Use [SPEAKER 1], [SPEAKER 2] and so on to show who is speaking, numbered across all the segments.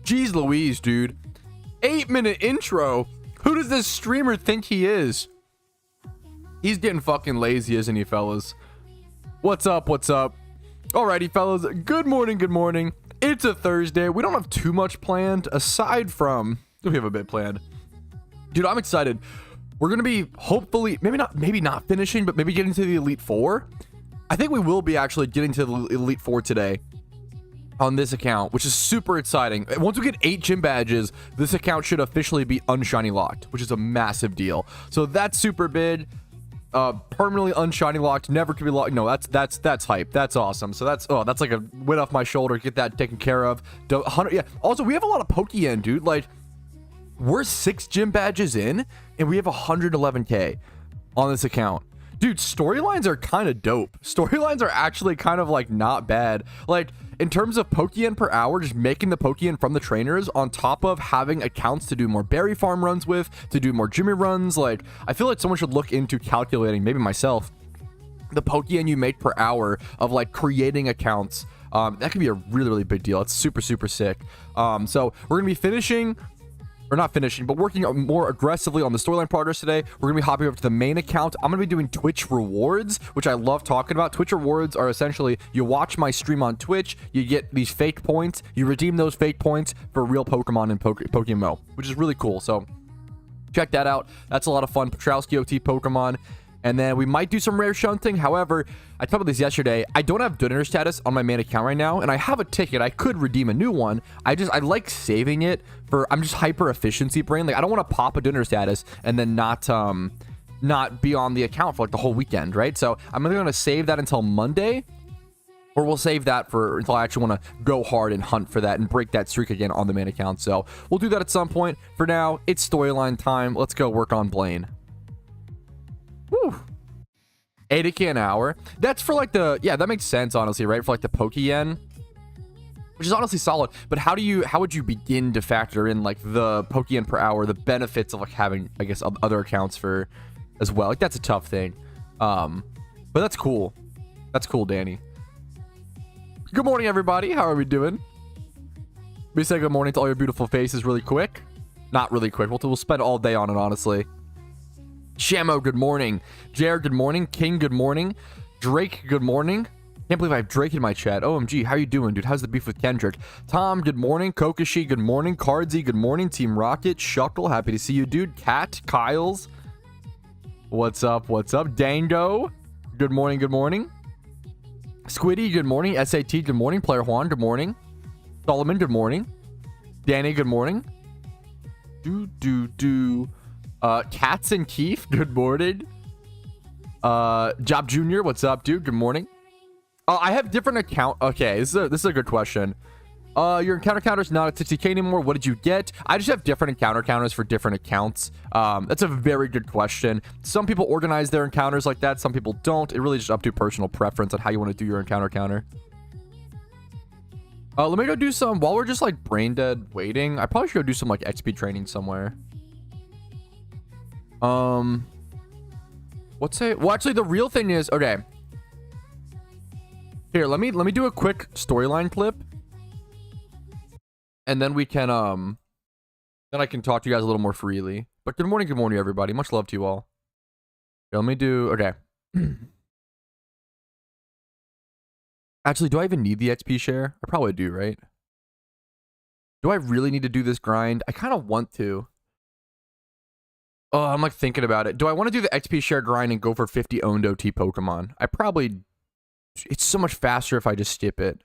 [SPEAKER 1] Jeez Louise, dude. 8-minute intro. Who does this streamer think he is? He's getting fucking lazy, isn't he, fellas? What's up? What's up? Alrighty, fellas. Good morning. Good morning. It's a Thursday. We don't have too much planned aside from... We have a bit planned. Dude, I'm excited. We're going to be hopefully... Maybe not finishing, but maybe getting to the Elite Four. I think we will be actually getting to the Elite Four today on this account, which is super exciting. Once we get 8 gym badges, this account should officially be unshiny locked, which is a massive deal. So that's super big. Permanently unshiny locked, never to be locked. No, that's hype. That's awesome. So that's like a weight off my shoulder. Get that taken care of. Yeah. Also, we have a lot of Pokeyen, dude. Like, we're 6 gym badges in, and we have 111k on this account. Dude, storylines are kind of dope. Storylines are actually kind of like not bad. Like, in terms of Pokeyen per hour, just making the Pokeyen from the trainers on top of having accounts to do more berry farm runs with, to do more Jimmy runs. Like, I feel like someone should look into calculating, maybe myself, the Pokeyen you make per hour of like creating accounts. That could be a really, really big deal. It's super, super sick. So we're going to be finishing... Or not finishing, but working more aggressively on the storyline progress today. We're going to be hopping over to the main account. I'm going to be doing Twitch rewards, which I love talking about. Twitch rewards are essentially, you watch my stream on Twitch, you get these fake points, you redeem those fake points for real Pokemon in PokeMMO, which is really cool. So check that out. That's a lot of fun. Patrouski OT Pokemon. And then we might do some rare shunting. However, I talked about this yesterday. I don't have donor status on my main account right now, and I have a ticket. I could redeem a new one. I like saving it for... I'm just hyper efficiency brain. Like, I don't want to pop a donor status and then not be on the account for like the whole weekend, right? So I'm either going to save that until Monday, or we'll save that for until I actually want to go hard and hunt for that and break that streak again on the main account. So we'll do that at some point. For now, it's storyline time. Let's go work on Blaine. Woo. 80k an hour. That's for like the... Yeah, that makes sense, honestly, right? For like the Pokeyen, which is honestly solid. But how would you begin to factor in like the Pokeyen per hour, the benefits of like having, I guess, other accounts for as well? Like, that's a tough thing. But that's cool. That's cool, Danny. Good morning, everybody. How are we doing? We say good morning to all your beautiful faces really quick. Not really quick. We'll spend all day on it, honestly. Shamo, good morning. Jared, good morning. King, good morning. Drake, good morning. Can't believe I have Drake in my chat. OMG, how you doing, dude? How's the beef with Kendrick? Tom, good morning. Kokoshi, good morning. Cardsy, good morning. Team Rocket, Shuckle, happy to see you, dude. Cat, Kyles, what's up? What's up? Dango, good morning. Good morning. Squiddy, good morning. SAT, good morning. Player Juan, good morning. Solomon, good morning. Danny, good morning. Cats and Keith, good morning. Job Junior, what's up, dude? Good morning. I have different account. Okay, this is a good question. Your encounter counter is not at 60k anymore. What did you get? I just have different encounter counters for different accounts. That's a very good question. Some people organize their encounters like that. Some people don't. It really just up to personal preference on how you want to do your encounter counter. Let me go do some, while we're just like brain dead waiting, I probably should go do some like XP training somewhere. Well, actually, the real thing is, okay. Here, let me do a quick storyline clip, and then we can then I can talk to you guys a little more freely. But good morning, everybody. Much love to you all. Okay, let me do... Okay. Actually, do I even need the XP share? I probably do, right? Do I really need to do this grind? I kind of want to. Oh, I'm like thinking about it. Do I want to do the XP share grind and go for 50 owned OT Pokemon? I probably... It's so much faster if I just skip it.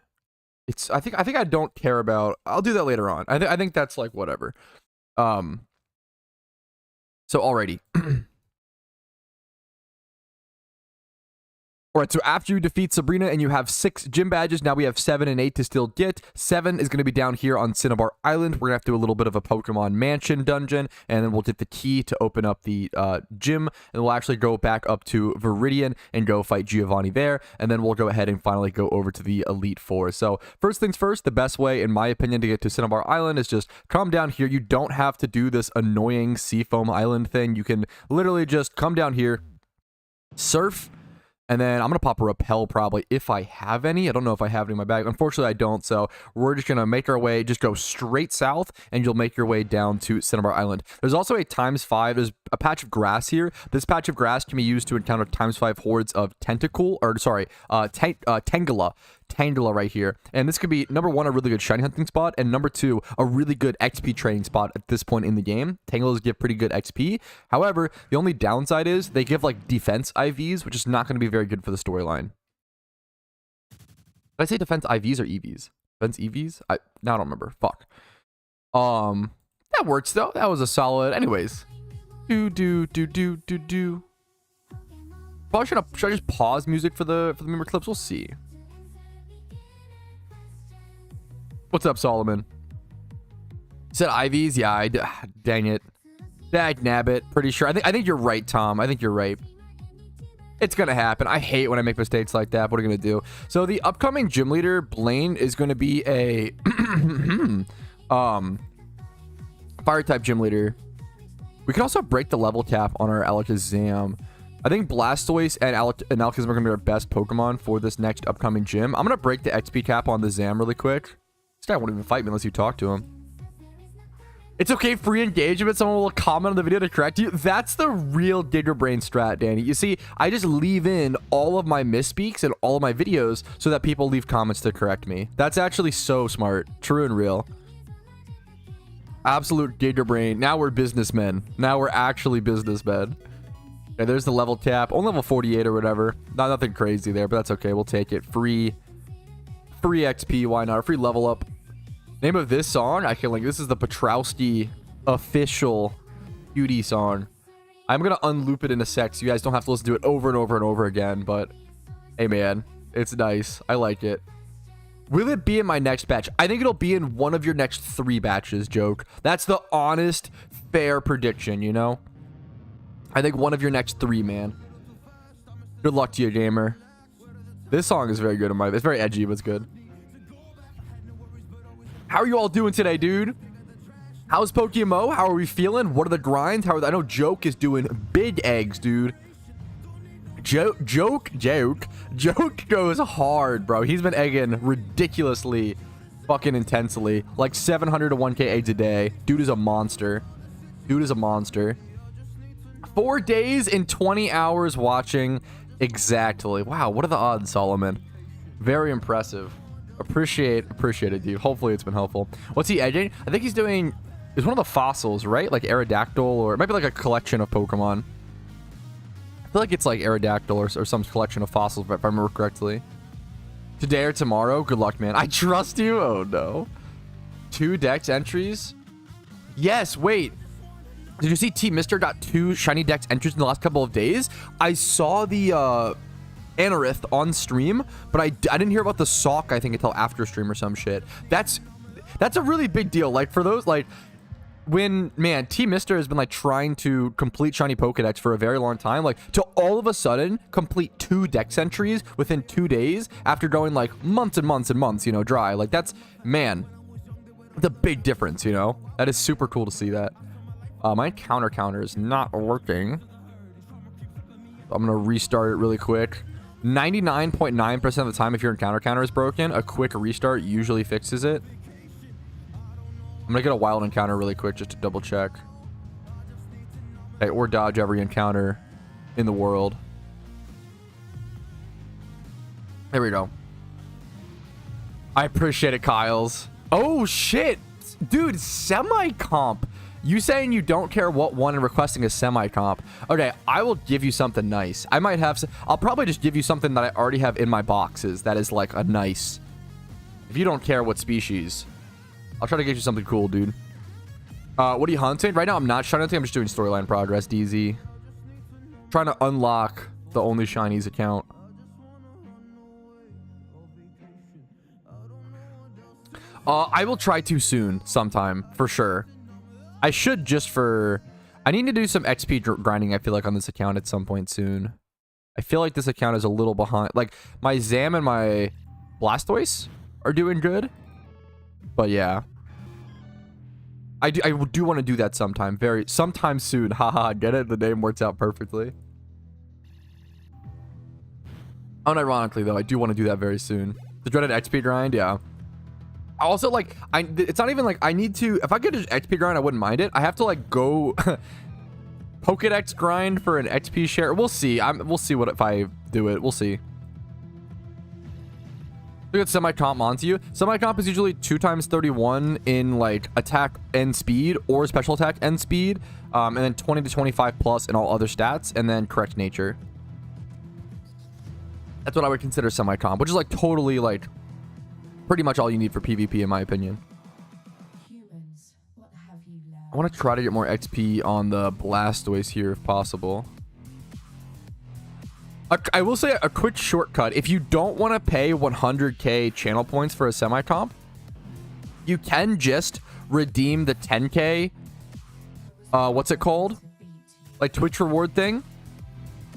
[SPEAKER 1] I think I don't care about... I'll do that later on. I think that's like whatever. So alrighty. Alright, so after you defeat Sabrina and you have 6 gym badges, now we have 7 and 8 to still get. 7 is going to be down here on Cinnabar Island. We're going to have to do a little bit of a Pokemon Mansion dungeon, and then we'll get the key to open up the gym, and we'll actually go back up to Viridian and go fight Giovanni there, and then we'll go ahead and finally go over to the Elite Four. So first things first, the best way, in my opinion, to get to Cinnabar Island is just come down here. You don't have to do this annoying Seafoam Island thing. You can literally just come down here, surf And then I'm going to pop a repel probably if I have any. I don't know if I have any in my bag. Unfortunately, I don't. So we're just going to make our way, just go straight south, and you'll make your way down to Cinnabar Island. There's also a ×5. There's a patch of grass here. This patch of grass can be used to encounter ×5 hordes of Tangela right here. And this could be, number one, a really good shiny hunting spot, and number two, a really good XP trading spot at this point in the game. Tangelas give pretty good XP. However, the only downside is they give like defense IVs, which is not going to be very good for the storyline. Did I say defense IVs or EVs? Defense EVs? I don't remember. Fuck. That works though. That was a solid. Anyways. Probably should I just pause music for the member clips? We'll see. What's up, Solomon? You said IVs? Yeah, dang it. Dag nabbit. Pretty sure. I think you're right, Tom. I think you're right. It's gonna happen. I hate when I make mistakes like that. What are you gonna do? So the upcoming gym leader, Blaine, is gonna be a fire type gym leader. We can also break the level cap on our Alakazam. I think Blastoise and Alakazam are gonna be our best Pokemon for this next upcoming gym. I'm gonna break the XP cap on the Zam really quick. This guy won't even fight me unless you talk to him. It's okay, free engagement. Someone will comment on the video to correct you. That's the real digger brain strat, Danny. You see, I just leave in all of my misspeaks in all of my videos so that people leave comments to correct me. That's actually so smart. True and real. Absolute digger brain. Now we're businessmen. Now we're actually businessmen. Okay, there's the level cap. Only level 48 or whatever. Nothing crazy there, but that's okay. We'll take it. Free XP. Why not? A free level up. Name of this song, I can link. This is the Patrouski official beauty song. I'm gonna unloop it in a sec, so you guys don't have to listen to it over and over and over again. But hey, man, it's nice. I like it. Will it be in my next batch? I think it'll be in one of your next 3 batches, Joke. That's the honest, fair prediction. You know, I think one of your next 3, man. Good luck to you, gamer. This song is very good in my. It's very edgy, but it's good. How are you all doing today, dude? How's PokeMMO? How are we feeling? What are the grinds? I know Joke is doing big eggs, dude. Joke goes hard, bro. He's been egging ridiculously fucking intensely. Like 700 to 1K eggs a day. Dude is a monster. 4 days and 20 hours watching. Exactly. Wow, what are the odds, Solomon? Very impressive. Appreciate it, dude. Hopefully it's been helpful. What's he edging? I think he's doing is one of the fossils, right? Like Aerodactyl, or it might be like a collection of Pokemon. I feel like it's like Aerodactyl or some collection of fossils, if I remember correctly. Today or tomorrow? Good luck, man. I trust you. Oh no. 2 dex entries? Yes, wait. Did you see Team Mister got 2 shiny dex entries in the last couple of days? I saw the Anorith on stream, but I didn't hear about the sock, I think, until after stream or some shit. That's a really big deal. Like, for those, like, when, man, Team Mister has been, like, trying to complete shiny Pokedex for a very long time, like, to all of a sudden complete 2 dex entries within 2 days after going, like, months and months and months, you know, dry. Like, that's, man, the big difference, you know? That is super cool to see that. My counter is not working. I'm gonna restart it really quick. 99.9% of the time, if your encounter is broken, a quick restart usually fixes it. I'm gonna get a wild encounter really quick just to double check. Okay, or dodge every encounter in the world. There we go. I appreciate it, Kyles. Oh shit, dude, semi-comp. You saying you don't care what one and requesting a semi-comp. Okay, I will give you something nice. I might have... I'll probably just give you something that I already have in my boxes that is like a nice... If you don't care what species, I'll try to get you something cool, dude. What are you hunting? Right now, I'm not shiny hunting. I'm just doing storyline progress, DZ. Trying to unlock the only shinies account. I will try to soon, sometime, for sure. I should just for... I need to do some XP grinding, I feel like, on this account at some point soon. I feel like this account is a little behind. Like, my Zam and my Blastoise are doing good. But yeah. I do want to do that sometime. Sometime soon. Haha, get it? The name works out perfectly. Unironically though, I do want to do that very soon. The dreaded XP grind, yeah. Also, like, it's not even like I need to. If I could just XP grind, I wouldn't mind it. I have to like go Pokedex grind for an XP share. We'll see. We'll see what if I do it. We'll see. Look at semi-comp onto you. Semi-comp is usually 2 times 31 in like attack and speed or special attack and speed, and then 20 to 25 plus in all other stats, and then correct nature. That's what I would consider semi-comp, which is like totally like pretty much all you need for PvP in my opinion. I want to try to get more XP on the Blastoise here if possible. I will say a quick shortcut. If you don't want to pay 100k channel points for a semi-comp, you can just redeem the 10k, what's it called? Like Twitch reward thing,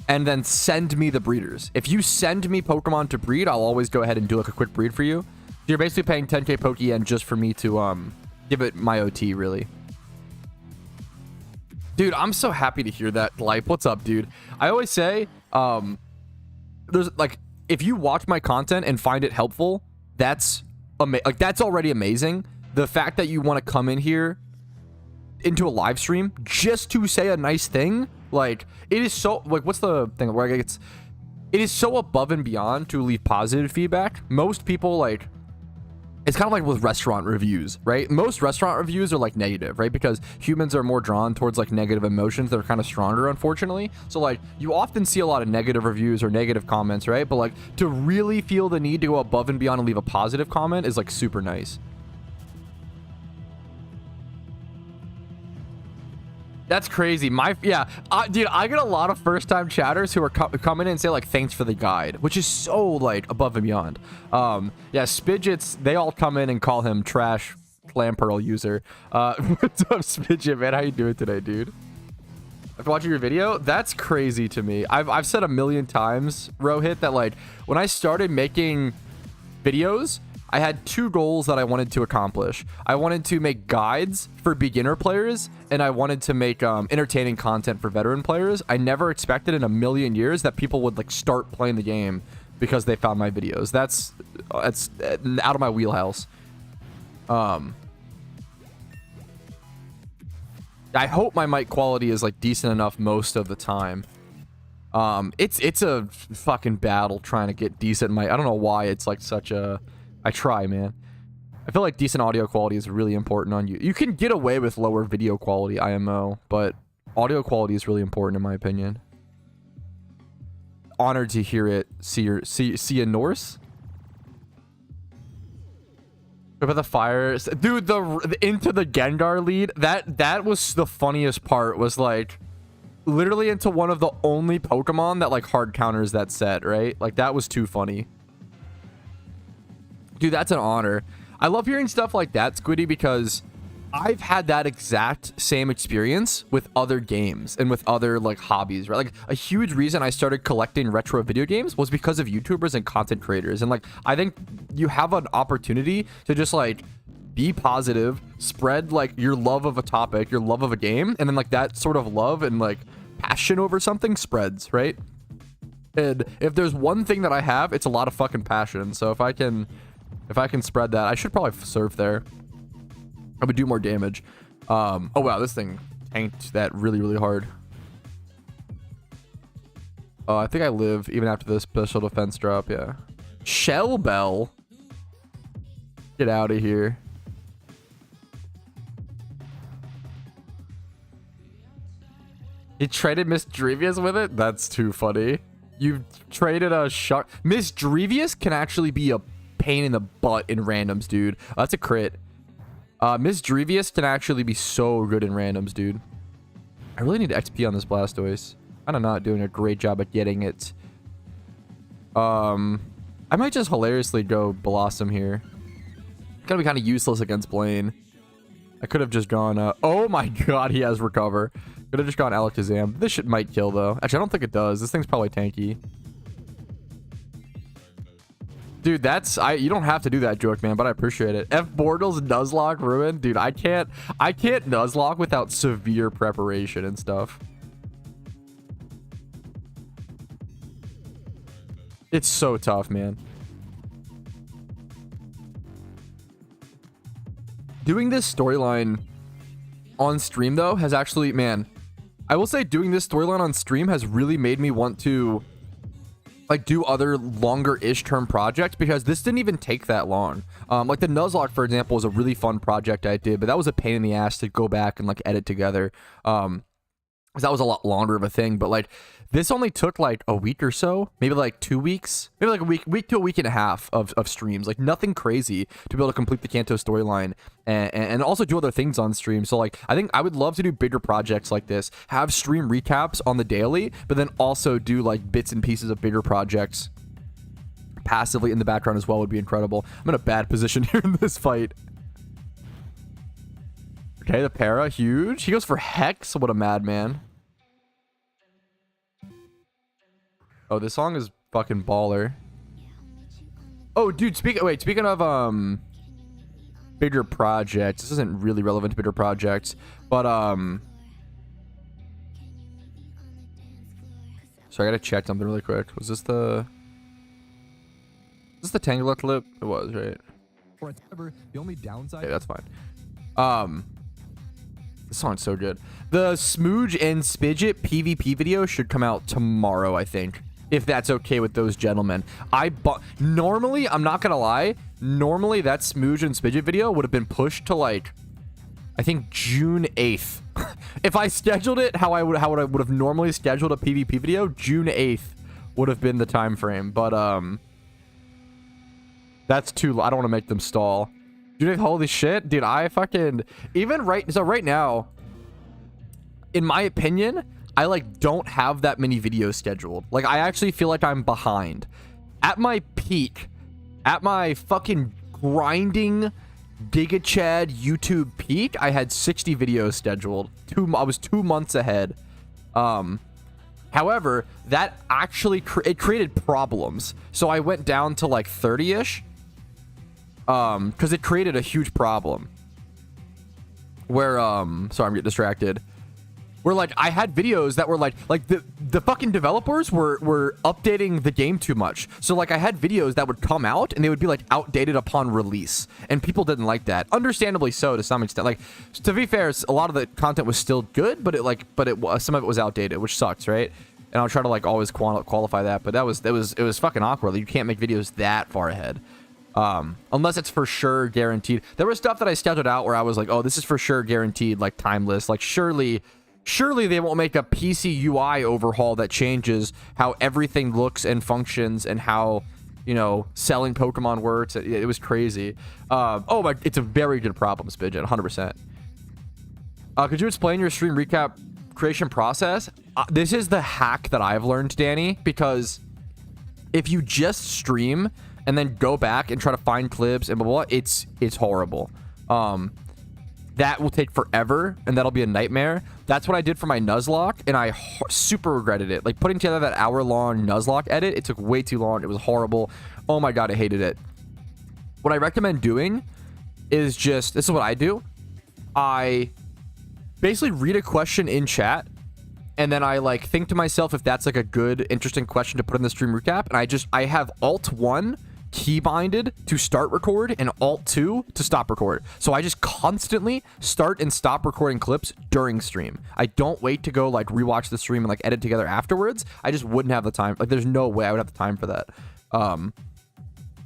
[SPEAKER 1] and then send me the breeders. If you send me Pokemon to breed, I'll always go ahead and do like a quick breed for you. So you're basically paying 10k Pokeyen just for me to give it my OT, really. Dude, I'm so happy to hear that. Lipe, what's up, dude? I always say, there's like, if you watch my content and find it helpful, that's that's already amazing. The fact that you want to come in here into a live stream just to say a nice thing, like, it is so, like, what's the thing where it is so above and beyond to leave positive feedback. Most people, like, it's kind of like with restaurant reviews, right? Most restaurant reviews are like negative, right? Because humans are more drawn towards like negative emotions that are kind of stronger, unfortunately. So like you often see a lot of negative reviews or negative comments, right? But like to really feel the need to go above and beyond and leave a positive comment is like super nice. That's crazy. Dude, I get a lot of first-time chatters who are coming in and say like, thanks for the guide, which is so like above and beyond. Yeah, Spidgets, they all come in and call him trash Clampearl user. What's up, Spidget, man? How you doing today, dude? After watching your video, that's crazy to me. I've said a million times, Rohit, that like when I started making videos, I had 2 goals that I wanted to accomplish. I wanted to make guides for beginner players, and I wanted to make entertaining content for veteran players. I never expected in a million years that people would like start playing the game because they found my videos. That's out of my wheelhouse. I hope my mic quality is like decent enough most of the time. It's a fucking battle trying to get decent mic. I don't know why it's like such a... I try, man. I feel like decent audio quality is really important on you. You can get away with lower video quality, IMO, but audio quality is really important in my opinion. Honored to hear it. See a Norse? About the fires, dude. The into the Gengar lead. That was the funniest part. Was like literally into one of the only Pokemon that like hard counters that set. Right? Like that was too funny. Dude, that's an honor. I love hearing stuff like that, Squiddy, because I've had that exact same experience with other games and with other like hobbies, right? Like a huge reason I started collecting retro video games was because of YouTubers and content creators. And like, I think you have an opportunity to just like be positive, spread like your love of a topic, your love of a game, and then like that sort of love and like passion over something spreads, right? And if there's one thing that I have, it's a lot of fucking passion. So if I can spread that, I should probably surf there. I would do more damage. Oh wow, this thing tanked that really, really hard. I think I live even after the special defense drop, yeah. Shell Bell. Get out of here. He traded Misdrevious with it? That's too funny. You traded a shark. Misdrevious can actually be a pain in the butt in randoms, dude. That's a crit. Misdrevious can actually be so good in randoms, dude. I really need XP on this Blastoise. I'm not doing a great job at getting it. I might just hilariously go Blossom here. It's gonna be kind of useless against Blaine. I could have just gone, oh my god, he has Recover. Could have just gone Alakazam. This shit might kill, though. Actually, I don't think it does. This thing's probably tanky. Dude, you don't have to do that joke, man, but I appreciate it. F Bortles Nuzlocke ruined. Dude, I can't Nuzlocke without severe preparation and stuff. It's so tough, man. Doing this storyline on stream, though, has actually, man, I will say doing this storyline on stream has really made me want to, like, do other longer-ish term projects, because this didn't even take that long. Like, the Nuzlocke, for example, was a really fun project I did, but that was a pain in the ass to go back and, like, edit together. 'Cause that was a lot longer of a thing, but like this only took like a week or so, maybe like 2 weeks, maybe like a week to a week and a half of streams, like nothing crazy to be able to complete the Kanto storyline and also do other things on stream. So like I think I would love to do bigger projects like this, have stream recaps on the daily, but then also do like bits and pieces of bigger projects passively in the background as well would be incredible. I'm in a bad position here in this fight. Okay, the para, huge. He goes for Hex. What a madman. Oh, this song is fucking baller. Oh, dude, speaking of bigger projects. This isn't really relevant to bigger projects, but so I gotta check something really quick. Was this the Tangela clip? It was, right?
[SPEAKER 2] The only downside.
[SPEAKER 1] Okay, that's fine. This song's so good. The Smooge and Spidget PvP video should come out tomorrow, I think, if that's okay with those gentlemen. Normally, I'm not gonna lie, normally that Smooge and Spidget video would have been pushed to like, I think June 8th. If I scheduled it how I would have normally scheduled a PvP video, June 8th would have been the time frame. But that's too. I don't want to make them stall. Dude, holy shit, dude, I fucking right now, in my opinion, I like don't have that many videos scheduled. Like I actually feel like I'm behind. At my peak, at my fucking grinding Giga Chad YouTube peak, I had 60 videos scheduled. I was 2 months ahead. However, that actually it created problems. So I went down to like 30-ish. Because it created a huge problem where sorry, I'm getting distracted, where like I had videos that were like the fucking developers were updating the game too much. So like I had videos that would come out and they would be like outdated upon release, and people didn't like that, understandably so to some extent. Like, to be fair, a lot of the content was still good, but some of it was outdated, which sucks, right? And I'll try to like always qualify that, but it was fucking awkward. You can't make videos that far ahead. Unless it's for sure guaranteed. There was stuff that I scheduled out where I was like, oh, this is for sure guaranteed, like timeless. Like surely they won't make a PC UI overhaul that changes how everything looks and functions and how, you know, selling Pokemon works. It was crazy. Oh my, it's a very good problem, Spidget, 100%. Could you explain your stream recap creation process? This is the hack that I've learned, Danny, because if you just stream and then go back and try to find clips and blah, blah, blah, it's horrible. That will take forever, and that'll be a nightmare. That's what I did for my Nuzlocke, and I super regretted it. Like, putting together that hour-long Nuzlocke edit, it took way too long. It was horrible. Oh my god, I hated it. What I recommend doing is just, this is what I do. I basically read a question in chat, and then I like think to myself if that's like a good, interesting question to put in the stream recap, and I have Alt-1 keybinded to start record and Alt-2 to stop record. So I just constantly start and stop recording clips during stream. I don't wait to go like rewatch the stream and like edit together afterwards. I just wouldn't have the time. Like, there's no way I would have the time for that.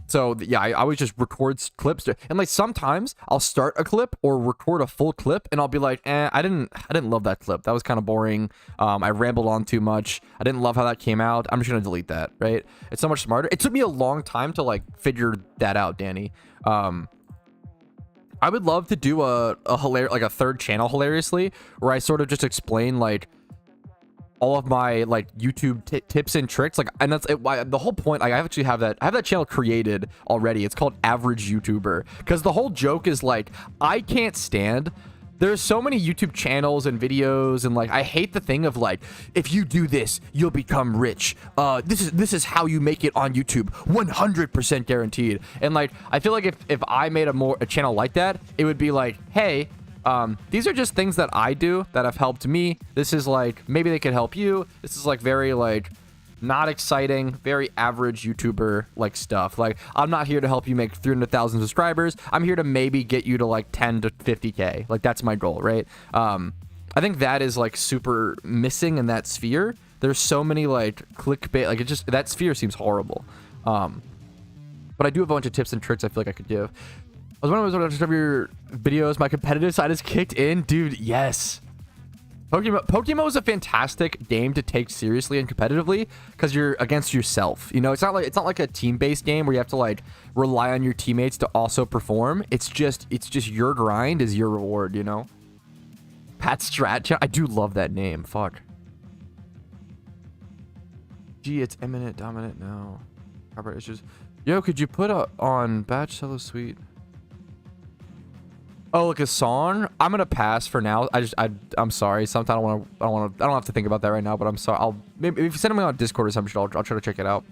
[SPEAKER 1] So yeah, I always just record clips, and like sometimes I'll start a clip or record a full clip, and I'll be like, I didn't love that clip. That was kind of boring. I rambled on too much. I didn't love how that came out. I'm just gonna delete that. Right? It's so much smarter. It took me a long time to like figure that out, Danny. I would love to do a third channel, hilariously, where I sort of just explain like all of my like YouTube tips and tricks, like, and that's it, the whole point. Like, I have that channel created already. It's called Average YouTuber, because the whole joke is like, I can't stand, there's so many YouTube channels and videos, and like I hate the thing of like, if you do this you'll become rich, this is how you make it on YouTube, 100% guaranteed. And like I feel like if I made a channel like that, it would be like, hey, these are just things that I do that have helped me. This is like, maybe they could help you. This is like very like, Not exciting, very average YouTuber like stuff. Like, I'm not here to help you make 300,000 subscribers. I'm here to maybe get you to like 10 to 50K. Like, that's my goal, right? I think that is like super missing in that sphere. There's so many like clickbait, like it just, that sphere seems horrible. But I do have a bunch of tips and tricks I feel like I could give. I was wondering if your videos, my competitive side is kicked in. Dude, yes. PokeMMO is a fantastic game to take seriously and competitively because you're against yourself. You know, it's not like a team-based game where you have to like rely on your teammates to also perform. It's just your grind is your reward, you know? Pat Strat, I do love that name. Fuck. Gee, it's imminent, dominant now. Copyright issues. Yo, could you put on Batch Cello Suite? Oh, like a song? I'm gonna pass for now. I'm sorry. Sometimes I don't have to think about that right now. But I'm sorry. Maybe if you send me on Discord or something, I'll try to check it out.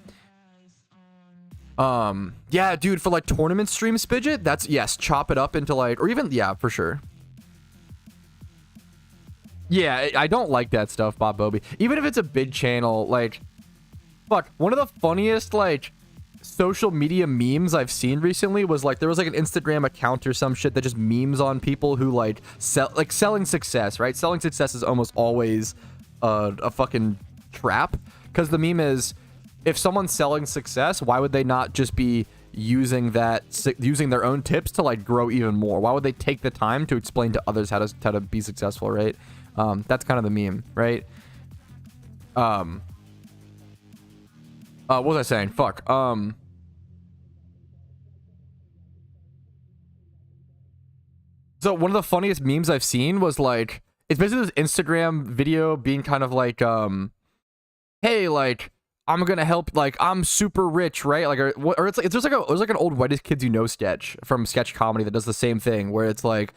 [SPEAKER 1] Yeah, dude, for like tournament stream Spidget, that's yes. Chop it up into like, or even yeah, for sure. Yeah, I don't like that stuff, Bob Bobby. Even if it's a big channel, like, fuck. One of the funniest like social media memes I've seen recently was like there was like an Instagram account or some shit that just memes on people who like selling success, right? Selling success is almost always a fucking trap because the meme is if someone's selling success, why would they not just be using their own tips to like grow even more? Why would they take the time to explain to others how to be successful, right? That's kind of the meme, right? What was I saying? Fuck. So one of the funniest memes I've seen was like, it's basically this Instagram video being kind of like, hey, like, I'm gonna help, like, I'm super rich, right? Like, or it's like, there's like an old Whitest Kids You Know sketch from sketch comedy that does the same thing, where it's like,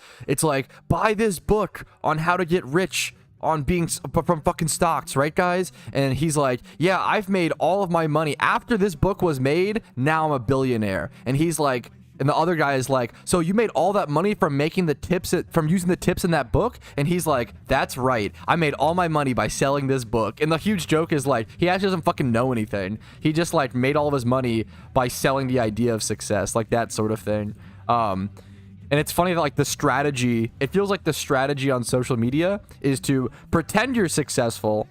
[SPEAKER 1] buy this book on how to get rich on being from fucking stocks, right, guys? And he's like, yeah, I've made all of my money after this book was made. Now I'm a billionaire. And he's like, and the other guy is like, so you made all that money from making the tips from using the tips in that book? And he's like, that's right. I made all my money by selling this book. And the huge joke is like, he actually doesn't fucking know anything. He just like made all of his money by selling the idea of success, like that sort of thing. And it's funny that like the strategy, it feels like the strategy on social media is to pretend you're successful.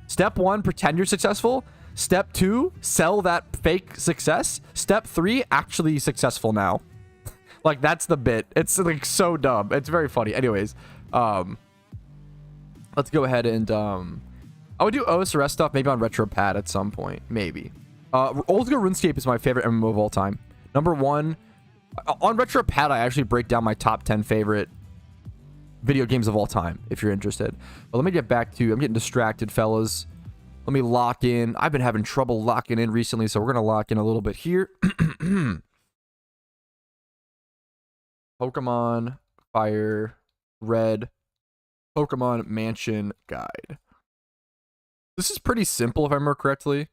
[SPEAKER 1] Step 1, pretend you're successful. Step 2, sell that fake success. Step 3, actually successful now. Like that's the bit. It's like so dumb. It's very funny. Anyways, let's go ahead and I would do OSRS stuff maybe on RetroPad at some point, maybe. Old School RuneScape is my favorite MMO of all time. Number 1. On RetroPad, I actually break down my top 10 favorite video games of all time, if you're interested. But let me get back to... I'm getting distracted, fellas. Let me lock in. I've been having trouble locking in recently, so we're going to lock in a little bit here. Pokemon Fire Red Pokemon Mansion Guide. This is pretty simple, if I remember correctly.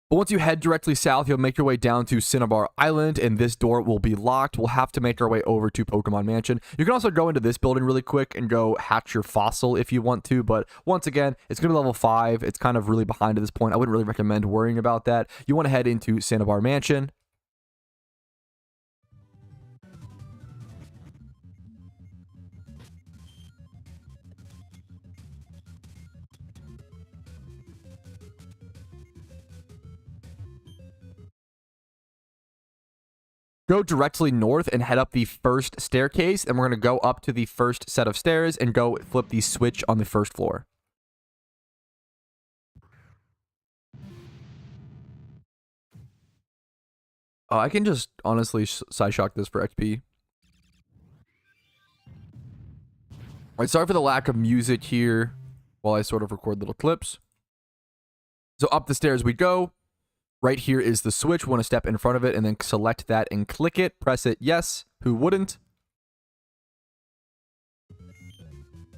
[SPEAKER 1] But once you head directly south, you'll make your way down to Cinnabar Island, and this door will be locked. We'll have to make our way over to Pokemon Mansion. You can also go into this building really quick and go hatch your fossil if you want to, but once again, it's going to be level 5. It's kind of really behind at this point. I wouldn't really recommend worrying about that. You want to head into Cinnabar Mansion. Go directly north and head up the first staircase, and we're going to go up to the first set of stairs and go flip the switch on the first floor. I can just honestly Psyshock this for XP. Alright, sorry for the lack of music here while I sort of record little clips. So up the stairs we go. Right here is the switch. We want to step in front of it and then select that and click it. Press it. Yes. Who wouldn't?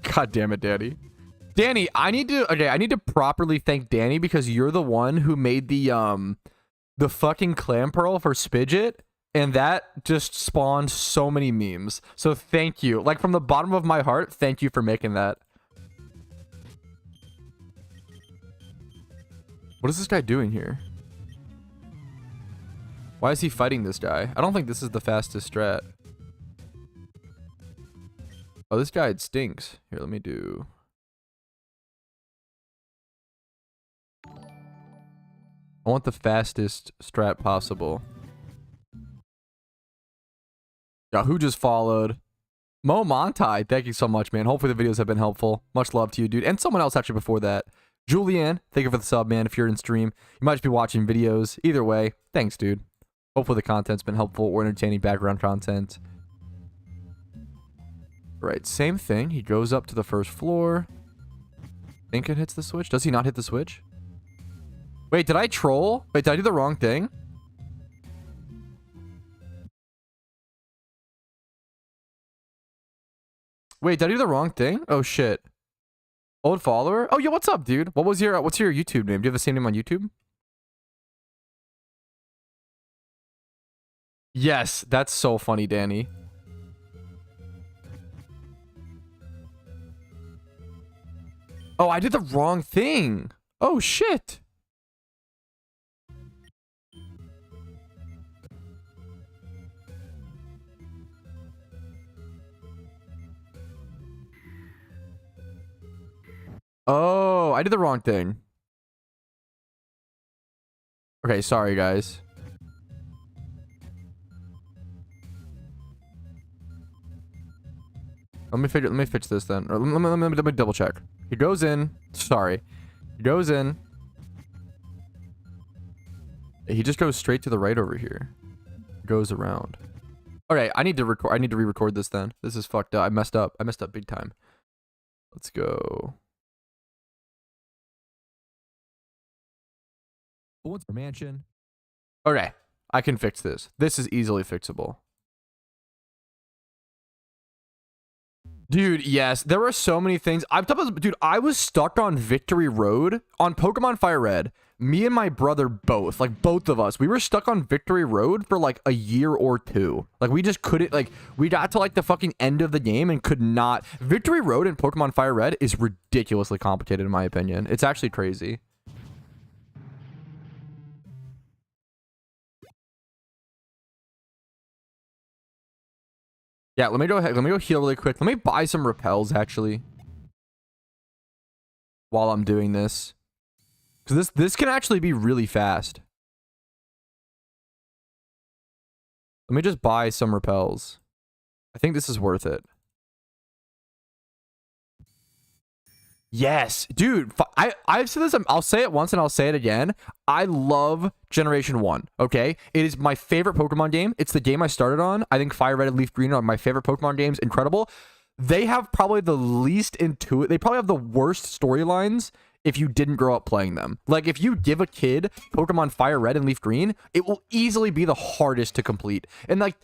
[SPEAKER 1] God damn it, Danny. Danny, I need to properly thank Danny because you're the one who made the fucking clam pearl for Spidget, and that just spawned so many memes. So thank you. Like from the bottom of my heart, thank you for making that. What is this guy doing here? Why is he fighting this guy? I don't think this is the fastest strat. Oh, this guy stinks. Here, let me do... I want the fastest strat possible. Yeah, who just followed? Mo Montai, thank you so much, man. Hopefully the videos have been helpful. Much love to you, dude. And someone else actually before that. Julianne, thank you for the sub, man. If you're in stream, you might just be watching videos. Either way, thanks, dude. Hopefully the content's been helpful or entertaining background content. Right, same thing. He goes up to the first floor. Think it hits the switch. Does he not hit the switch? Wait, did I troll? Wait, did I do the wrong thing? Wait, did I do the wrong thing? Oh, shit. Old follower? Oh, yeah, what's up, dude? What's your YouTube name? Do you have the same name on YouTube? Yes, that's so funny, Danny. Oh, I did the wrong thing. Oh, shit. Oh, I did the wrong thing. Okay, sorry, guys. Let me fix this then. Or let me double check. He goes in. Sorry. He goes in. He just goes straight to the right over here. Goes around. Okay, I need to re-record this then. This is fucked up. I messed up. I messed up big time. Let's go.
[SPEAKER 2] Mansion.
[SPEAKER 1] Okay, I can fix this. This is easily fixable. Dude, yes, there were so many things. Dude, I was stuck on Victory Road on Pokemon Fire Red. Me and my brother both, like both of us, we were stuck on Victory Road for like a year or two. Like we just couldn't, like we got to like the fucking end of the game and could not. Victory Road in Pokemon Fire Red is ridiculously complicated in my opinion. It's actually crazy. Yeah, let me go ahead. Let me go heal really quick. Let me buy some repels actually. While I'm doing this. Because this can actually be really fast. Let me just buy some repels. I think this is worth it. Yes, dude. I've said this. I'll say it once and I'll say it again. I love Generation 1. Okay, it is my favorite Pokemon game. It's the game I started on. I think Fire Red and Leaf Green are my favorite Pokemon games. Incredible. They have probably the least intuitive. They probably have the worst storylines if you didn't grow up playing them. Like if you give a kid Pokemon Fire Red and Leaf Green, it will easily be the hardest to complete. And like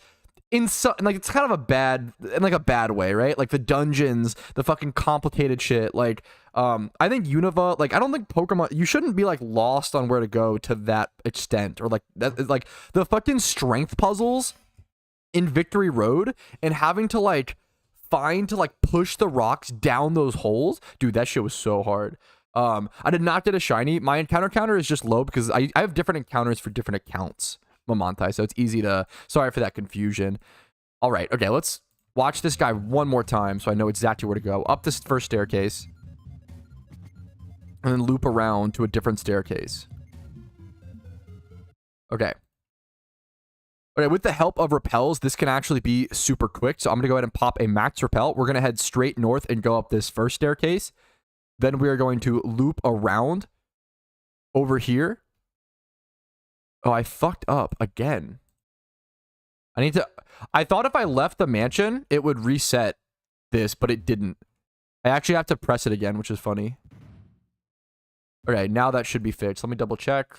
[SPEAKER 1] it's kind of a bad, in like a bad way, right? Like the dungeons, the fucking complicated shit. Like I think Unova, like I don't think Pokemon, you shouldn't be like lost on where to go to that extent, or like that, like the fucking strength puzzles in Victory Road and having to like push the rocks down those holes. Dude, that shit was so hard. I did not get a shiny. My encounter counter is just low because I have different encounters for different accounts, Mamontai, so it's easy to, sorry for that confusion. All right, okay, let's watch this guy one more time so I know exactly where to go. Up this first staircase and then loop around to a different staircase. Okay. Okay, with the help of repels, this can actually be super quick. So I'm going to go ahead and pop a max repel. We're going to head straight north and go up this first staircase. Then we are going to loop around over here. Oh, I fucked up again. I thought if I left the mansion, it would reset this, but it didn't. I actually have to press it again, which is funny. Okay, now that should be fixed. Let me double check.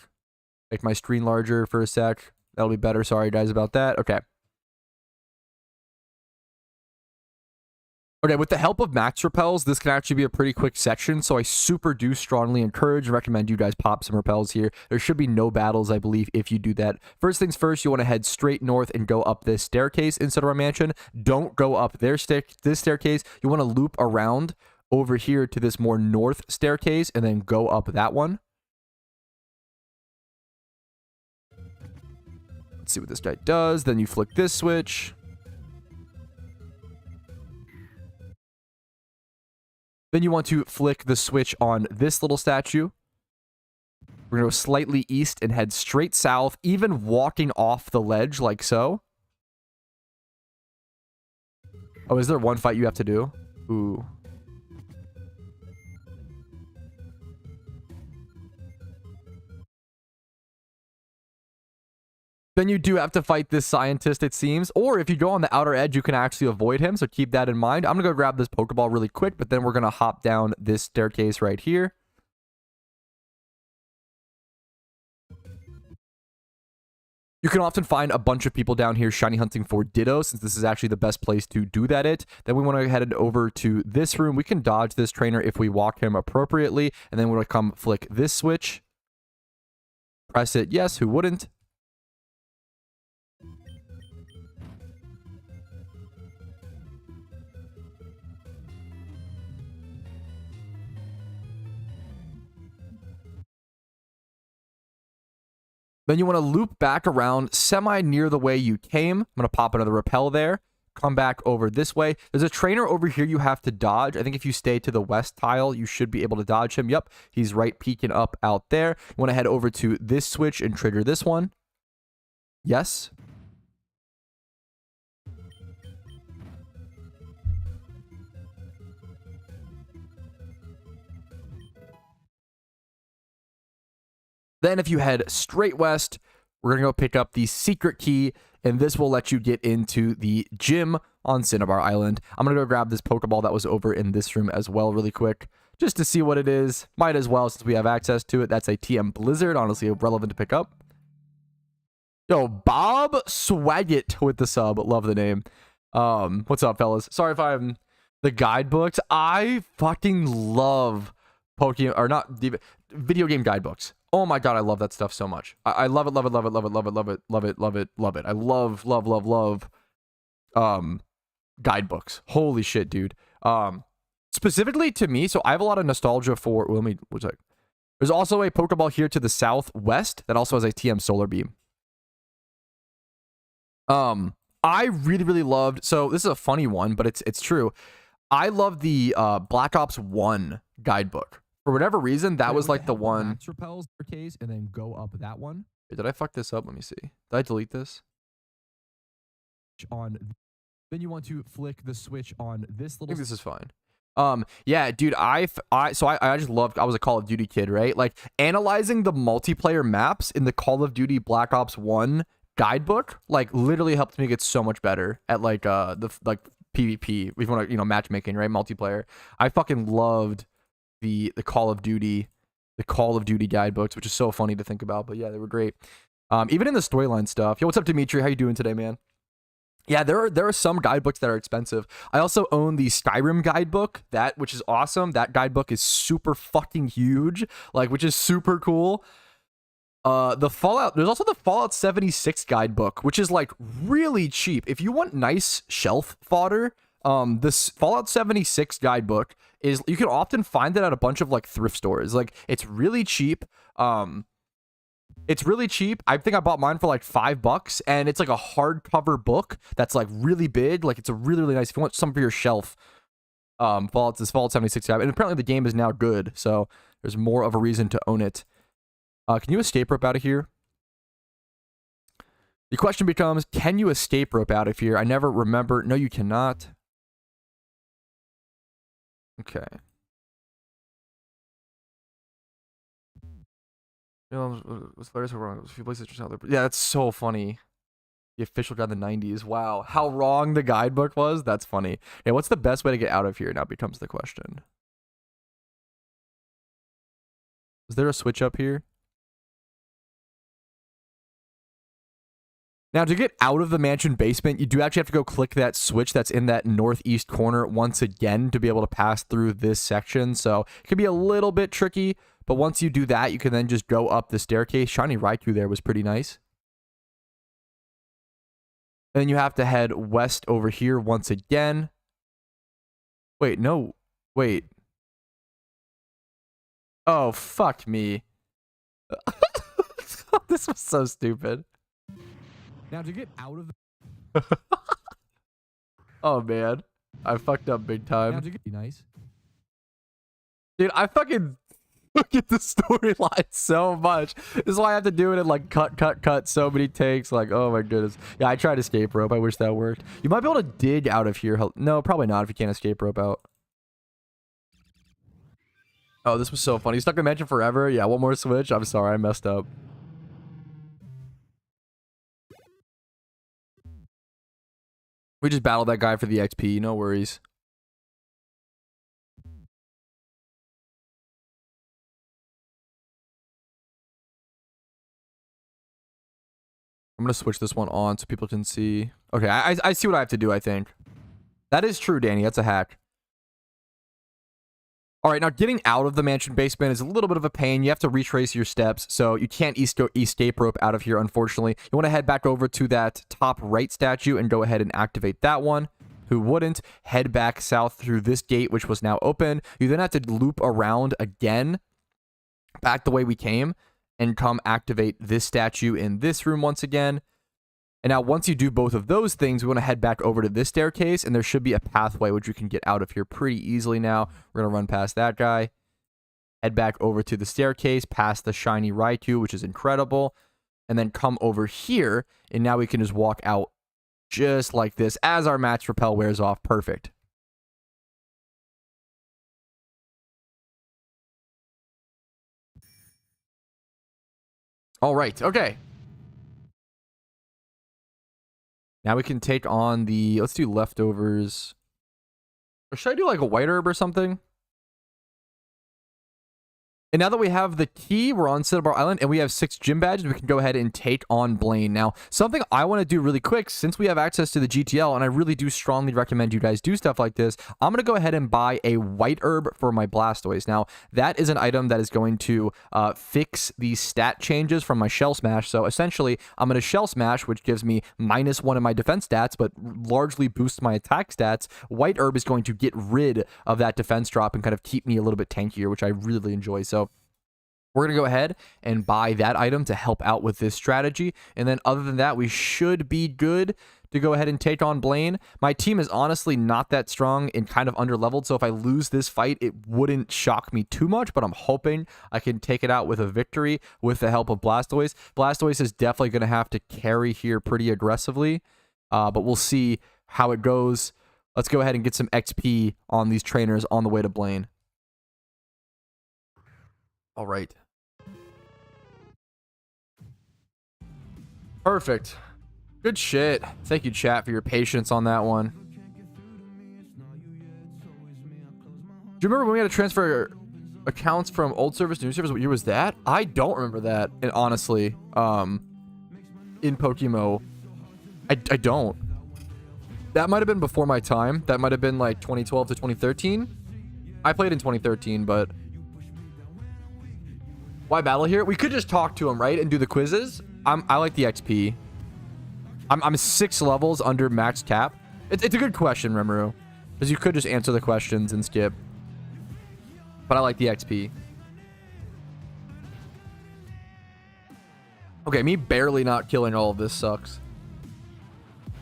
[SPEAKER 1] Make my screen larger for a sec. That'll be better. Sorry, guys, about that. Okay. Okay, with the help of max repels, this can actually be a pretty quick section, so I super do strongly encourage and recommend you guys pop some repels here. There should be no battles, I believe, if you do that. First things first, you want to head straight north and go up this staircase inside of our mansion. Don't go up this staircase. You want to loop around over here to this more north staircase and then go up that one. Let's see what this guy does. Then you flick this switch. Then you want to flick the switch on this little statue. We're going to go slightly east and head straight south, even walking off the ledge like so. Oh, is there one fight you have to do? Ooh. Then you do have to fight this scientist, it seems. Or if you go on the outer edge, you can actually avoid him. So keep that in mind. I'm going to go grab this Pokeball really quick, but then we're going to hop down this staircase right here. You can often find a bunch of people down here shiny hunting for Ditto, since this is actually the best place to do that at. Then we want to head over to this room. We can dodge this trainer if we walk him appropriately. And then we're going to come flick this switch. Press it. Yes, who wouldn't? Then you want to loop back around semi near the way you came. I'm going to pop another repel there. Come back over this way. There's a trainer over here you have to dodge. I think if you stay to the west tile, you should be able to dodge him. Yep, he's right peeking up out there. You want to head over to this switch and trigger this one. Yes. Then if you head straight west, we're going to go pick up the secret key, and this will let you get into the gym on Cinnabar Island. I'm going to go grab this Pokeball that was over in this room as well really quick, just to see what it is. Might as well, since we have access to it. That's a TM Blizzard, honestly relevant to pick up. Yo, Bob Swaggett with the sub. Love the name. What's up, fellas? Sorry if I'm... The guidebooks. I fucking love Pokemon, or not, video game guidebooks. Oh my god, I love that stuff so much. I love it, love it, love it, love it, love it, love it, love it, love it, love it. I love guidebooks. Holy shit, dude. Specifically to me, so I have a lot of nostalgia for, well, let me, what's that? There's also a Pokeball here to the southwest that also has a TM Solar Beam. I really loved, so this is a funny one, but it's true. I love the Black Ops 1 guidebook. For whatever reason, that was like the one.
[SPEAKER 2] Max repels case and then go up that one.
[SPEAKER 1] Wait, did I fuck this up? Let me see. Did I delete this?
[SPEAKER 2] Then you want to flick the switch on this little.
[SPEAKER 1] I think this is fine. Yeah, dude, I just loved, I was a Call of Duty kid, right? Like analyzing the multiplayer maps in the Call of Duty Black Ops 1 guidebook, like literally helped me get so much better at like the PvP. If you want to, matchmaking, right? Multiplayer. I fucking loved the Call of Duty guidebooks, which is so funny to think about, but yeah, they were great. Even in the storyline stuff. Yo, what's up, Dimitri? How you doing today, man? Yeah, there are some guidebooks that are expensive. I also own the Skyrim guidebook, which is awesome. That guidebook is super fucking huge, like, which is super cool. There's also the Fallout 76 guidebook, which is like really cheap. If you want nice shelf fodder, this Fallout 76 guidebook is, you can often find it at a bunch of like thrift stores. Like, it's really cheap. It's really cheap. I think I bought mine for like $5, and it's like a hardcover book that's like really big. Like, it's a really nice, if you want some for your shelf. Fallout 76 guide, and apparently the game is now good, so there's more of a reason to own it. Can you escape rope out of here? The question becomes, can you escape rope out of here? I never remember. No, you cannot. Okay. Yeah, that's so funny. The official guide in the 90s. Wow. How wrong the guidebook was? That's funny. Yeah, what's the best way to get out of here now becomes the question. Is there a switch up here? Now, to get out of the mansion basement, you do actually have to go click that switch that's in that northeast corner once again to be able to pass through this section. So it can be a little bit tricky, but once you do that, you can then just go up the staircase. Shiny Raikou there was pretty nice. And then you have to head west over here once again. Wait, no. Wait. Oh, fuck me. This was so stupid.
[SPEAKER 2] Now to get out of
[SPEAKER 1] Oh man, I fucked up big time.
[SPEAKER 2] now to get nice.
[SPEAKER 1] Dude, I fucking look at the storyline so much. This is why I have to do it in like cut so many takes. Like, oh my goodness. Yeah, I tried escape rope. I wish that worked. You might be able to dig out of here. No, probably not if you can't escape rope out. Oh, this was so funny. Stuck in Mansion forever. Yeah, one more switch. I'm sorry, I messed up. We just battled that guy for the XP. No worries. I'm gonna switch this one on so people can see. Okay, I see what I have to do, I think. That is true, Danny. That's a hack. All right, now getting out of the mansion basement is a little bit of a pain. You have to retrace your steps, so you can't escape rope out of here, unfortunately. You want to head back over to that top right statue and go ahead and activate that one. Who wouldn't? Head back south through this gate, which was now open. You then have to loop around again, back the way we came, and come activate this statue in this room once again. And now once you do both of those things, we want to head back over to this staircase, and there should be a pathway which you can get out of here pretty easily now. We're going to run past that guy, head back over to the staircase, past the shiny Raikou, which is incredible, and then come over here, and now we can just walk out just like this as our match repel wears off. Perfect. All right, okay. Now we can take on the, let's do leftovers. Or should I do like a white herb or something? And now that we have the key, we're on Cinnabar Island, and we have 6 gym badges, we can go ahead and take on Blaine. Now, something I want to do really quick, since we have access to the GTL, and I really do strongly recommend you guys do stuff like this, I'm going to go ahead and buy a white herb for my Blastoise. Now, that is an item that is going to fix the stat changes from my Shell Smash. So, essentially, I'm going to Shell Smash, which gives me -1 in my defense stats, but largely boosts my attack stats. White herb is going to get rid of that defense drop and kind of keep me a little bit tankier, which I really enjoy. So, we're going to go ahead and buy that item to help out with this strategy. And then other than that, we should be good to go ahead and take on Blaine. My team is honestly not that strong and kind of underleveled. So if I lose this fight, it wouldn't shock me too much. But I'm hoping I can take it out with a victory with the help of Blastoise. Blastoise is definitely going to have to carry here pretty aggressively. But we'll see how it goes. Let's go ahead and get some XP on these trainers on the way to Blaine. All right. Perfect. Good shit. Thank you, chat, for your patience on that one. Do you remember when we had to transfer accounts from old service to new service? What year was that? I don't remember that, and honestly, in PokeMMO. I don't. That might have been before my time. That might have been like 2012 to 2013. I played in 2013, but... Why battle here? We could just talk to him, right? And do the quizzes. I like the XP. I'm 6 levels under max cap. It's a good question, Rimuru. Because you could just answer the questions and skip. But I like the XP. Okay, me barely not killing all of this sucks.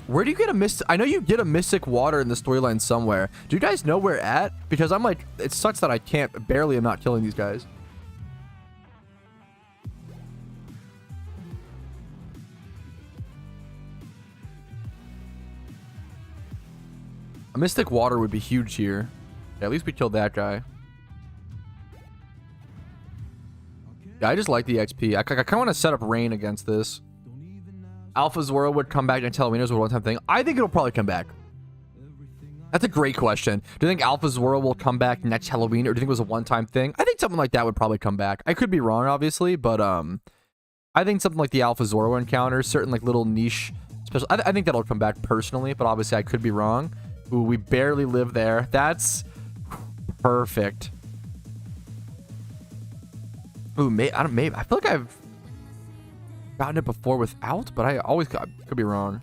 [SPEAKER 1] Where do you get a mystic? I know you get a mystic water in the storyline somewhere. Do you guys know where at? Because I'm like, it sucks that I can't, barely am not killing these guys. A mystic water would be huge here. Yeah, at least we killed that guy. Yeah, I just like the XP. I kind of want to set up rain against this. Alpha's World would come back and tell Winners a one-time thing. I think it'll probably come back. That's a great question. Do you think Alpha's World will come back next Halloween, or do you think it was a one-time thing? I think something like that would probably come back. I could be wrong, obviously, but I think something like the Alpha Zoro encounters, certain like little niche special. I think that'll come back personally, but obviously I could be wrong. Ooh, we barely live there. That's perfect. Ooh, maybe I feel like I've gotten it before without, but I always could be wrong.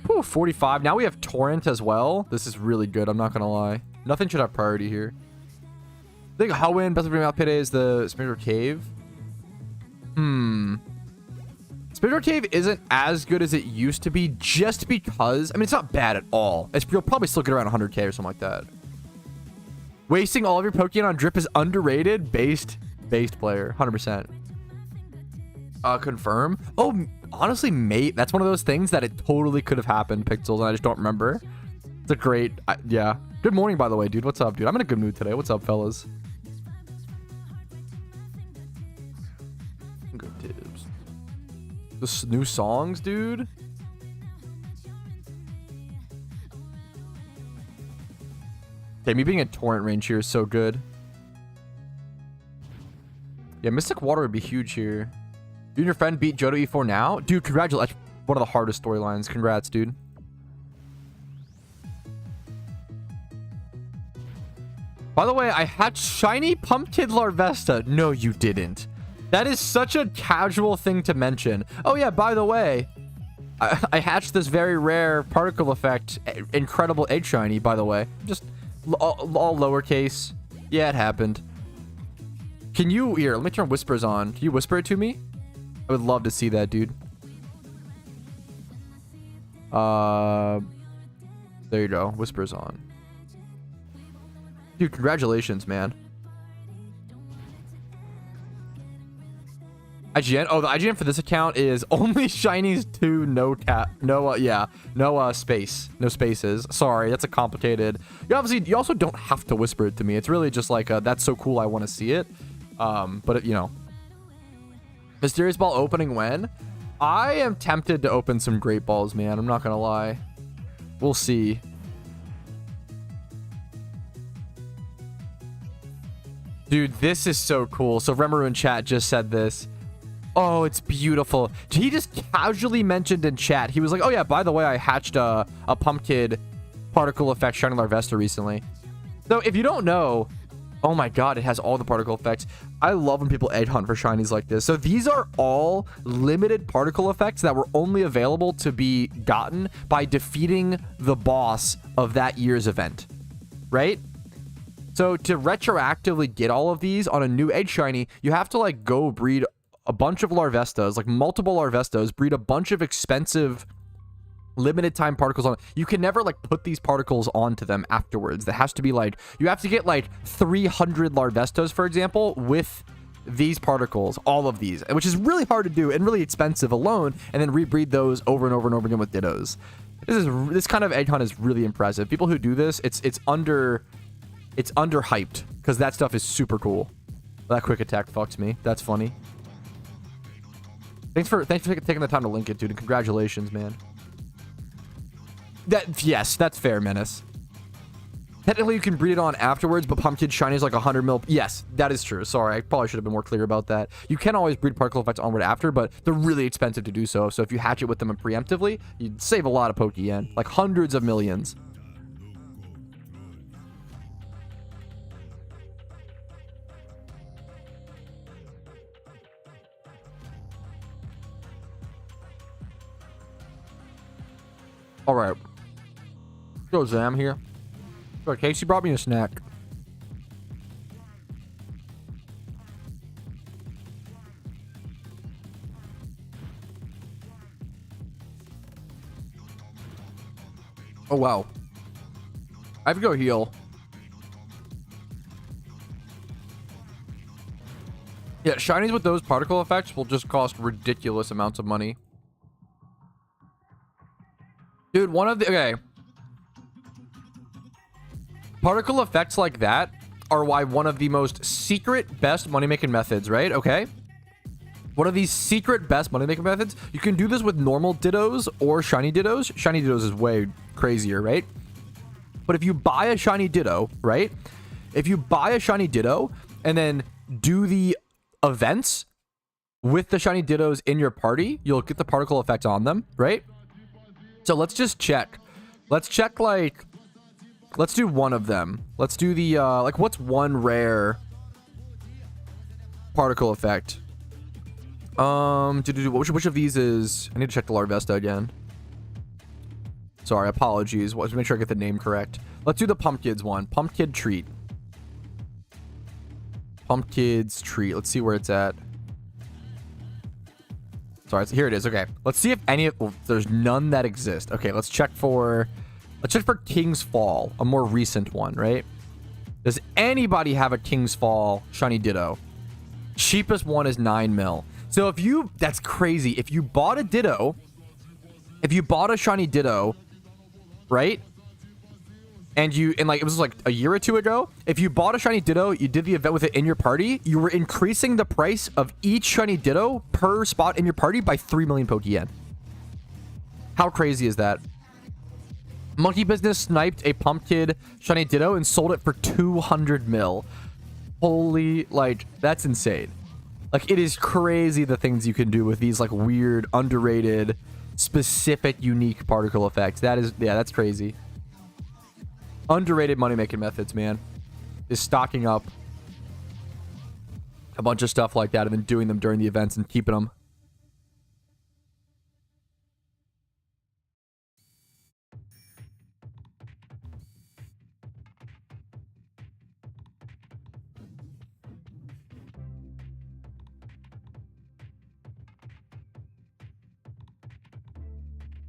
[SPEAKER 1] Ooh, 45. Now we have Torrent as well. This is really good. I'm not gonna lie. Nothing should have priority here. I think Hoenn, best of Dream Outpit is the Smear Cave. Spindle Cave isn't as good as it used to be just because, I mean, it's not bad at all. You'll probably still get around 100k or something like that. Wasting all of your Pokeyen on drip is underrated. Based player, 100%. Confirm. Oh, honestly, mate, that's one of those things that it totally could have happened, Pixels, and I just don't remember. It's a great, yeah. Good morning, by the way, dude. What's up, dude? I'm in a good mood today. What's up, fellas? Good tips. The new songs, dude. Okay, me being in torrent range here is so good. Yeah, Mystic Water would be huge here. You and your friend beat Johto E4 now? Dude, congratulations. One of the hardest storylines. Congrats, dude. By the way, I hatched shiny Pumpkin Larvesta. No, you didn't. That is such a casual thing to mention. Oh yeah, by the way, I hatched this very rare particle effect, incredible egg shiny, by the way. Just all lowercase. Yeah, it happened. Can you, here, let me turn whispers on. Can you whisper it to me? I would love to see that, dude. There you go. Whispers on. Dude, congratulations, man. IGN. Oh, the IGN for this account is only shinies to no space. No spaces. Sorry, that's a complicated. You also don't have to whisper it to me. It's really just like, that's so cool, I want to see it. But you know. Mysterious Ball opening when? I am tempted to open some Great Balls, man. I'm not gonna lie. We'll see. Dude, this is so cool. So Remeru in chat just said this. Oh, it's beautiful. He just casually mentioned in chat. He was like, oh yeah, by the way, I hatched a Pumpkin particle effect shiny Larvesta recently. So if you don't know, oh my god, it has all the particle effects. I love when people egg hunt for shinies like this. So these are all limited particle effects that were only available to be gotten by defeating the boss of that year's event, right? So to retroactively get all of these on a new egg shiny, you have to like go breed a bunch of Larvestas, like multiple Larvestas, breed a bunch of expensive limited time particles on. You can never like put these particles onto them afterwards. That has to be like, you have to get like 300 Larvestas, for example, with these particles, all of these, which is really hard to do and really expensive alone, and then rebreed those over and over and over again with Dittos. This kind of egg hunt is really impressive. People who do this, it's underhyped because that stuff is super cool. That quick attack fucks me. That's funny. Thanks for taking the time to link it, dude, and congratulations, man. Yes, that's fair, Menace. Technically, you can breed it on afterwards, but Pumpkin Shiny is like 100 mil. Yes, that is true. Sorry, I probably should have been more clear about that. You can always breed particle effects onward after, but they're really expensive to do so. So if you hatch it with them preemptively, you'd save a lot of Pokeyen, like hundreds of millions. All right. Go Zam here. Sorry, Casey brought me a snack. Oh, wow. I have to go heal. Yeah, shinies with those particle effects will just cost ridiculous amounts of money. Dude, okay. Particle effects like that are why one of the most secret best money-making methods, right? Okay. One of these secret best money-making methods. You can do this with normal Dittos or shiny Dittos. Shiny Dittos is way crazier, right? But if you buy a shiny Ditto, right? If you buy a shiny Ditto and then do the events with the shiny Dittos in your party, you'll get the particle effects on them, right? So let's just check. Let's check, like, let's do one of them. Let's do the, like, what's one rare particle effect? Which of these is, I need to check the Larvesta again. Sorry, apologies. Let's make sure I get the name correct. Let's do the Pumpkins one. Pumpkin Treat. Pumpkins Treat. Let's see where it's at. Sorry, here it is. Okay, let's see if any of... Well, there's none that exist. Okay, let's check for King's Fall, a more recent one, right? Does anybody have a King's Fall shiny Ditto? Cheapest one is 9 mil. So if you... That's crazy. If you bought a Ditto... If you bought a shiny Ditto, right? And like, it was like a year or two ago. If you bought a shiny Ditto, you did the event with it in your party, you were increasing the price of each shiny Ditto per spot in your party by 3 million Pokeyen. How crazy is that? Monkey Business sniped a Pumpkid shiny Ditto and sold it for 200 mil. Holy, like, that's insane. Like, it is crazy the things you can do with these, like, weird, underrated, specific, unique particle effects. That is, yeah, that's crazy. Underrated money-making methods, man. Is stocking up a bunch of stuff like that and then doing them during the events and keeping them.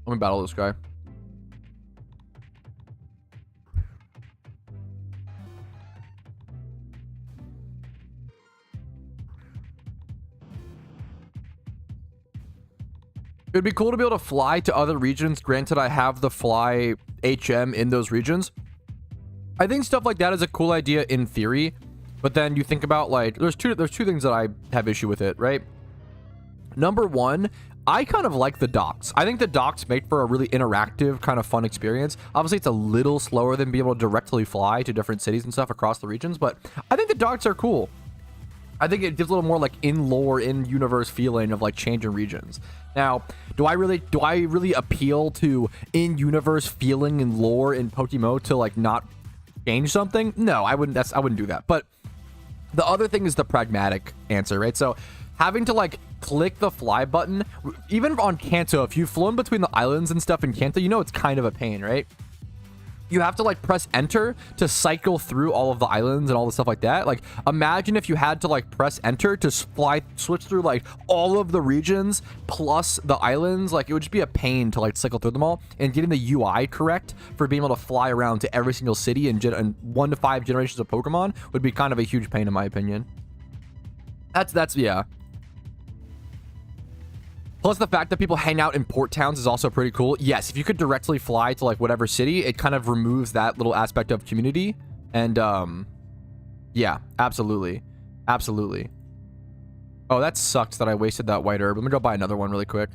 [SPEAKER 1] Let me battle this guy. It'd be cool to be able to fly to other regions. Granted, I have the fly HM in those regions. I think stuff like that is a cool idea in theory, but then you think about, like, there's two things that I have issue with it, right? Number one, I kind of like the docks. I think the docks make for a really interactive, kind of fun experience. Obviously, it's a little slower than being able to directly fly to different cities and stuff across the regions, but I think the docks are cool. I think it gives a little more like in-lore, in-universe feeling of like changing regions. Now, do I really appeal to in-universe feeling and lore in PokeMMO to like not change something? No, I wouldn't do that. But the other thing is the pragmatic answer, right? So having to like click the fly button, even on Kanto, if you've flown between the islands and stuff in Kanto, you know it's kind of a pain, right? You have to like press enter to cycle through all of the islands and all the stuff like that. Like, imagine if you had to like press enter to switch through like all of the regions plus the islands. Like, it would just be a pain to like cycle through them all, and getting the UI correct for being able to fly around to every single city and 1 to 5 generations of Pokemon would be kind of a huge pain in my opinion. That's yeah. Plus, the fact that people hang out in port towns is also pretty cool. Yes, if you could directly fly to like whatever city, it kind of removes that little aspect of community. And yeah, absolutely. Absolutely. Oh, that sucks that I wasted that white herb. Let me go buy another one really quick.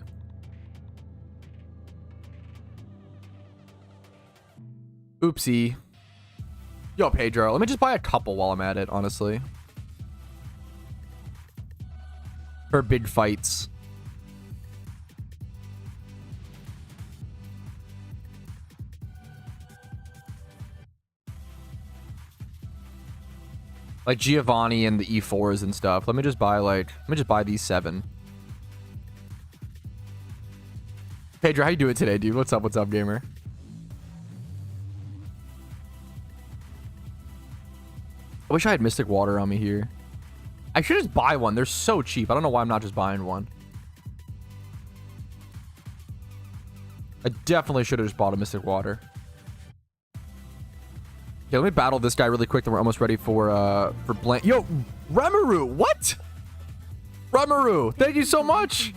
[SPEAKER 1] Oopsie. Yo, Pedro, let me just buy a couple while I'm at it, honestly. For big fights. Like Giovanni and the E4s and stuff. Let me just buy these 7. Pedro, how you doing today, dude? What's up, gamer? I wish I had Mystic Water on me here. I should just buy one. They're so cheap. I don't know why I'm not just buying one. I definitely should have just bought a Mystic Water. Okay, let me battle this guy really quick, then we're almost ready for Blaine. Yo, Rimuru, what? Rimuru, thank you so much.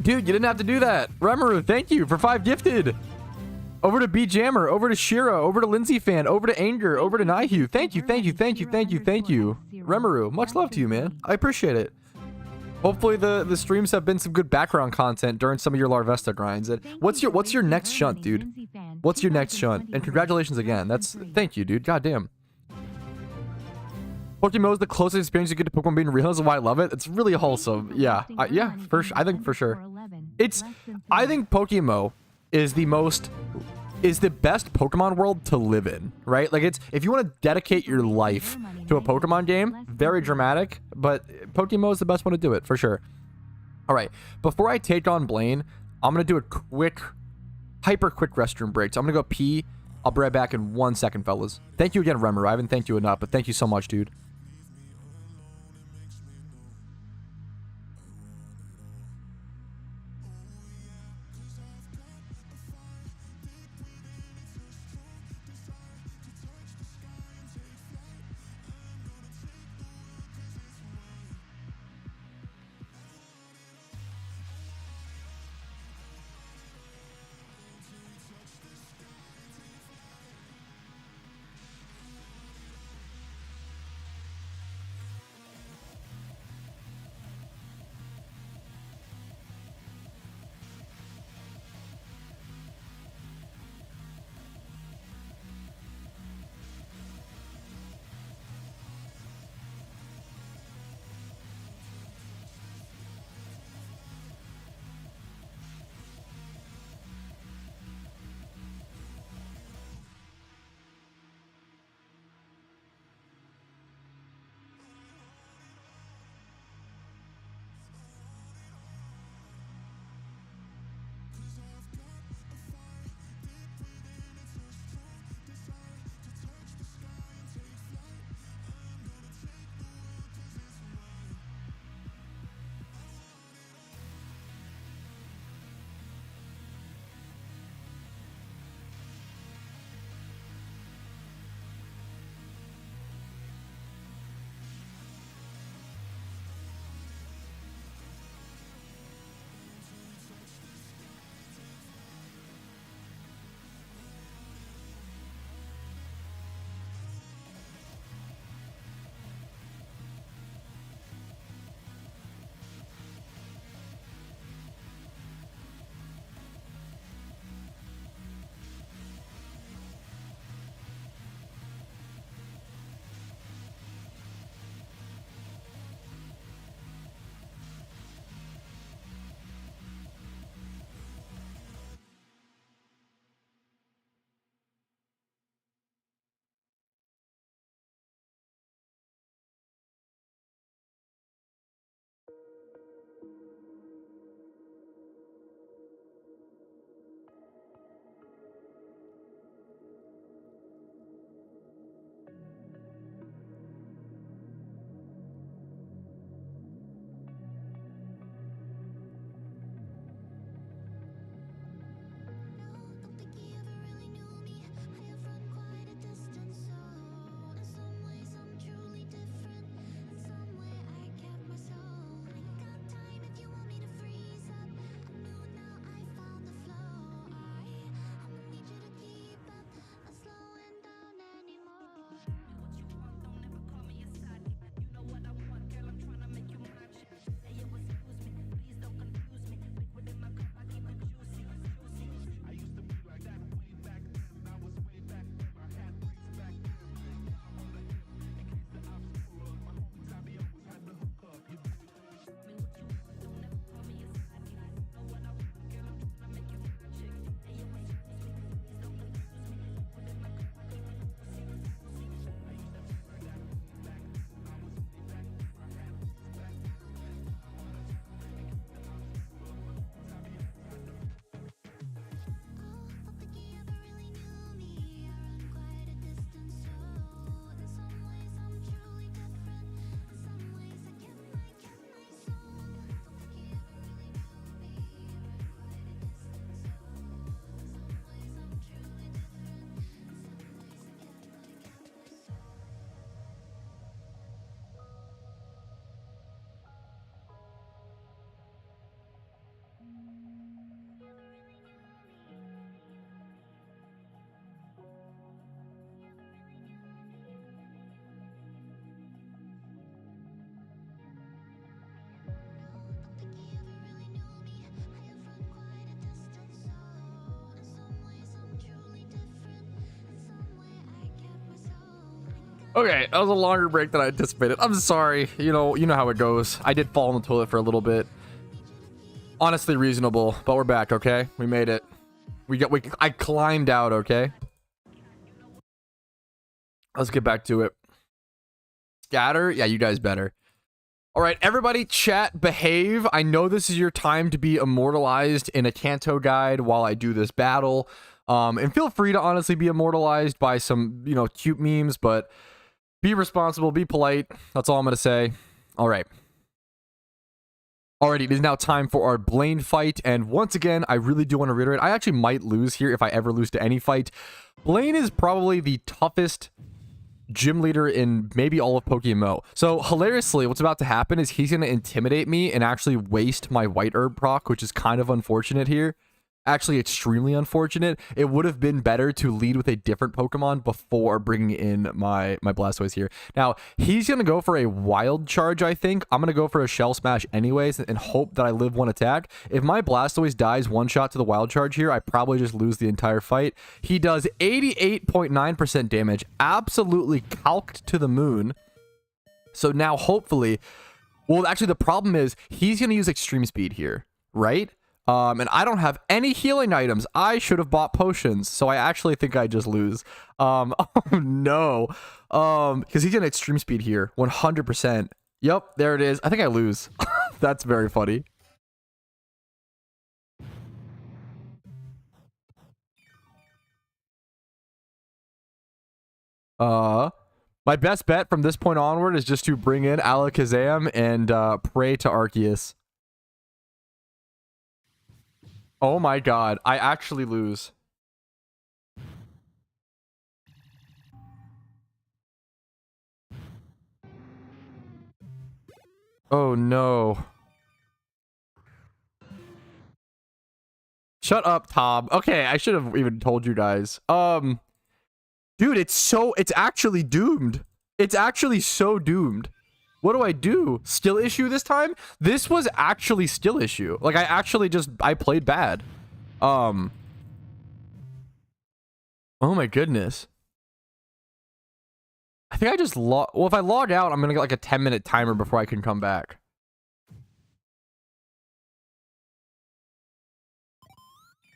[SPEAKER 1] Dude, you didn't have to do that. Rimuru, thank you for 5 gifted. Over to B Jammer, over to Shira, over to Lindsay Fan, over to Anger, over to Nihu. Thank you. Rimuru, much love to you, man. I appreciate it. Hopefully the streams have been some good background content during some of your Larvesta grinds. And what's your next shunt, dude? What's your next shunt? And congratulations again. Thank you, dude. Goddamn. PokeMMO is the closest experience you get to Pokemon being real. That's why I love it. It's really wholesome. Yeah, yeah, for sure. I think for sure. I think PokeMMO is the best Pokemon world to live in, right? Like, if you want to dedicate your life to a Pokemon game, very dramatic, but PokeMMO is the best one to do it, for sure. All right, before I take on Blaine, I'm going to do a hyper quick restroom break. So I'm going to go pee. I'll be right back in 1 second, fellas. Thank you again, Remmer. I haven't thanked you enough, but thank you so much, dude. Okay, that was a longer break than I anticipated. I'm sorry. You know how it goes. I did fall in the toilet for a little bit. Honestly reasonable, but we're back, okay? We made it. I climbed out, okay? Let's get back to it. Scatter? Yeah, you guys better. All right, everybody, chat, behave. I know this is your time to be immortalized in a Kanto guide while I do this battle. And feel free to honestly be immortalized by some, cute memes, but be responsible, be polite. That's all I'm going to say. All right. Alrighty, it is now time for our Blaine fight, and once again, I really do want to reiterate, I actually might lose here if I ever lose to any fight. Blaine is probably the toughest gym leader in maybe all of PokeMMO. So, hilariously, what's about to happen is he's going to intimidate me and actually waste my white herb proc, which is kind of unfortunate here. Actually, extremely unfortunate. It would have been better to lead with a different Pokemon before bringing in my Blastoise here. Now, he's going to go for a Wild Charge, I think. I'm going to go for a Shell Smash anyways and hope that I live one attack. If my Blastoise dies one shot to the Wild Charge here, I probably just lose the entire fight. He does 88.9% damage. Absolutely calced to the moon. So now, hopefully... Well, actually, the problem is he's going to use Extreme Speed here, right? And I don't have any healing items. I should have bought potions, so I actually think I just lose. Oh no. Because he's in extreme speed here, 100%. Yep, there it is. I think I lose. That's very funny. My best bet from this point onward is just to bring in Alakazam and pray to Arceus. Oh my god, I actually lose. Oh no. Shut up, Tom. Okay, I should have even told you guys. Dude, it's actually doomed. It's actually so doomed. What do I do? Skill issue this time? This was actually skill issue. Like, I played bad. Oh my goodness. I think I just well, if I log out, I'm gonna get like a 10-minute timer before I can come back.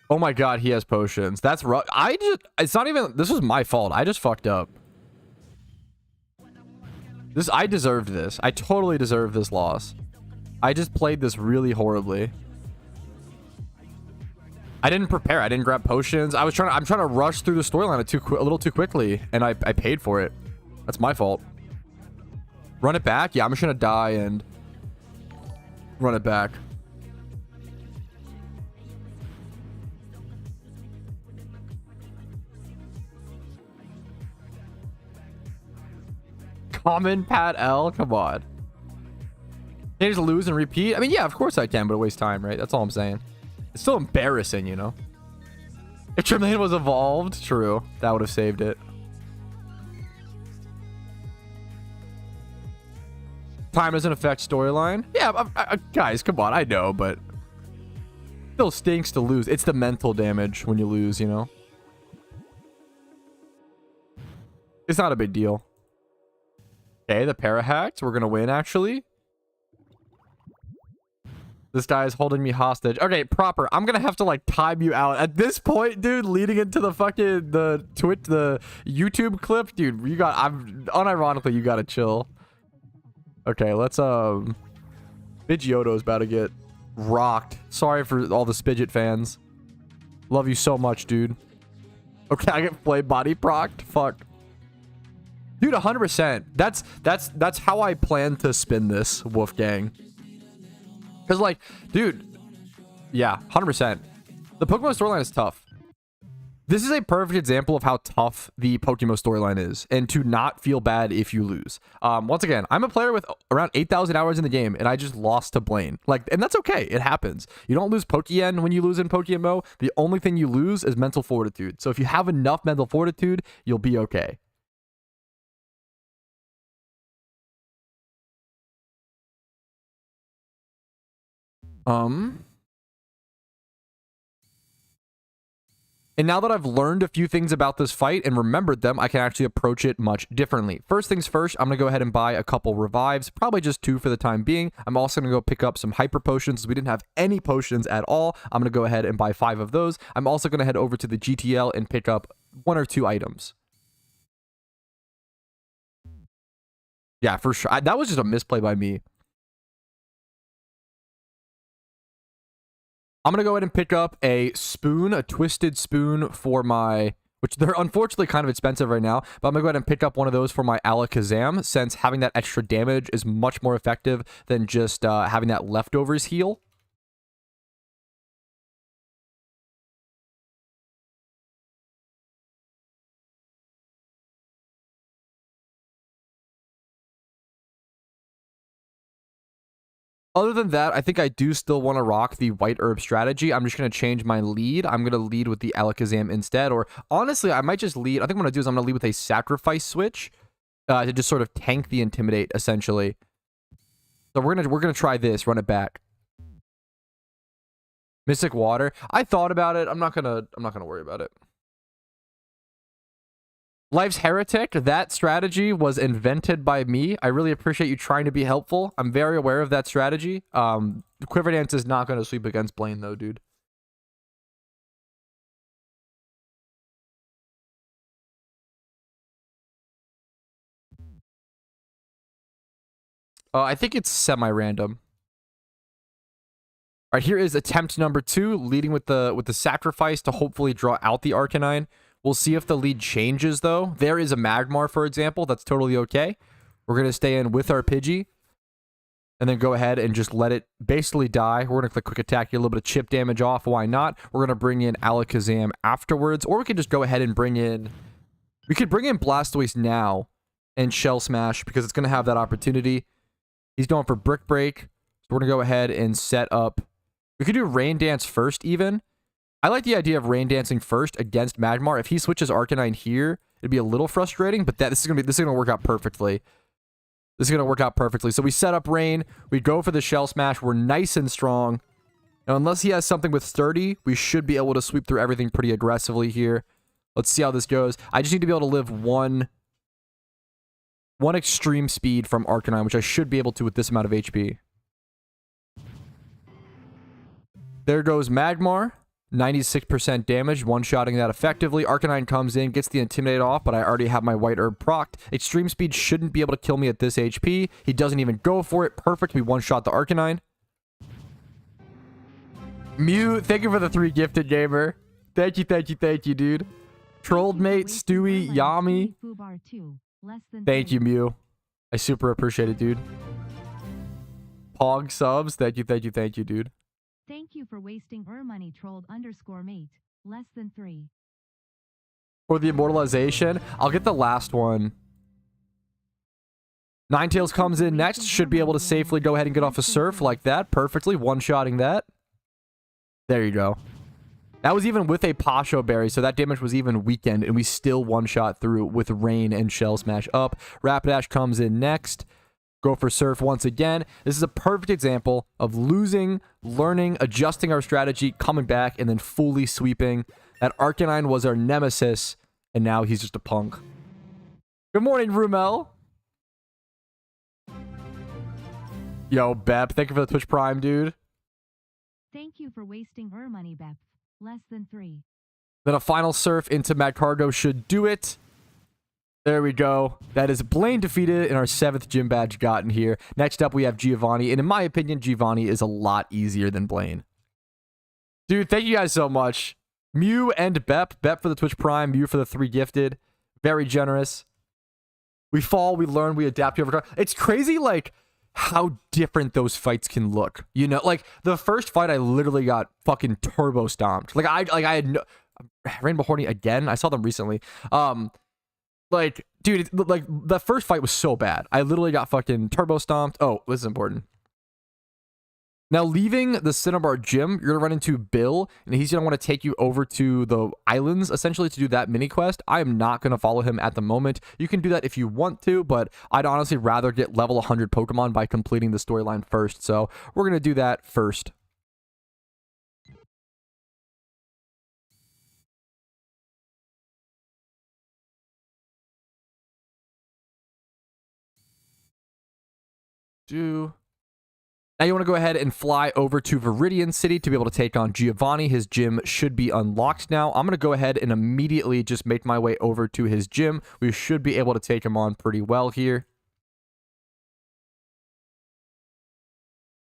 [SPEAKER 1] Oh my god, he has potions. That's rough. It's not even, this was my fault. I just fucked up. I deserved this. I totally deserved this loss. I just played this really horribly. I didn't prepare. I didn't grab potions. I'm trying to rush through the storyline a little too quickly, and I paid for it. That's my fault. Run it back? Yeah, I'm just gonna die and run it back. Common Pat L? Come on. Can you just lose and repeat? I mean, yeah, of course I can, but it wastes time, right? That's all I'm saying. It's still embarrassing, you know? If Tremaine was evolved, true. That would have saved it. Time doesn't affect storyline. Yeah, guys, come on. I know, but... still stinks to lose. It's the mental damage when you lose, you know? It's not a big deal. Okay, the Parahacked. We're gonna win, actually. This guy is holding me hostage. Okay, proper. I'm gonna have to, like, time you out. At this point, dude, leading into the fucking, the YouTube clip, dude, unironically, you gotta chill. Okay, let's, Pidgeotto's about to get rocked. Sorry for all the Spidget fans. Love you so much, dude. Okay, I get flame body procced. Fuck. Dude, 100%. That's how I plan to spin this, Wolfgang. Because, like, dude, yeah, 100%. The Pokemon storyline is tough. This is a perfect example of how tough the Pokemon storyline is, and to not feel bad if you lose. Once again, I'm a player with around 8,000 hours in the game, and I just lost to Blaine. Like, and that's okay. It happens. You don't lose Pokeyen when you lose in PokeMMO. The only thing you lose is mental fortitude. So if you have enough mental fortitude, you'll be okay. And now that I've learned a few things about this fight and remembered them, I can actually approach it much differently. First things first, I'm going to go ahead and buy a couple revives, probably just 2 for the time being. I'm also going to go pick up some hyper potions. We didn't have any potions at all. I'm going to go ahead and buy 5 of those. I'm also going to head over to the GTL and pick up 1 or 2 items. Yeah, for sure. That was just a misplay by me. I'm going to go ahead and pick up a spoon, a twisted spoon for my, which they're unfortunately kind of expensive right now, but I'm going to go ahead and pick up one of those for my Alakazam, since having that extra damage is much more effective than just having that leftovers heal. Other than that, I think I do still want to rock the white herb strategy. I'm just going to change my lead. I'm going to lead with the Alakazam instead. Or honestly, I might just lead. I think what I'm going to do is I'm going to lead with a sacrifice switch to just sort of tank the intimidate, essentially. So we're gonna try this. Run it back. Mystic Water. I thought about it. I'm not gonna worry about it. Life's Heretic, that strategy was invented by me. I really appreciate you trying to be helpful. I'm very aware of that strategy. Quiver Dance is not going to sweep against Blaine, though, dude. I think it's semi-random. All right, here is attempt number 2, leading with the sacrifice to hopefully draw out the Arcanine. We'll see if the lead changes, though. There is a Magmar, for example. That's totally okay. We're going to stay in with our Pidgey. And then go ahead and just let it basically die. We're going to click quick attack, get a little bit of chip damage off. Why not? We're going to bring in Alakazam afterwards. Or we could just go ahead and bring in... We could bring in Blastoise now and Shell Smash because it's going to have that opportunity. He's going for Brick Break. So we're going to go ahead and set up... We could do Rain Dance first, even. I like the idea of Rain Dancing first against Magmar. If he switches Arcanine here, it'd be a little frustrating, but this is gonna work out perfectly. This is gonna work out perfectly. So we set up Rain, we go for the Shell Smash, we're nice and strong. Now, unless he has something with Sturdy, we should be able to sweep through everything pretty aggressively here. Let's see how this goes. I just need to be able to live one extreme speed from Arcanine, which I should be able to with this amount of HP. There goes Magmar. 96% damage, one-shotting that effectively. Arcanine comes in, gets the Intimidate off, but I already have my White Herb procced. Extreme Speed shouldn't be able to kill me at this HP. He doesn't even go for it. Perfect. We one-shot the Arcanine. Mew, thank you for the 3 gifted, gamer. Thank you, dude. Trolled Mate, Stewie, Yami. Thank you, Mew. I super appreciate it, dude. Pog subs. Thank you, dude.
[SPEAKER 3] Thank you for wasting money, trolled_mate. Less than 3.
[SPEAKER 1] For the immortalization, I'll get the last one. Ninetales comes in next. Should be able to safely go ahead and get off a surf like that. Perfectly. One-shotting that. There you go. That was even with a Pasho Berry, so that damage was even weakened, and we still one-shot through with Rain and Shell Smash up. Rapidash comes in next. Go for Surf once again. This is a perfect example of losing, learning, adjusting our strategy, coming back, and then fully sweeping. That Arcanine was our nemesis, and now he's just a punk. Good morning, Rumel. Yo, Bep, thank you for the Twitch Prime, dude.
[SPEAKER 3] Thank you for wasting money, Bep. Less than 3.
[SPEAKER 1] Then a final Surf into Magcargo should do it. There we go. That is Blaine defeated in our 7th gym badge gotten here. Next up, we have Giovanni. And in my opinion, Giovanni is a lot easier than Blaine. Dude, thank you guys so much. Mew and Bep. Bep for the Twitch Prime. Mew for the 3 gifted. Very generous. We fall, we learn, we adapt, we overcome. It's crazy, like, how different those fights can look. You know, like, the first fight, I literally got fucking turbo stomped. Like, I had no... Rainbow Horny again? I saw them recently. Like, dude, like, the first fight was so bad. I literally got fucking turbo stomped. Oh, this is important. Now, leaving the Cinnabar gym, you're going to run into Bill, and he's going to want to take you over to the islands, essentially, to do that mini quest. I am not going to follow him at the moment. You can do that if you want to, but I'd honestly rather get level 100 Pokemon by completing the storyline first. So, we're going to do that first. do. Now you want to go ahead and fly over to Viridian City to be able to take on Giovanni. His gym should be unlocked now. I'm going to go ahead and immediately just make my way over to his gym. We should be able to take him on pretty well here.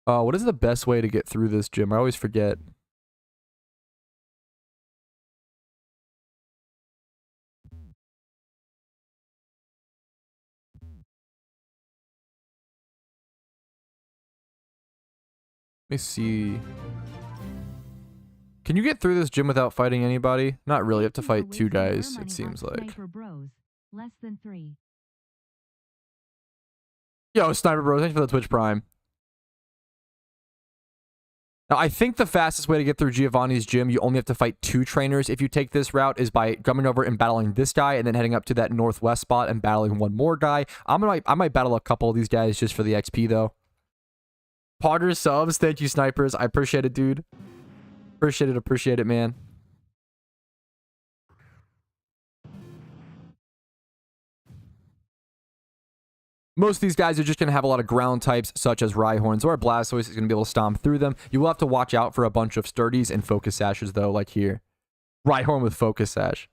[SPEAKER 1] What is the best way to get through this gym? I always forget. Let me see. Can you get through this gym without fighting anybody? Not really. You have to fight 2 guys, it seems like.
[SPEAKER 3] Less than 3.
[SPEAKER 1] Yo, Sniper Bros, thanks for the Twitch Prime. Now, I think the fastest way to get through Giovanni's gym, you only have to fight 2 trainers if you take this route, is by coming over and battling this guy and then heading up to that northwest spot and battling 1 more guy. I might battle a couple of these guys just for the XP, though. Potter subs, thank you, Snipers. I appreciate it, dude. Appreciate it, man. Most of these guys are just going to have a lot of ground types, such as Rhyhorns or Blastoise is going to be able to stomp through them. You will have to watch out for a bunch of Sturdies and Focus Sashes, though, like here. Rhyhorn with Focus Sash.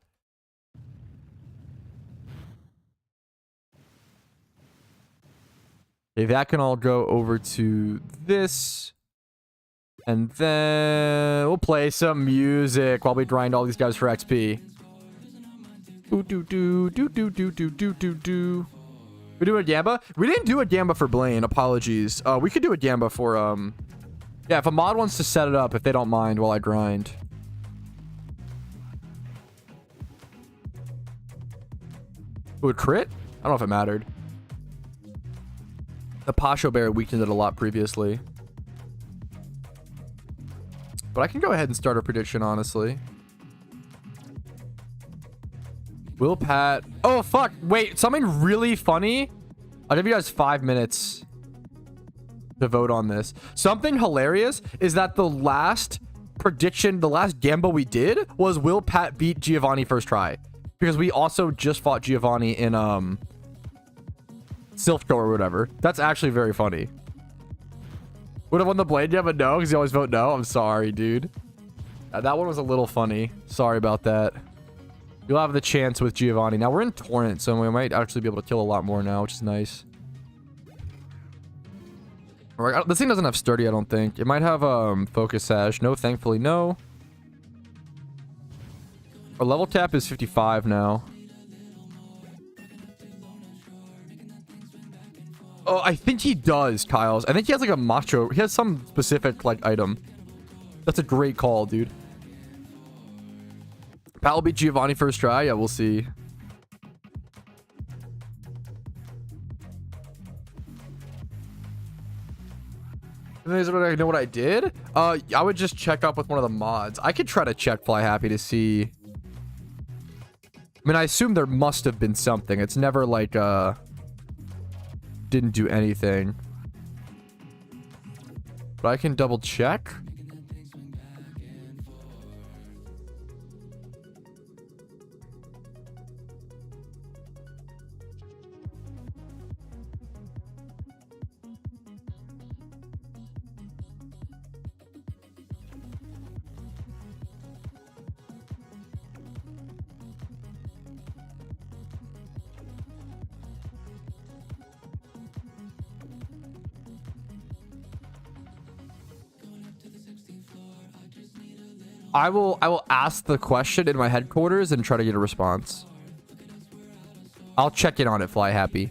[SPEAKER 1] Okay, that can all go over to this. And then we'll play some music while we grind all these guys for XP. We do a Gamba? We didn't do a Gamba for Blaine. Apologies. We could do a Gamba for, yeah, if a mod wants to set it up, if they don't mind while I grind. Ooh, a crit? I don't know if it mattered. The Pasho Bear weakened it a lot previously. But I can go ahead and start a prediction, honestly. Will Pat... Oh, fuck. Wait, something really funny? I'll give you guys 5 minutes to vote on this. Something hilarious is that the last prediction, the last Gamba we did was will Pat beat Giovanni first try? Because we also just fought Giovanni in, Silph or whatever. That's actually very funny. Would have won the Blaine Gamba? No, because you always vote no. I'm sorry, dude. That one was a little funny. Sorry about that. You'll have the chance with Giovanni. Now, we're in Torrent, so we might actually be able to kill a lot more now, which is nice. Alright, this thing doesn't have Sturdy, I don't think. It might have Focus Sash. No, thankfully, no. Our level cap is 55 now. Oh, I think he does, Kyles. I think he has like a macho. He has some specific like item. That's a great call, dude. Pat will beat Giovanni first try. Yeah, we'll see. I know what I did. I would just check up with one of the mods. I could try to check Fly Happy to see. I mean, I assume there must have been something. It's never like didn't do anything. But I can double check. I will ask the question in my headquarters and try to get a response. I'll check in on it, Fly Happy.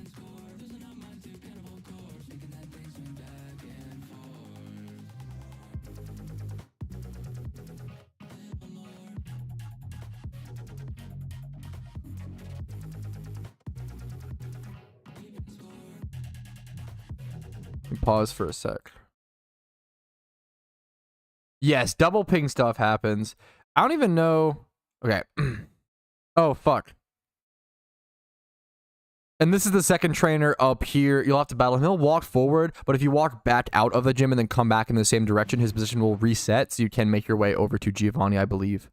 [SPEAKER 1] Pause for a sec. Yes, double ping stuff happens. I don't even know. Okay. Oh, fuck. And this is the second trainer up here. You'll have to battle him. He'll walk forward, but if you walk back out of the gym and then come back in the same direction, his position will reset, so you can make your way over to Giovanni, I believe.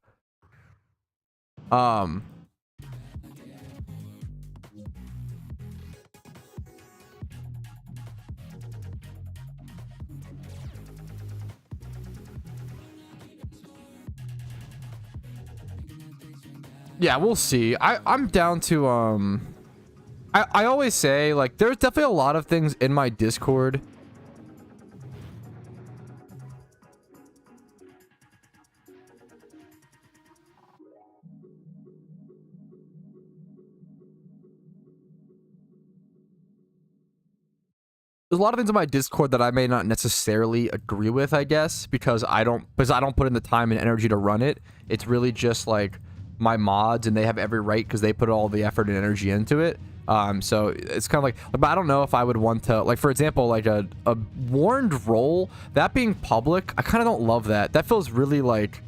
[SPEAKER 1] Yeah, we'll see. I'm down to I always say, like, there's definitely a lot of things in my Discord. There's a lot of things in my Discord that I may not necessarily agree with, I guess, because I don't put in the time and energy to run it. It's really just like my mods, and they have every right because they put all the effort and energy into it. So it's kind of like, but I don't know if I would want to, like, for example, like a warned role, that being public, I kind of don't love that. That feels really like,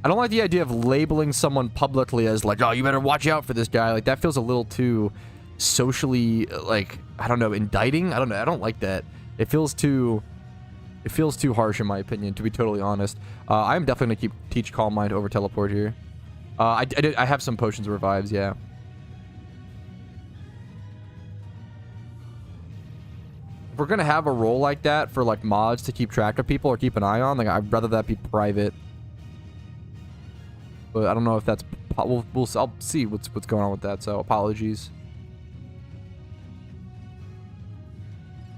[SPEAKER 1] I don't like the idea of labeling someone publicly as like, oh, you better watch out for this guy. Like, that feels a little too socially, like, I don't know, indicting. I don't know. I don't like that. It feels too harsh in my opinion, to be totally honest. I'm definitely gonna teach Calm Mind over teleport here. I have some potions of revives, yeah. If we're gonna have a role like that for like mods to keep track of people or keep an eye on, like, I'd rather that be private. But I don't know if that's, I'll see what's going on with that. So apologies.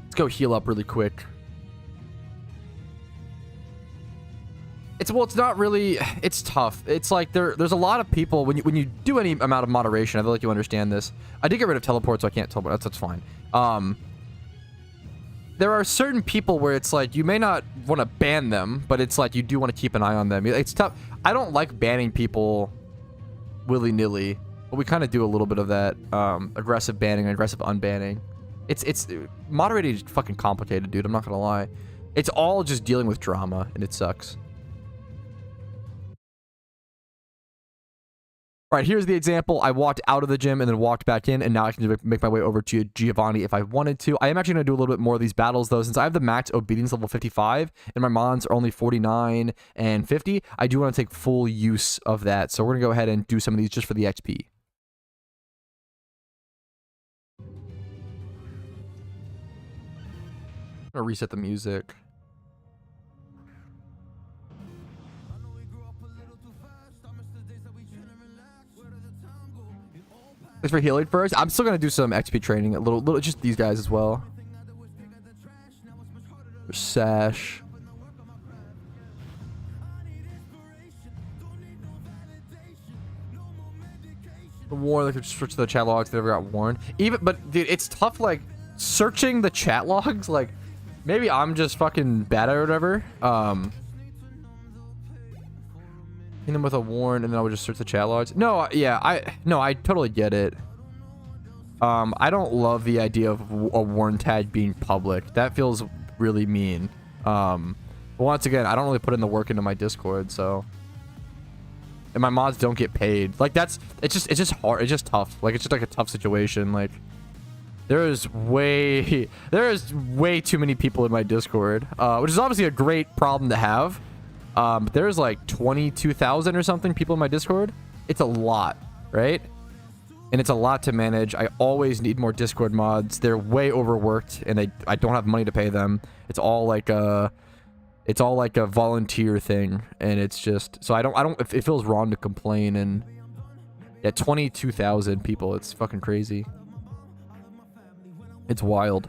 [SPEAKER 1] Let's go heal up really quick. It's not really, it's tough. It's like there's a lot of people when you do any amount of moderation. I feel like you understand this. I did get rid of teleport, so I can't teleport. That's fine. There are certain people where it's like you may not want to ban them, but it's like you do want to keep an eye on them. It's tough. I don't like banning people willy-nilly, but we kind of do a little bit of that. Aggressive banning, aggressive unbanning. It's moderating is fucking complicated, dude. I'm not gonna lie. It's all just dealing with drama, and it sucks. All right, here's the example. I walked out of the gym and then walked back in, and now I can make my way over to Giovanni if I wanted to. I am actually going to do a little bit more of these battles, though. Since I have the max obedience level 55, and my mons are only 49 and 50, I do want to take full use of that. So we're going to go ahead and do some of these just for the XP. I'm going to reset the music. Thanks for healing first. I'm still gonna do some XP training, a little, just these guys as well. There's Sash. Warn, like, switch to the chat logs. They never got warned. But dude, it's tough. Like searching the chat logs. Like maybe I'm just fucking bad at it or whatever. Hit them with a warn, and then I would just search the chat logs. No, yeah, I totally get it. I don't love the idea of a warn tag being public. That feels really mean. But once again, I don't really put in the work into my Discord, so. And my mods don't get paid. Like it's just hard. It's just tough. Like it's just like a tough situation. Like there is way too many people in my Discord, which is obviously a great problem to have. But there's like 22,000 or something people in my Discord. It's a lot, right? And it's a lot to manage. I always need more Discord mods. They're way overworked, and I don't have money to pay them. It's all like a volunteer thing, and it's just so I don't. It feels wrong to complain. And yeah, 22,000 people. It's fucking crazy. It's wild.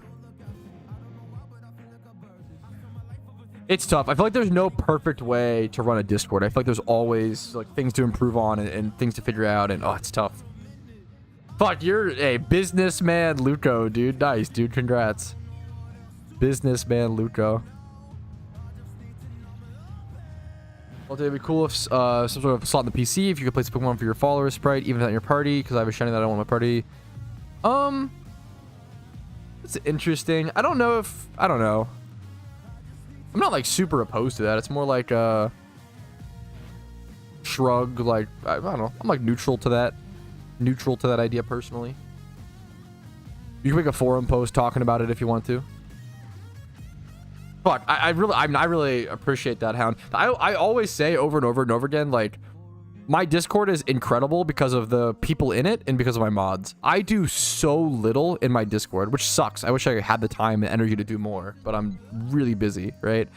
[SPEAKER 1] It's tough. I feel like there's no perfect way to run a Discord. I feel like there's always like things to improve on and things to figure out, and oh, it's tough. Fuck, you're a businessman, Luco, dude. Nice, dude. Congrats. Businessman, Luco. Well, it'd be cool if some sort of slot in the PC, if you could place a Pokemon for your follower sprite, even if not in your party, because I have a shiny that I don't want in my party. It's interesting. I don't know. I'm not like super opposed to that. It's more like a shrug. Like I don't know. I'm like neutral to that idea personally. You can make a forum post talking about it if you want to. Fuck, I really appreciate that, Hound. I always say over and over and over again, like, my Discord is incredible because of the people in it and because of my mods. I do so little in my Discord, which sucks. I wish I had the time and energy to do more, but I'm really busy, right?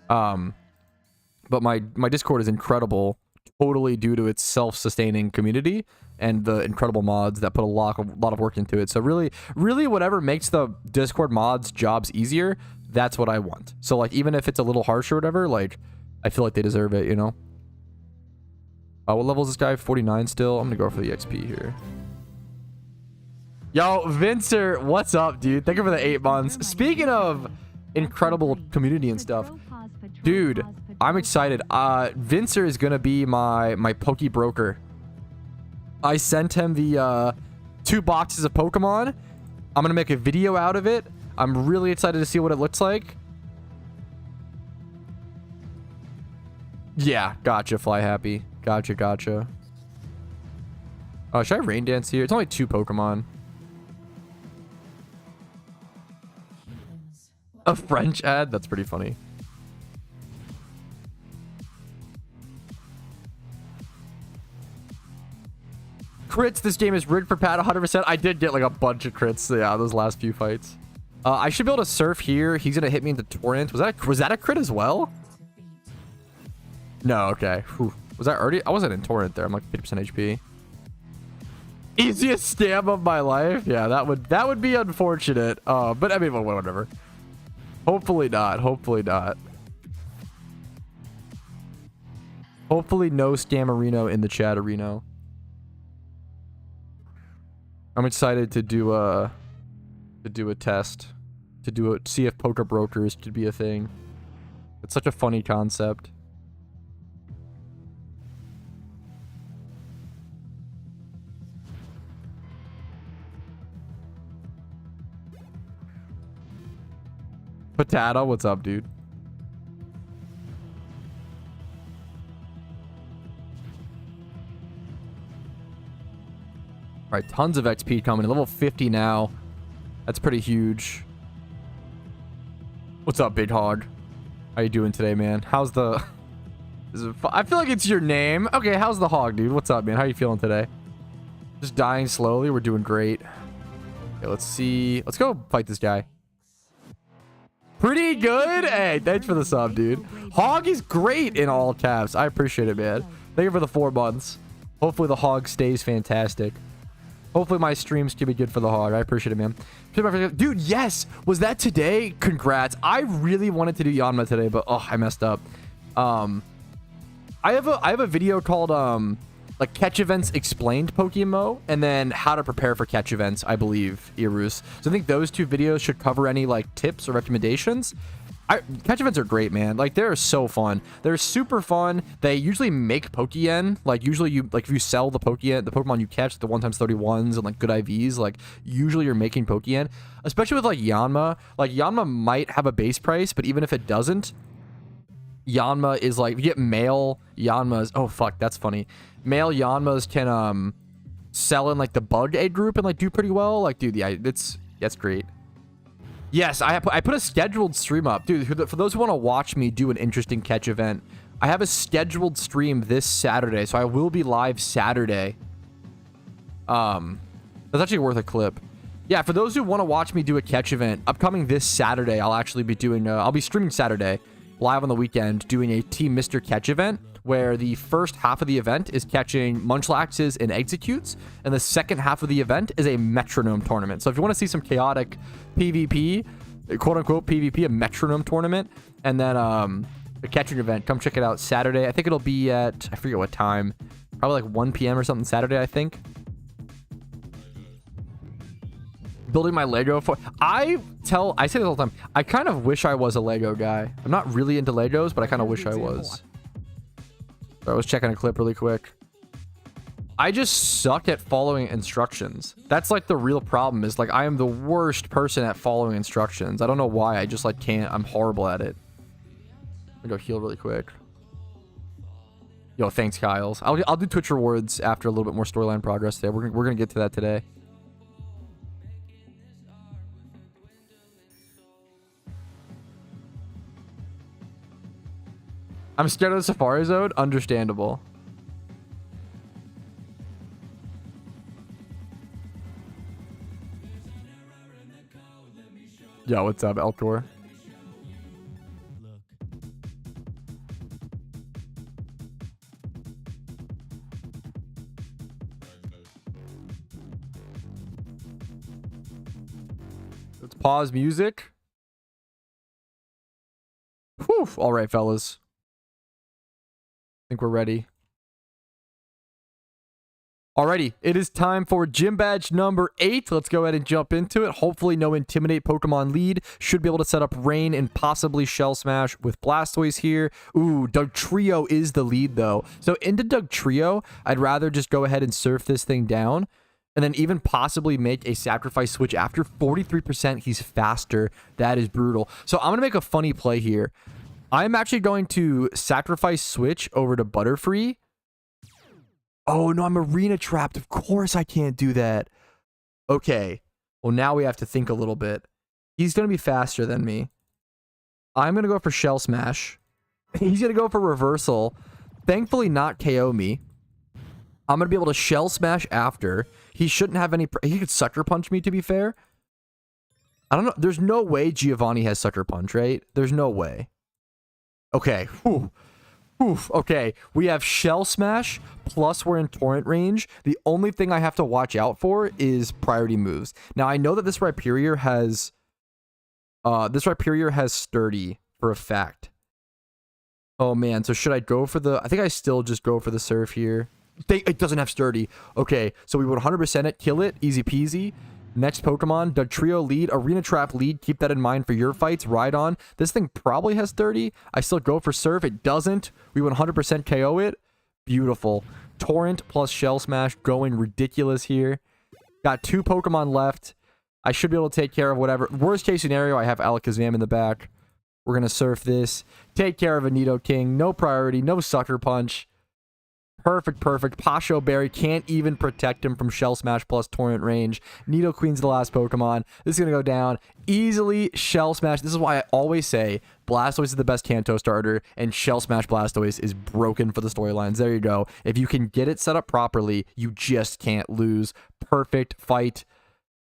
[SPEAKER 1] But my Discord is incredible totally due to its self-sustaining community and the incredible mods that put a lot of work into it. So really, really whatever makes the Discord mods jobs easier, that's what I want. So like, even if it's a little harsh or whatever, like, I feel like they deserve it, you know? What level is this guy? 49 still. I'm gonna go for the XP here. Yo, Vincer, what's up, dude? Thank you for the 8 months. Speaking of incredible community and stuff, dude, I'm excited. Vincer is gonna be my Poke broker. I sent him the 2 boxes of Pokemon. I'm gonna make a video out of it. I'm really excited to see what it looks like. Yeah, gotcha, Fly Happy. Gotcha. Should I rain dance here? It's only 2 Pokemon. A French ad? That's pretty funny. Crits, this game is rigged for Pat 100%. I did get like a bunch of crits, yeah, those last few fights. I should be able to surf here. He's gonna hit me into Torrent. Was that a crit as well? No, okay. Whew. Was that already? I wasn't in Torrent there. I'm like 50% HP. Easiest scam of my life. Yeah, that would be unfortunate. But I mean, whatever. Hopefully not. Hopefully no Scammerino in the chat-areno. I'm excited to do a test, see if poker brokers could be a thing. It's such a funny concept. Potato, what's up, dude? All right, tons of XP coming. Level 50 now. That's pretty huge. What's up, Big Hog? How you doing today, man? How's the... I feel like it's your name. Okay, how's the hog, dude? What's up, man? How you feeling today? Just dying slowly. We're doing great. Okay, let's see. Let's go fight this guy. Pretty good. Hey, thanks for the sub, dude. Hog is great in all caps. I appreciate it, man. Thank you for the 4 months. Hopefully the hog stays fantastic. Hopefully my streams can be good for the hog. I appreciate it, man. Dude, yes. Was that today? Congrats. I really wanted to do Yanma today, but oh, I messed up. I have a video called like catch events explained PokeMMO, and then how to prepare for catch events, I believe, Irus. So I think those 2 videos should cover any like tips or recommendations. Catch events are great, man. Like, they're so fun. They're super fun. They usually make Pokeyen. Like, usually if you sell the Pokemon you catch, the 1x31s and like good IVs, like usually you're making Pokeyen. Especially with like Yanma. Like, Yanma might have a base price, but even if it doesn't, Yanma is like, you get male Yanmas. Oh fuck, that's funny. Male Yanmas can sell in like the bug egg group and like do pretty well. Like, dude, yeah, that's great. Yes, I put a scheduled stream up. Dude, for those who want to watch me do an interesting catch event, I have a scheduled stream this Saturday, so I will be live Saturday. That's actually worth a clip. Yeah, for those who want to watch me do a catch event, upcoming this Saturday, I'll actually be doing, I'll be streaming Saturday, live on the weekend, doing a Team Mr. Catch event, where the first half of the event is catching Munchlaxes and Executes, and the second half of the event is a metronome tournament. So if you want to see some chaotic PvP, quote-unquote PvP, a metronome tournament, and then a catching event, come check it out Saturday. I think it'll be at, I forget what time, probably like 1 p.m. or something Saturday, I think. Building my Lego for... I say this all the time. I kind of wish I was a Lego guy. I'm not really into Legos, but I kind of wish I was. I was checking a clip really quick. I just suck at following instructions. That's like the real problem, is like I am the worst person at following instructions. I don't know why. I just like can't. I'm horrible at it. Let me go heal really quick. Yo, thanks, Kyles. I'll do Twitch rewards after a little bit more storyline progress today. We're gonna get to that today. I'm scared of the Safari Zone. Understandable. Yo, what's up, Elcor? Let's pause music. Whew. All right, fellas. I think we're ready. Alrighty, it is time for gym badge number 8. Let's go ahead and jump into it. Hopefully no Intimidate Pokemon lead. Should be able to set up Rain and possibly Shell Smash with Blastoise here. Ooh, Dugtrio is the lead though. So into Dugtrio, I'd rather just go ahead and surf this thing down. And then even possibly make a sacrifice switch after 43%. He's faster. That is brutal. So I'm going to make a funny play here. I'm actually going to sacrifice switch over to Butterfree. Oh, no, I'm arena trapped. Of course I can't do that. Okay. Well, now we have to think a little bit. He's going to be faster than me. I'm going to go for Shell Smash. He's going to go for Reversal. Thankfully, not KO me. I'm going to be able to Shell Smash after. He shouldn't have any... He could Sucker Punch me, to be fair. I don't know. There's no way Giovanni has Sucker Punch, right? There's no way. Okay. Whew. Oof, okay, we have Shell Smash, plus we're in Torrent range. The only thing I have to watch out for is priority moves. Now, I know that this Rhyperior has... Sturdy, for a fact. Oh, man, so should I go for the... I think I still just go for the Surf here. It doesn't have Sturdy. Okay, so we would 100% it, kill it, easy peasy. Next Pokemon, Dugtrio lead, Arena Trap lead. Keep that in mind for your fights. Rhydon. This thing probably has 30. I still go for Surf. It doesn't. We would 100% KO it. Beautiful. Torrent plus Shell Smash going ridiculous here. Got 2 Pokemon left. I should be able to take care of whatever. Worst case scenario, I have Alakazam in the back. We're going to Surf this. Take care of a Nidoking. No priority. No Sucker Punch. Perfect, perfect. Pasho Berry can't even protect him from Shell Smash plus Torrent range. Nidoqueen's the last Pokemon. This is going to go down. Easily Shell Smash. This is why I always say Blastoise is the best Kanto starter, and Shell Smash Blastoise is broken for the storylines. There you go. If you can get it set up properly, you just can't lose. Perfect fight.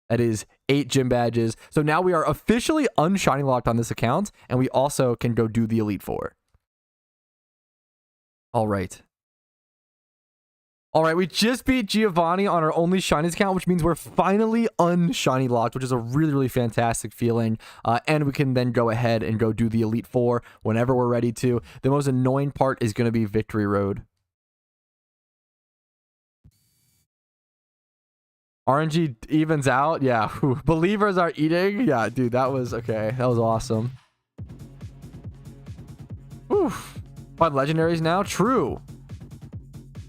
[SPEAKER 1] That is 8 gym badges. So now we are officially unshiny locked on this account, and we also can go do the Elite Four. All right. All right, we just beat Giovanni on our only shinies account, which means we're finally unshiny locked, which is a really, really fantastic feeling. And we can then go ahead and go do the Elite Four whenever we're ready to. The most annoying part is going to be Victory Road. RNG evens out. Yeah. Whew. Believers are eating. Yeah, dude, that was okay. That was awesome. Oof. 5 legendaries now. True.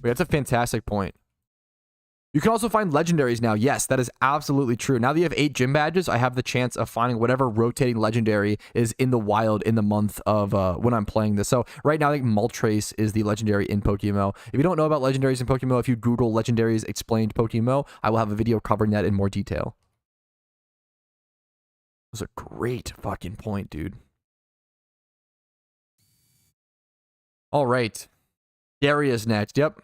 [SPEAKER 1] Wait, that's a fantastic point. You can also find legendaries now. Yes, that is absolutely true. Now that you have 8 gym badges, I have the chance of finding whatever rotating legendary is in the wild in the month of when I'm playing this. So right now, I think Moltres is the legendary in PokeMMO. If you don't know about legendaries in PokeMMO, if you Google legendaries explained PokeMMO, I will have a video covering that in more detail. That was a great fucking point, dude. All right. Gary is next. Yep.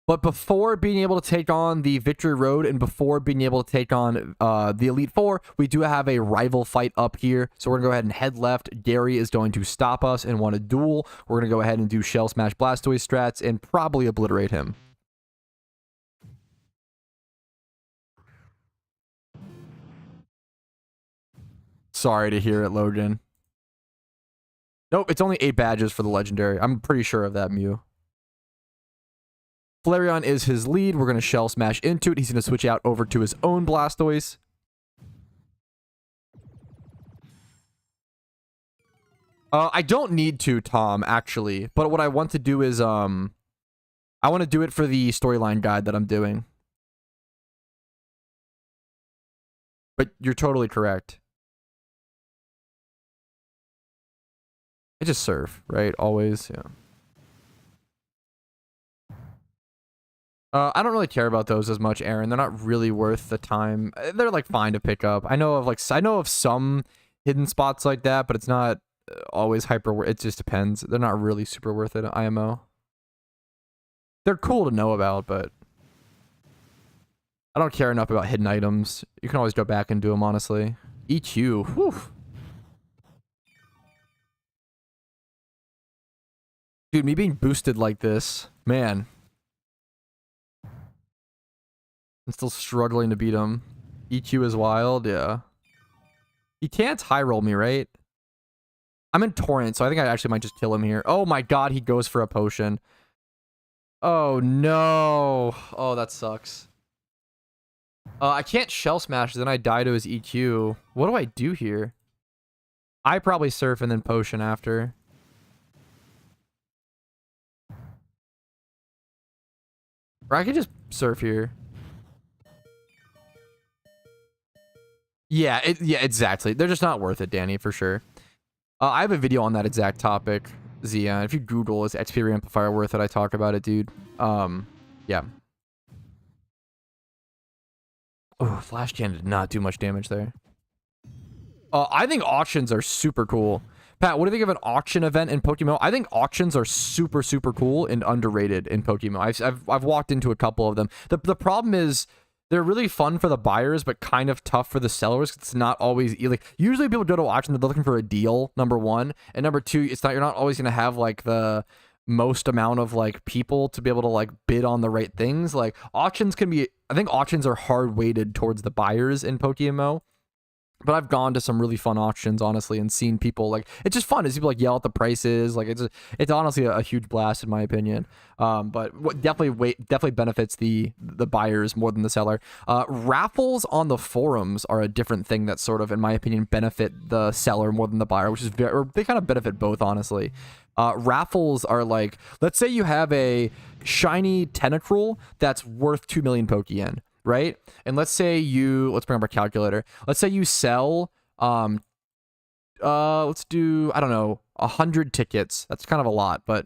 [SPEAKER 1] But before being able to take on the Victory Road and before being able to take on the Elite Four, we do have a rival fight up here. So we're going to go ahead and head left. Gary is going to stop us and want a duel. We're going to go ahead and do Shell Smash Blastoise strats and probably obliterate him. Sorry to hear it, Logan. Nope, it's only 8 badges for the legendary. I'm pretty sure of that, Mew. Flareon is his lead. We're going to Shell Smash into it. He's going to switch out over to his own Blastoise. I don't need to, Tom, actually. But what I want to do is, I want to do it for the storyline guide that I'm doing. But you're totally correct. I just serve, right? Always, yeah. I don't really care about those as much, Aaron. They're not really worth the time. They're like fine to pick up. I know of some hidden spots like that, but it's not always hyper. It just depends. They're not really super worth it. IMO. They're cool to know about, but I don't care enough about hidden items. You can always go back and do them, honestly. EQ. Whew. Dude, me being boosted like this, man. I'm still struggling to beat him. EQ is wild, yeah. He can't high roll me, right? I'm in Torrent, so I think I actually might just kill him here. Oh my god, he goes for a potion. Oh no. Oh, that sucks. I can't shell smash, then I die to his EQ. What do I do here? I probably surf and then potion after. Or I could just surf here. Yeah, yeah, exactly. They're just not worth it, Danny, for sure. I have a video on that exact topic, Zia. If you Google is XP amplifier worth it, I talk about it, dude. Yeah. Oh, flash cannon did not do much damage there. I think auctions are super cool. Pat, what do you think of an auction event in PokeMMO? I think auctions are super, super cool and underrated in PokeMMO. I've walked into a couple of them. The problem is they're really fun for the buyers, but kind of tough for the sellers. It's not always like usually people go to auction, they're looking for a deal. Number one, and number two, you're not always gonna have like the most amount of like people to be able to like bid on the right things. Like auctions can be, I think auctions are hard weighted towards the buyers in PokeMMO. But I've gone to some really fun auctions, honestly, and seen people like it's just fun. As people like yell at the prices, like it's honestly a huge blast in my opinion. But what definitely benefits the buyers more than the seller. Raffles on the forums are a different thing that sort of, in my opinion, benefit the seller more than the buyer, which is or they kind of benefit both, honestly. Raffles are like, let's say you have a shiny Tentacruel that's worth 2 million Pokeyen. Right? And let's say let's bring up our calculator. Let's say you sell, let's do, I don't know, 100 tickets. That's kind of a lot, but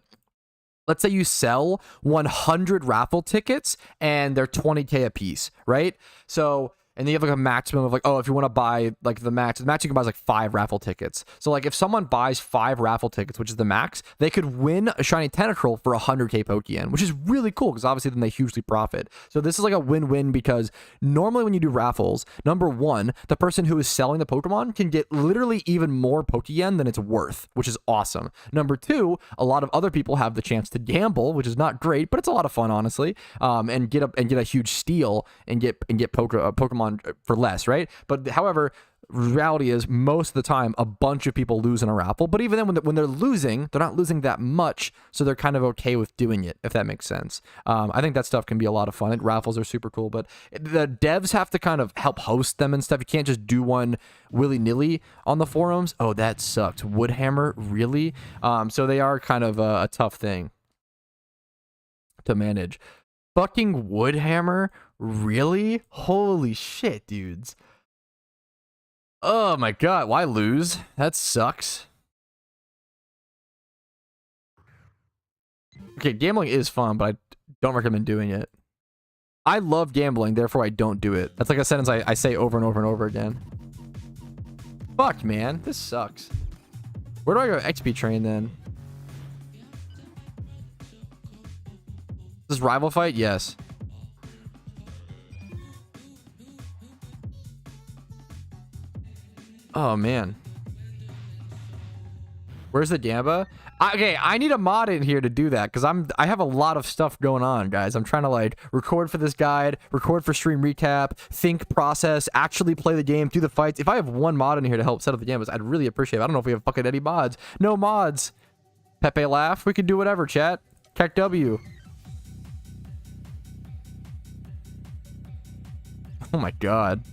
[SPEAKER 1] let's say you sell 100 raffle tickets and they're 20K a piece, right? So, and then you have like a maximum of like, oh, if you want to buy like the max you can buy is like 5 raffle tickets. So like if someone buys 5 raffle tickets, which is the max, they could win a shiny Tentacruel for 100K Pokeyen, which is really cool because obviously then they hugely profit. So this is like a win-win because normally when you do raffles, number one, the person who is selling the Pokemon can get literally even more Pokeyen than it's worth, which is awesome. Number two, a lot of other people have the chance to gamble, which is not great, but it's a lot of fun, honestly, and get a huge steal and get Pokemon for less, right? But however, reality is most of the time a bunch of people lose in a raffle, but even then when they're losing, they're not losing that much, so they're kind of okay with doing it, if that makes sense. I think that stuff can be a lot of fun. Raffles are super cool, but the devs have to kind of help host them and stuff. You can't just do one willy-nilly on the forums. Oh, that sucked. Woodhammer, really? So they are kind of a tough thing to manage. Fucking Woodhammer? Really? Holy shit, dudes. Oh my god, why lose? That sucks. Okay, gambling is fun, but I don't recommend doing it. I love gambling, therefore I don't do it. That's like a sentence I say over and over and over again. Fuck, man. This sucks. Where do I go XP train then? This rival fight? Yes. Oh, man. Where's the Gamba? Okay, I need a mod in here to do that because I have a lot of stuff going on, guys. I'm trying to like record for this guide, record for stream recap, think, process, actually play the game, do the fights. If I have one mod in here to help set up the Gambas, I'd really appreciate it. I don't know if we have fucking any mods. No mods. Pepe laugh. We can do whatever, chat. Kek W. Oh my god.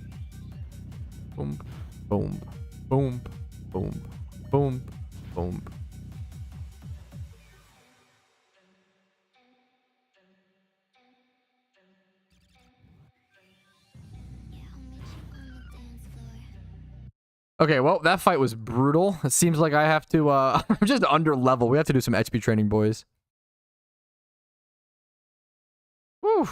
[SPEAKER 1] Boom. Boom. Boom. Boom. Boom. Boom. Okay, well, that fight was brutal. It seems like I have to, I'm just under level. We have to do some XP training, boys. Woo.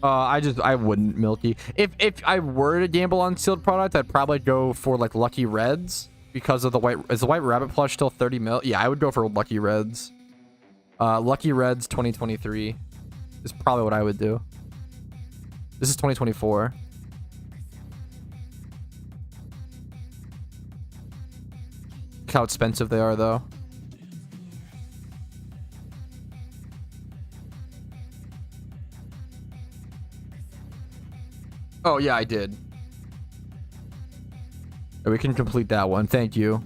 [SPEAKER 1] I wouldn't, Milky. If I were to gamble on sealed product, I'd probably go for like Lucky Reds because of the white. Is the White Rabbit plush still 30 mil? Yeah, I would go for Lucky Reds. Lucky Reds 2023 is probably what I would do. This is 2024. Look how expensive they are, though. Oh, yeah, I did. We can complete that one. Thank you.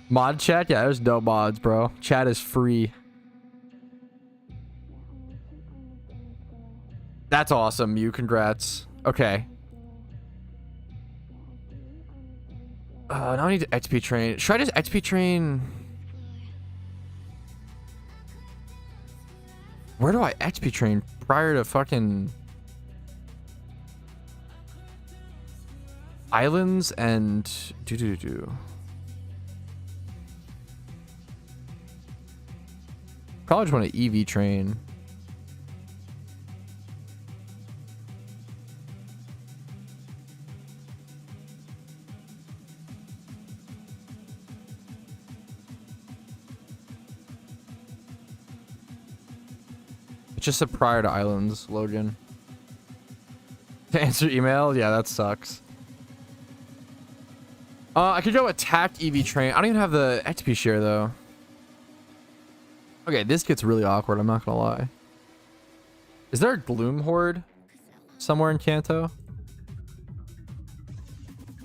[SPEAKER 1] Mod chat? Yeah, there's no mods, bro. Chat is free. That's awesome. You congrats. Okay. Now I need to XP train. Should I just XP train? Where do I XP train prior to fucking islands and Probably just want to EV train. It's just a prior to islands, Logan. To answer email? Yeah, that sucks. I could go attack EV train. I don't even have the XP share though. Okay, this gets really awkward, I'm not gonna lie. Is there a Gloom Horde somewhere in Kanto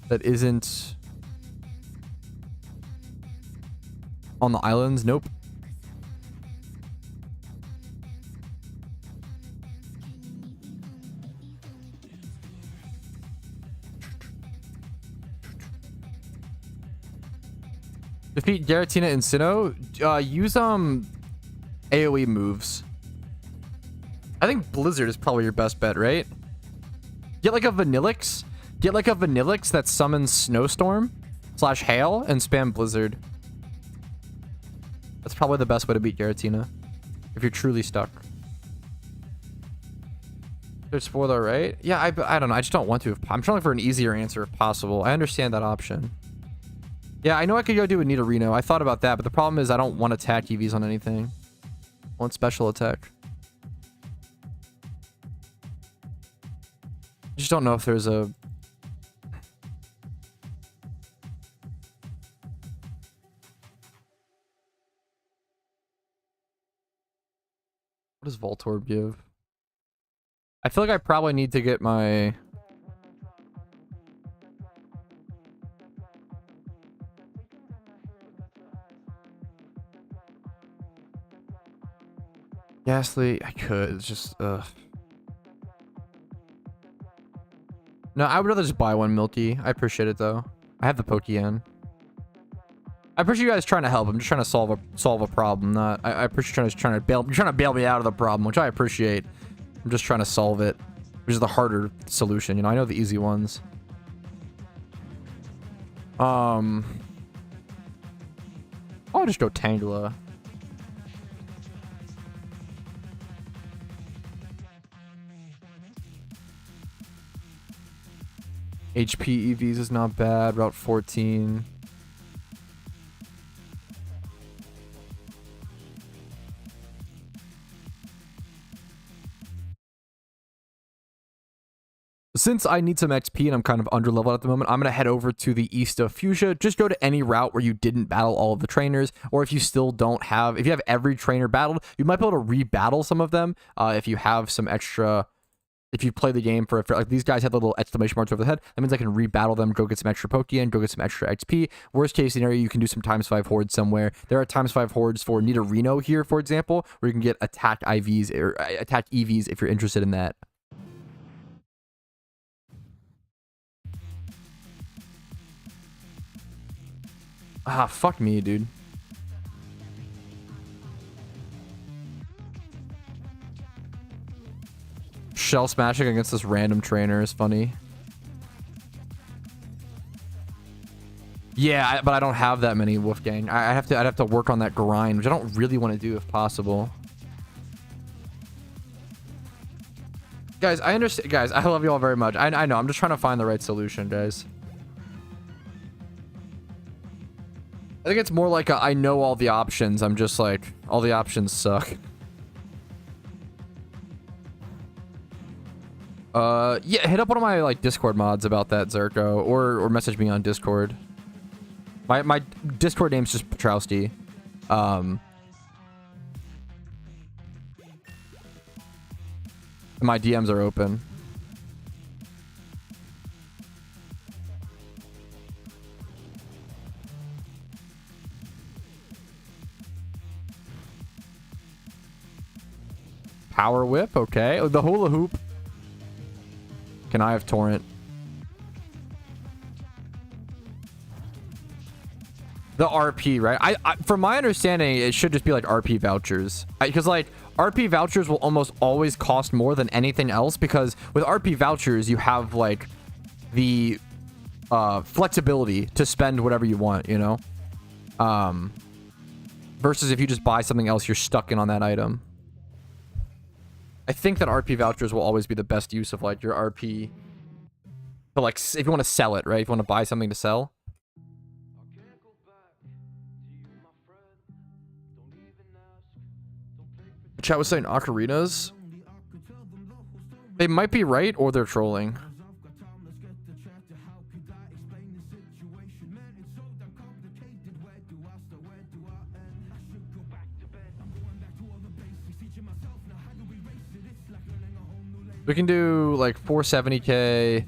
[SPEAKER 1] that isn't on the islands? Nope. Defeat Giratina and Sinnoh. Use AoE moves. I think Blizzard is probably your best bet, right? Get like a Vanillix. Get like a Vanillix that summons Snowstorm / Hail and spam Blizzard. That's probably the best way to beat Giratina if you're truly stuck. There's spoiler, right? Yeah, I don't know. I just don't want to. I'm trying for an easier answer if possible. I understand that option. Yeah, I know I could go do a Nidorino. I thought about that, but the problem is I don't want attack EVs on anything. I want special attack. I just don't know if there's a... What does Voltorb give? I feel like I probably need to get my... Ghastly, I could. It's just, ugh. No, I would rather just buy one Milky. I appreciate it though. I have the Pokeyen. I appreciate you guys trying to help. I'm just trying to solve a problem. Not. I appreciate you trying to bail. You're trying to bail me out of the problem, which I appreciate. I'm just trying to solve it, which is the harder solution. You know, I know the easy ones. I'll just go Tangela. HP EVs is not bad. Route 14. Since I need some XP and I'm kind of underleveled at the moment, I'm going to head over to the east of Fuchsia. Just go to any route where you didn't battle all of the trainers, or if you still don't have, if you have every trainer battled, you might be able to rebattle some of them if you have some extra... If you play the game for like these guys have the little exclamation marks over the head, that means I can rebattle them, go get some extra Pokeyen, go get some extra XP. Worst case scenario, you can do some ×5 hordes somewhere. There are ×5 hordes for Nidorino here, for example, where you can get attack IVs or attack EVs if you're interested in that. Ah, fuck me, dude. Shell smashing against this random trainer is funny. Yeah, but I don't have that many Wolfgang. I'd have to work on that grind, which I don't really want to do if possible. Guys, I understand. Guys, I love you all very much. I know. I'm just trying to find the right solution, guys. I think it's more like I know all the options. I'm just like, all the options suck. Yeah, hit up one of my like Discord mods about that, Zerko, or message me on Discord. My Discord name's just Patrouski. My DMs are open. Power whip, okay. Oh, the hula hoop. Can I have torrent? The RP, right? I from my understanding, it should just be like RP vouchers. Because like RP vouchers will almost always cost more than anything else, because with RP vouchers, you have like the flexibility to spend whatever you want, you know? Versus if you just buy something else, you're stuck in on that item. I think that RP vouchers will always be the best use of like your RP. But like if you want to sell it, right? If you want to buy something to sell. Chat was saying ocarinas. They might be right, or they're trolling. We can do like 470k.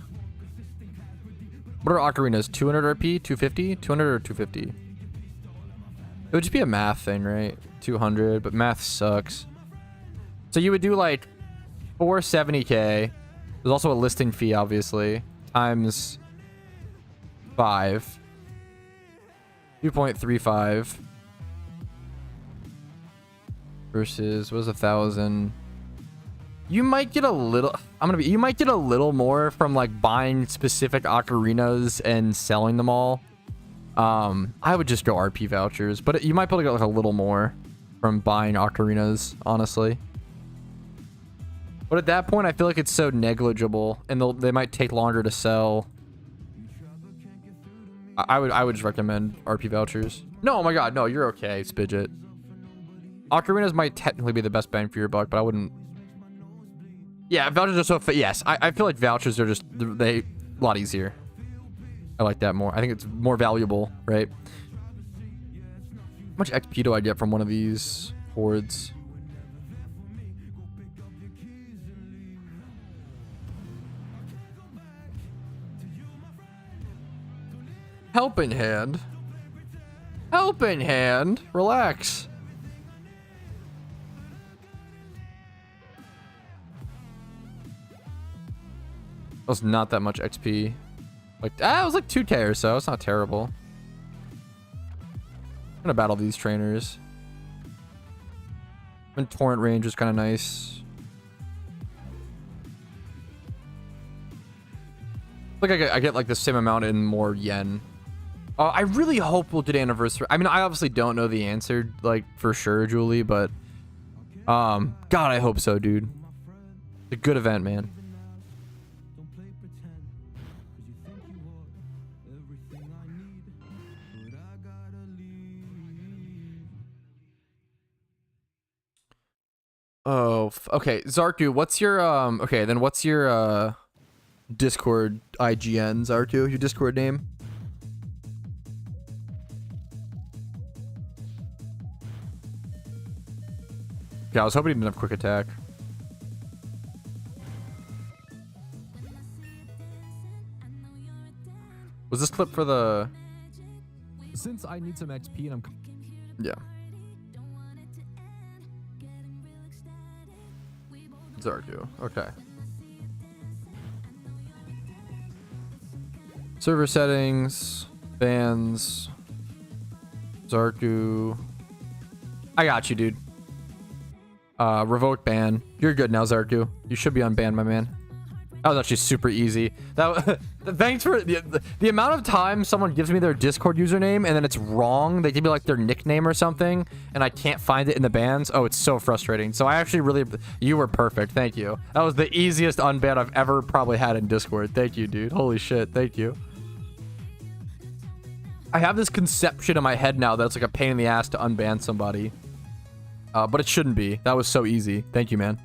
[SPEAKER 1] What are ocarinas? 200 RP? 250? 200 or 250? It would just be a math thing, right? 200, but math sucks. So you would do like 470k. There's also a listing fee, obviously, times 5. 2.35 versus what was 1,000. You might get a little. You might get a little more from like buying specific ocarinas and selling them all. I would just go RP vouchers, but you might be able to get like a little more from buying ocarinas, honestly. But at that point, I feel like it's so negligible, and they might take longer to sell. I would just recommend RP vouchers. No, oh my god, no, you're okay, Spidget. Ocarinas might technically be the best bang for your buck, but I wouldn't. Yeah, vouchers are so. Yes, I feel like vouchers are just a lot easier. I like that more. I think it's more valuable, right? How much XP do I get from one of these hordes? Helping hand. Helping hand. Relax. That was not that much XP. Like, it was like 2k or so. It's not terrible. I'm gonna battle these trainers. And torrent range is kind of nice. Like I get like the same amount in more yen. I really hope we'll do the anniversary. I mean, I obviously don't know the answer, like, for sure, Julie, but God, I hope so, dude. It's a good event, man. Oh, okay, Zarku, what's your okay, then what's your Discord IGN, Zarku, your Discord name? Yeah, I was hoping he didn't have quick attack. Was this clip for the...
[SPEAKER 2] Since I need some XP and I'm...
[SPEAKER 1] Yeah. Zarku, okay. Server settings, bans, Zarku. I got you, dude. Revoke ban. You're good now, Zarku. You should be unbanned, my man. That was actually super easy. That thanks for the amount of time someone gives me their Discord username and then it's wrong. They give me like their nickname or something and I can't find it in the bans. Oh, it's so frustrating. So I actually really, you were perfect. Thank you. That was the easiest unban I've ever probably had in Discord. Thank you, dude. Holy shit. Thank you. I have this conception in my head now that it's like a pain in the ass to unban somebody. But it shouldn't be. That was so easy. Thank you, man.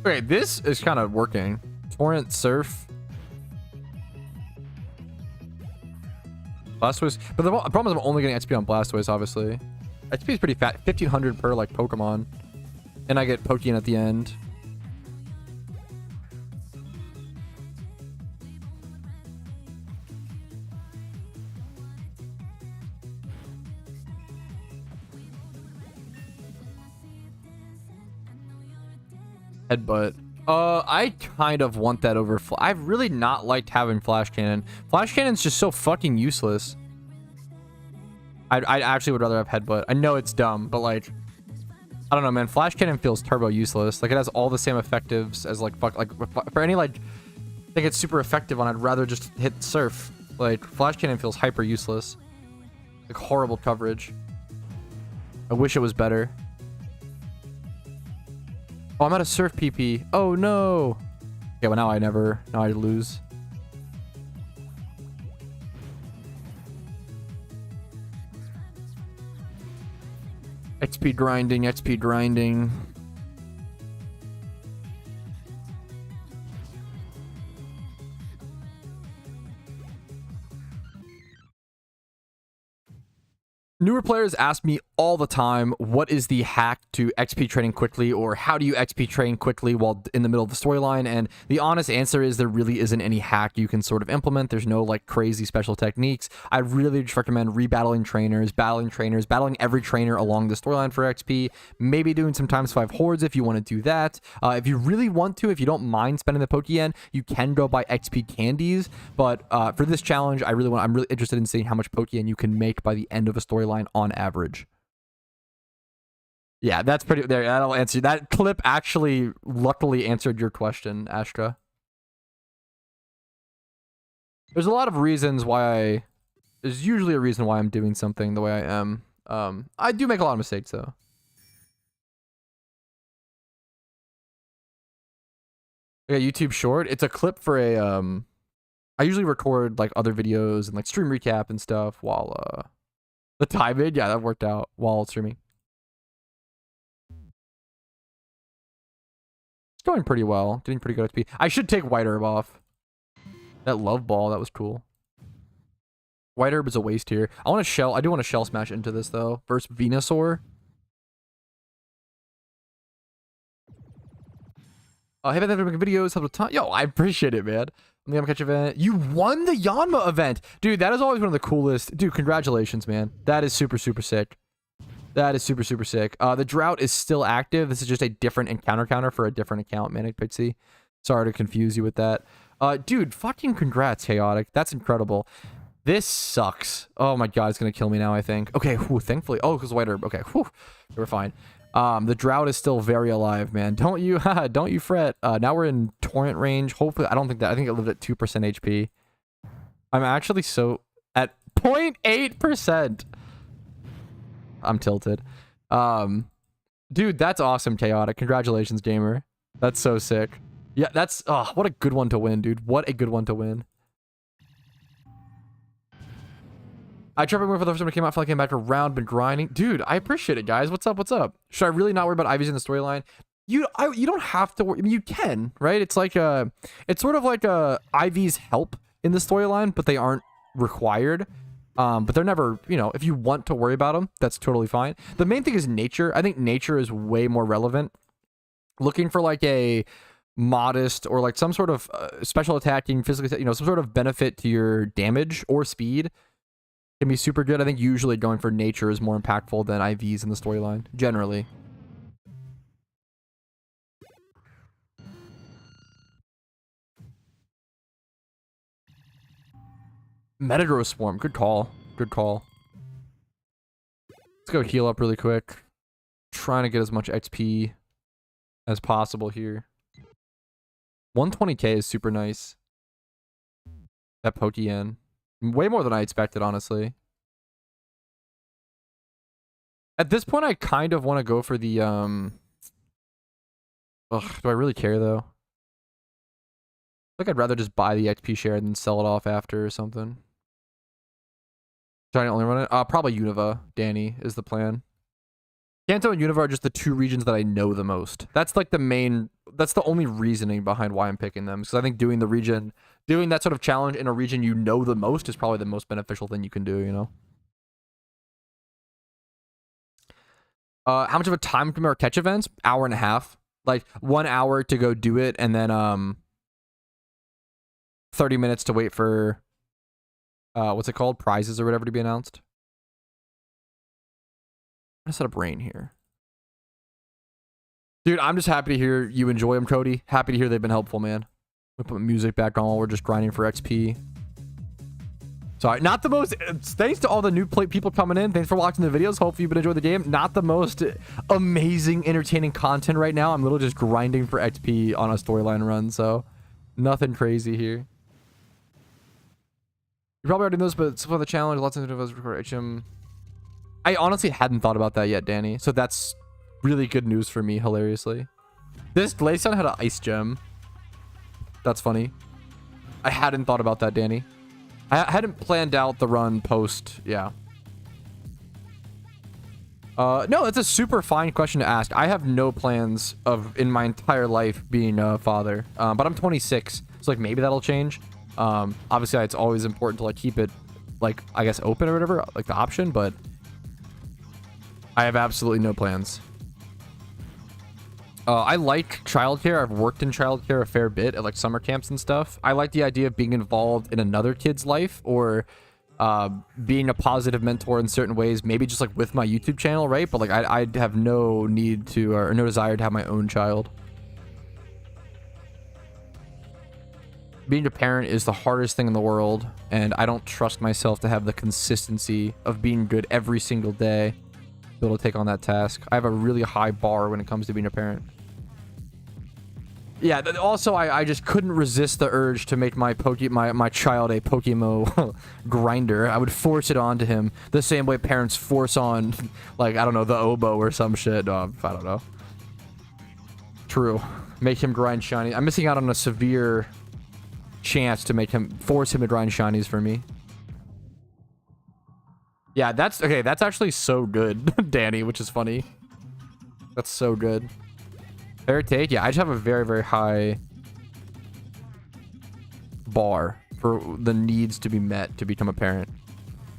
[SPEAKER 1] Okay, this is kind of working. Torrent Surf. Blastoise, but the problem is I'm only getting XP on Blastoise, obviously. XP is pretty fat, 1500 per like Pokemon, and I get Pokeyen at the end. Headbutt. I kind of want that over. I've really not liked having Flash Cannon. Flash Cannon's just so fucking useless. I actually would rather have Headbutt. I know it's dumb, but like, I don't know, man. Flash Cannon feels turbo useless. Like it has all the same effectives as like for any like thing it's super effective on. I'd rather just hit Surf. Like Flash Cannon feels hyper useless. Like horrible coverage. I wish it was better. Oh, I'm out of Surf PP. Oh no. Okay, well now I lose. XP grinding, XP grinding. Newer players ask me all the time, what is the hack to XP training quickly, or how do you XP train quickly while in the middle of the storyline? And the honest answer is there really isn't any hack you can sort of implement. There's no like crazy special techniques. I really just recommend rebattling trainers, battling every trainer along the storyline for XP, maybe doing some ×5 hordes if you want to do that. If you really want to, if you don't mind spending the Pokeyen, you can go buy XP candies. But for this challenge, I'm really interested in seeing how much Pokeyen you can make by the end of a storyline on average. Yeah, that's pretty there. That'll answer that clip. Actually, luckily answered your question, Ashka. There's a lot of reasons why there's usually a reason why I'm doing something the way I am. I do make a lot of mistakes though. Okay, YouTube short. It's a clip for a I usually record like other videos and like stream recap and stuff while the timing, yeah, that worked out while streaming. It's going pretty well. Getting pretty good XP. I should take White Herb off. That Love Ball, that was cool. White Herb is a waste here. I want to shell. I do want to shell smash into this though. Versus Venusaur. Hey, man, making videos. Help with time. Yo, I appreciate it, man. I'm gonna catch event. You won the Yanma event, dude. That is always one of the coolest. Dude, congratulations, man. That is super sick. That is super sick. The drought is still active. This is just a different encounter counter for a different account, Manic Pixie. Sorry to confuse you with that. Dude, fucking congrats, Chaotic. That's incredible. This sucks. Oh my god, it's gonna kill me now, I think. Okay, whew, thankfully. Oh, because White Herb. Okay, whew, we're fine. The drought is still very alive, man. Don't you fret. Now we're in torrent range. Hopefully, I think it lived at 2% HP. I'm actually at 0.8%. I'm tilted. Dude, that's awesome, Chaotic. Congratulations, gamer. That's so sick. Yeah, that's what a good one to win, dude. What a good one to win. I tried for the first time it came out, felt like I came back around, been grinding. Dude, I appreciate it, guys. What's up? What's up? Should I really not worry about IVs in the storyline? You don't have to worry. I mean, you can, right? It's like it's sort of like IVs help in the storyline, but they aren't required. But they're never, if you want to worry about them, that's totally fine. The main thing is nature. I think nature is way more relevant. Looking for like a modest or like some sort of special attacking, physically, some sort of benefit to your damage or speed can be super good. I think usually going for nature is more impactful than IVs in the storyline, generally. Metagross Swarm, good call. Good call. Let's go heal up really quick. Trying to get as much XP as possible here. 120k is super nice. That Pokeyen. Way more than I expected, honestly. At this point, I kind of want to go for the, Ugh, do I really care, though? I think I'd rather just buy the XP share and then sell it off after or something. Should I only run it? Probably Unova, Danny, is the plan. Kanto and Unova are just the two regions that I know the most. That's like the only reasoning behind why I'm picking them. Because I think doing the region doing that sort of challenge in a region you know the most is probably the most beneficial thing you can do, you know? How much of a time can we catch events? Hour and a half. Like 1 hour to go do it, and then 30 minutes to wait for what's it called? Prizes or whatever to be announced. I'm gonna set up rain here. Dude, I'm just happy to hear you enjoy them, Cody. Happy to hear they've been helpful, man. We put music back on while we're just grinding for XP. Sorry, not the most... Thanks to all the new people coming in. Thanks for watching the videos. Hopefully you've been enjoying the game. Not the most amazing, entertaining content right now. I'm literally just grinding for XP on a storyline run, so nothing crazy here. You probably already know this, but for the challenge, lots of us record HM. I honestly hadn't thought about that yet, Danny. So that's really good news for me, hilariously. This Glaceon had an ice gem. That's funny. I hadn't thought about that, Danny. I hadn't planned out the run post, yeah. No, that's a super fine question to ask. I have no plans of, in my entire life, being a father. But I'm 26, so like maybe that'll change. Obviously, it's always important to like keep it, like, I guess open or whatever, like the option, but I have absolutely no plans. I like childcare. I've worked in childcare a fair bit at like summer camps and stuff. I like the idea of being involved in another kid's life or being a positive mentor in certain ways, maybe just like with my YouTube channel, right? But like I have no need to or no desire to have my own child. Being a parent is the hardest thing in the world, and I don't trust myself to have the consistency of being good every single day to be able to take on that task. I have a really high bar when it comes to being a parent. Yeah, also I just couldn't resist the urge to make my child a PokeMMO grinder. I would force it onto him the same way parents force on, like, I don't know, the oboe or some shit. I don't know. True. Make him grind shiny. I'm missing out on a severe chance to force him to grind shinies for me. Yeah, that's okay. That's actually so good, Danny, which is funny. That's so good. Fair take. Yeah, I just have a very, very high bar for the needs to be met to become a parent.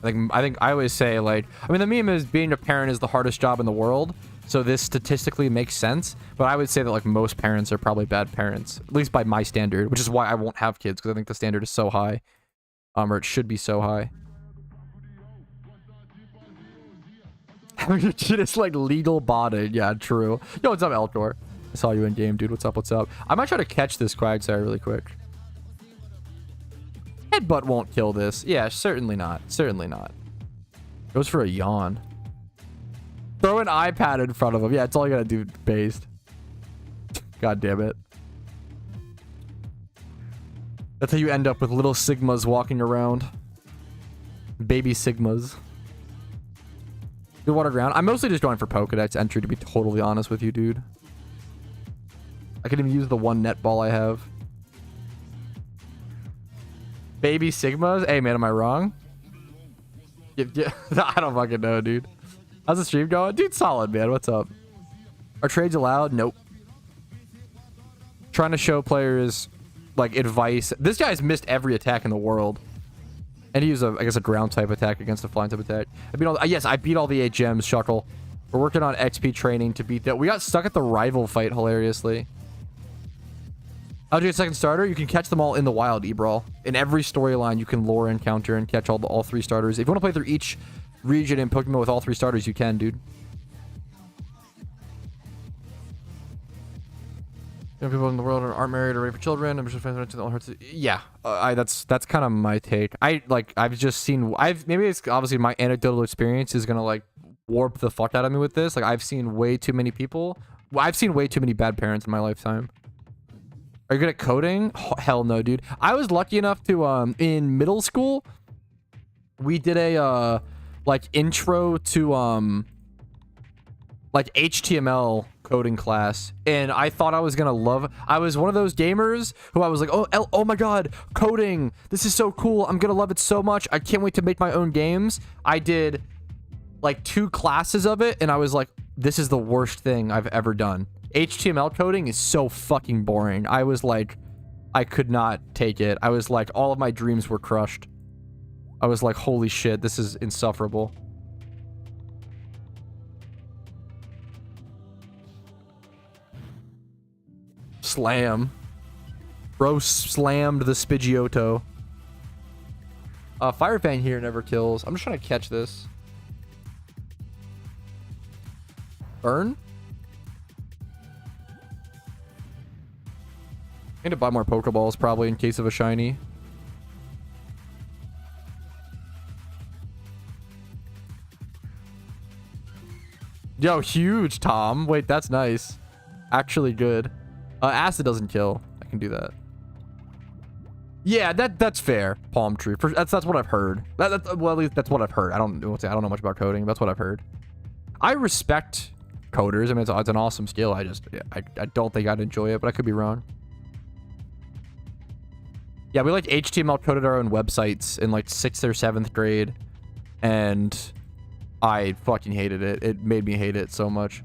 [SPEAKER 1] I think I always say, like, I mean, the meme is being a parent is the hardest job in the world. So this statistically makes sense. But I would say that like most parents are probably bad parents, at least by my standard, which is why I won't have kids, because I think the standard is so high, or it should be so high. Your kid is like legal botted. Yeah, true. Yo, what's up, Eltor? I saw you in game, dude. What's up? What's up? I might try to catch this Quagsire really quick. Headbutt won't kill this. Yeah, certainly not. Certainly not. Goes for a yawn. Throw an iPad in front of him. Yeah, it's all you gotta do, based. God damn it. That's how you end up with little Sigmas walking around. Baby Sigmas. Good water ground. I'm mostly just going for Pokedex entry, to be totally honest with you, dude. I could even use the one net ball I have. Baby Sigmas? Hey, man, am I wrong? Yeah, I don't fucking know, dude. How's the stream going? Dude, solid, man. What's up? Are trades allowed? Nope. Trying to show players, like, advice. This guy's missed every attack in the world. And he used, I guess, a ground type attack against a flying type attack. Yes, I beat all the 8 gems, Shuckle. We're working on XP training to beat that. We got stuck at the rival fight, hilariously. How'd you get second starter? You can catch them all in the wild, Ebrawl. In every storyline, you can lure encounter and catch all 3 starters. If you want to play through each region in Pokemon with all 3 starters, you can, dude. People in the world aren't married or ready for children. I'm just fans to all hurts. Yeah, that's kind of my take. I've just seen. Maybe it's obviously my anecdotal experience is gonna like warp the fuck out of me with this. Like I've seen way too many people. I've seen way too many bad parents in my lifetime. Are you good at coding? Oh, hell no, dude. I was lucky enough to in middle school, we did a like intro to like HTML coding class, and I thought I was gonna love. I was one of those gamers who I was like, oh my god, coding, this is so cool, I'm gonna love it so much, I can't wait to make my own games. I did like 2 classes of it, and I was like, this is the worst thing I've ever done. HTML coding is so fucking boring. I was like, I could not take it. I was like, all of my dreams were crushed. I was like, holy shit, this is insufferable. Slam. Bro slammed the Spiggiotto. Fire Fang here never kills. I'm just trying to catch this. Burn? I need to buy more Pokeballs probably in case of a shiny. Yo, huge, Tom. Wait, that's nice. Actually good. Acid doesn't kill. I can do that. Yeah, that's fair. Palm tree. That's what I've heard. Well, at least that's what I've heard. I don't know much about coding. That's what I've heard. I respect coders. I mean, it's an awesome skill. I don't think I'd enjoy it, but I could be wrong. Yeah, we like HTML coded our own websites in like 6th or 7th grade, and I fucking hated it. It made me hate it so much.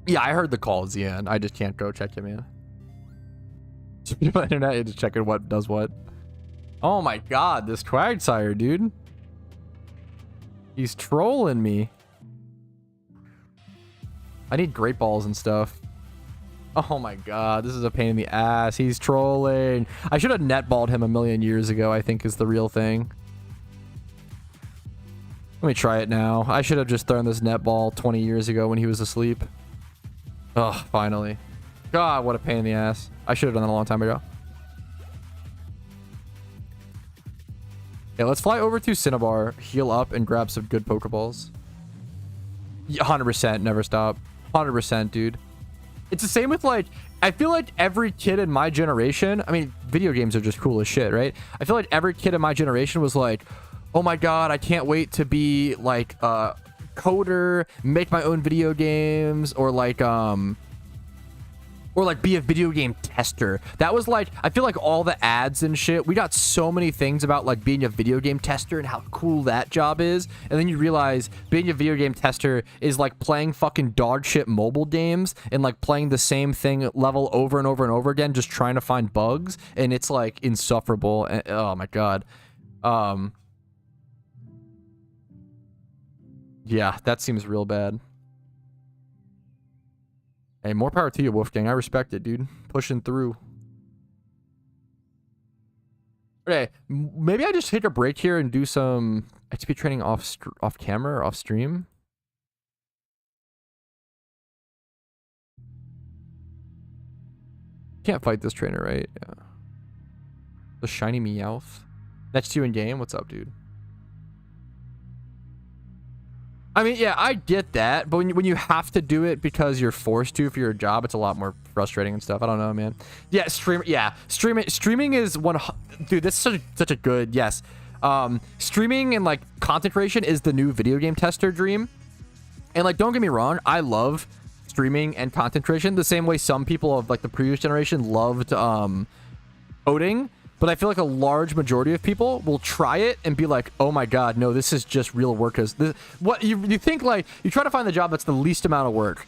[SPEAKER 1] Yeah, I heard the calls, yeah, and I just can't go check him in. Internet, you're just checking what does what. Oh my god, this Quagsire, dude. He's trolling me. I need Great Balls and stuff. Oh my god, this is a pain in the ass. He's trolling. I should have netballed him a million years ago, I think is the real thing. Let me try it now. I should have just thrown this netball 20 years ago when he was asleep. Ugh, finally. God, what a pain in the ass. I should have done that a long time ago. Yeah, let's fly over to Cinnabar, heal up, and grab some good Pokeballs. 100%, never stop. 100%, dude. It's the same with, like, I feel like every kid in my generation, I mean, video games are just cool as shit, right? I feel like every kid in my generation was like, oh my god, I can't wait to be, like, a coder, make my own video games, or, like, be a video game tester. That was like, I feel like all the ads and shit, we got so many things about like being a video game tester and how cool that job is. And then you realize being a video game tester is like playing fucking dog shit mobile games and like playing the same thing level over and over and over again, just trying to find bugs. And it's like insufferable. And, oh my God. Yeah, that seems real bad. Hey, more power to you, Wolfgang. I respect it, dude. Pushing through. Okay, maybe I just take a break here and do some XP training off camera or off stream. Can't fight this trainer, right? Yeah. The shiny Meowth. Next to you in game. What's up, dude? I mean, yeah, I get that, but when you have to do it because you're forced to for your job, it's a lot more frustrating and stuff. I don't know, man. Yeah, streaming is one. Dude, this is such a good yes. Streaming and like content creation is the new video game tester dream. And like, don't get me wrong, I love streaming and content creation the same way some people of like the previous generation loved coding. But I feel like a large majority of people will try it and be like, oh my God, no, this is just real work. What you think, like, you try to find the job that's the least amount of work.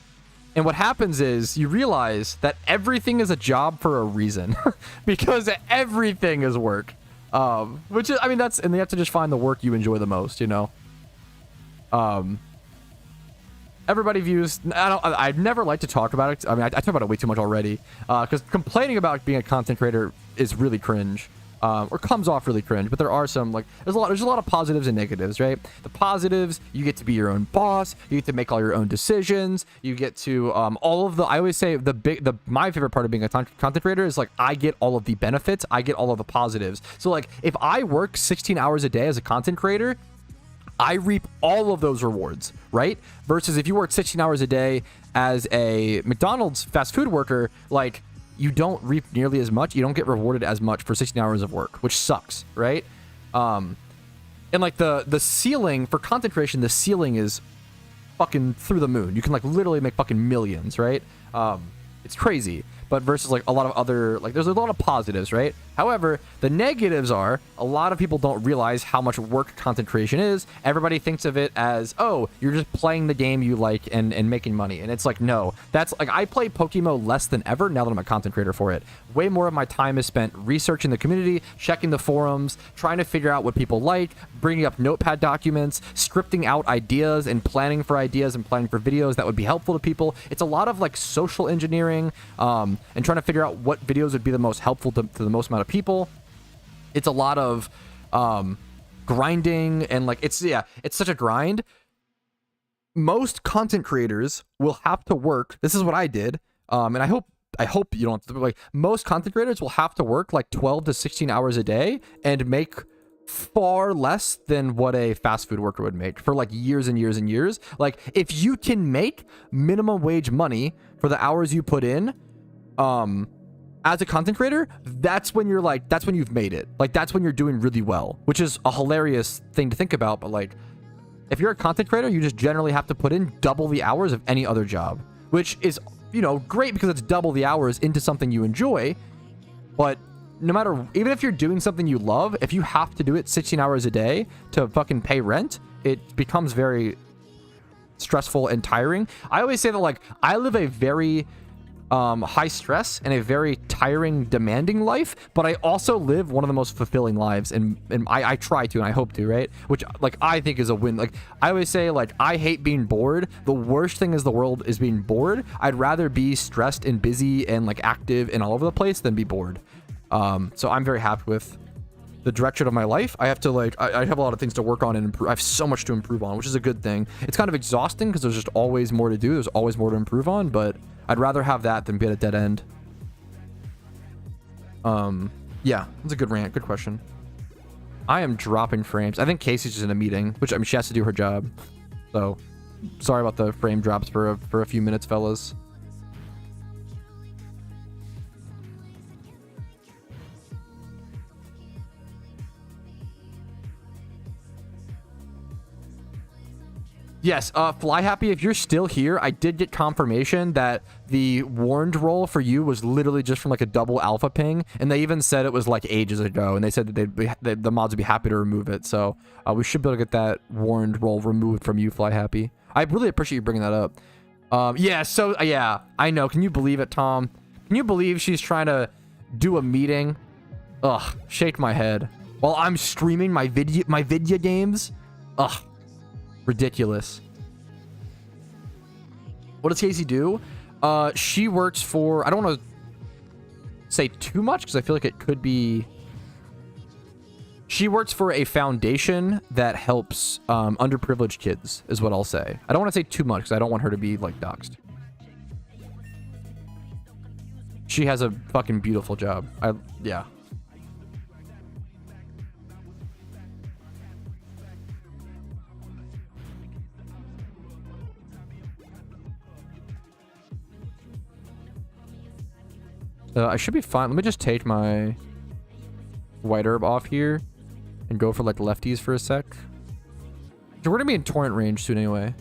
[SPEAKER 1] And what happens is you realize that everything is a job for a reason because everything is work. Which is, I mean, and you have to just find the work you enjoy the most, you know? Everybody views, I'd never like to talk about it. I mean, I talk about it way too much already. Because complaining about being a content creator is really cringe. Or comes off really cringe. But there are some, like, there's a lot of positives and negatives, right? The positives, you get to be your own boss. You get to make all your own decisions. You get to, all of the, I always say my favorite part of being a content creator is like, I get all of the benefits. I get all of the positives. So like, if I work 16 hours a day as a content creator, I reap all of those rewards, right? Versus if you work 16 hours a day as a McDonald's fast food worker, like, you don't reap nearly as much. You don't get rewarded as much for 16 hours of work, which sucks, right? And like the ceiling for content creation, the ceiling is fucking through the moon. You can like literally make fucking millions, right? It's crazy. But versus like a lot of other, like there's a lot of positives, right? However, the negatives are a lot of people don't realize how much work content creation is. Everybody thinks of it as, oh, you're just playing the game you like and making money. And it's like, no, that's like, I play PokeMMO less than ever now that I'm a content creator for it. Way more of my time is spent researching the community, checking the forums, trying to figure out what people like, bringing up notepad documents, scripting out ideas and planning for ideas and planning for videos that would be helpful to people. It's a lot of like social engineering, and trying to figure out what videos would be the most helpful to the most amount of people. It's a lot of grinding and like it's such a grind. Most content creators will have to work. This is what I did, and I hope you don't have to, like most content creators will have to work like 12 to 16 hours a day and make far less than what a fast food worker would make for like years and years and years. Like if you can make minimum wage money for the hours you put in, as a content creator, that's when you're like, that's when you've made it. Like that's when you're doing really well, which is a hilarious thing to think about. But like, if you're a content creator, you just generally have to put in double the hours of any other job, which is, you know, great because it's double the hours into something you enjoy. But no matter, even if you're doing something you love, if you have to do it 16 hours a day to fucking pay rent, it becomes very stressful and tiring. I always say that like, I live a very high stress and a very tiring, demanding life, but I also live one of the most fulfilling lives, and I try to, and I hope to, right? Which like I think is a win. Like I always say, like I hate being bored. The worst thing is the world is being bored. I'd rather be stressed and busy and like active and all over the place than be bored. So I'm very happy with the direction of my life. I have to like, I have a lot of things to work on and improve. I have so much to improve on, which is a good thing. It's kind of exhausting because there's just always more to do. There's always more to improve on, but I'd rather have that than be at a dead end. Yeah, that's a good rant. Good question. I am dropping frames. I think Casey's just in a meeting, which I mean, she has to do her job. So sorry about the frame drops for a few minutes, fellas. Yes, Fly Happy, if you're still here, I did get confirmation that the warned roll for you was literally just from like a double alpha ping, and they even said it was like ages ago, and they said that the mods would be happy to remove it, so we should be able to get that warned roll removed from you, Fly Happy. I really appreciate you bringing that up. Yeah, so, yeah, I know. Can you believe it, Tom? Can you believe she's trying to do a meeting? Ugh, shake my head. While I'm streaming my video games? Ugh. Ridiculous. What does Casey do? She works for, I don't want to say too much because I feel like it could be, she works for a foundation that helps underprivileged kids is what I'll say. I don't want to say too much because I don't want her to be like doxxed. She has a fucking beautiful job. Yeah. I should be fine. Let me just take my white herb off here and go for like lefties for a sec. We're gonna be in torrent range soon anyway.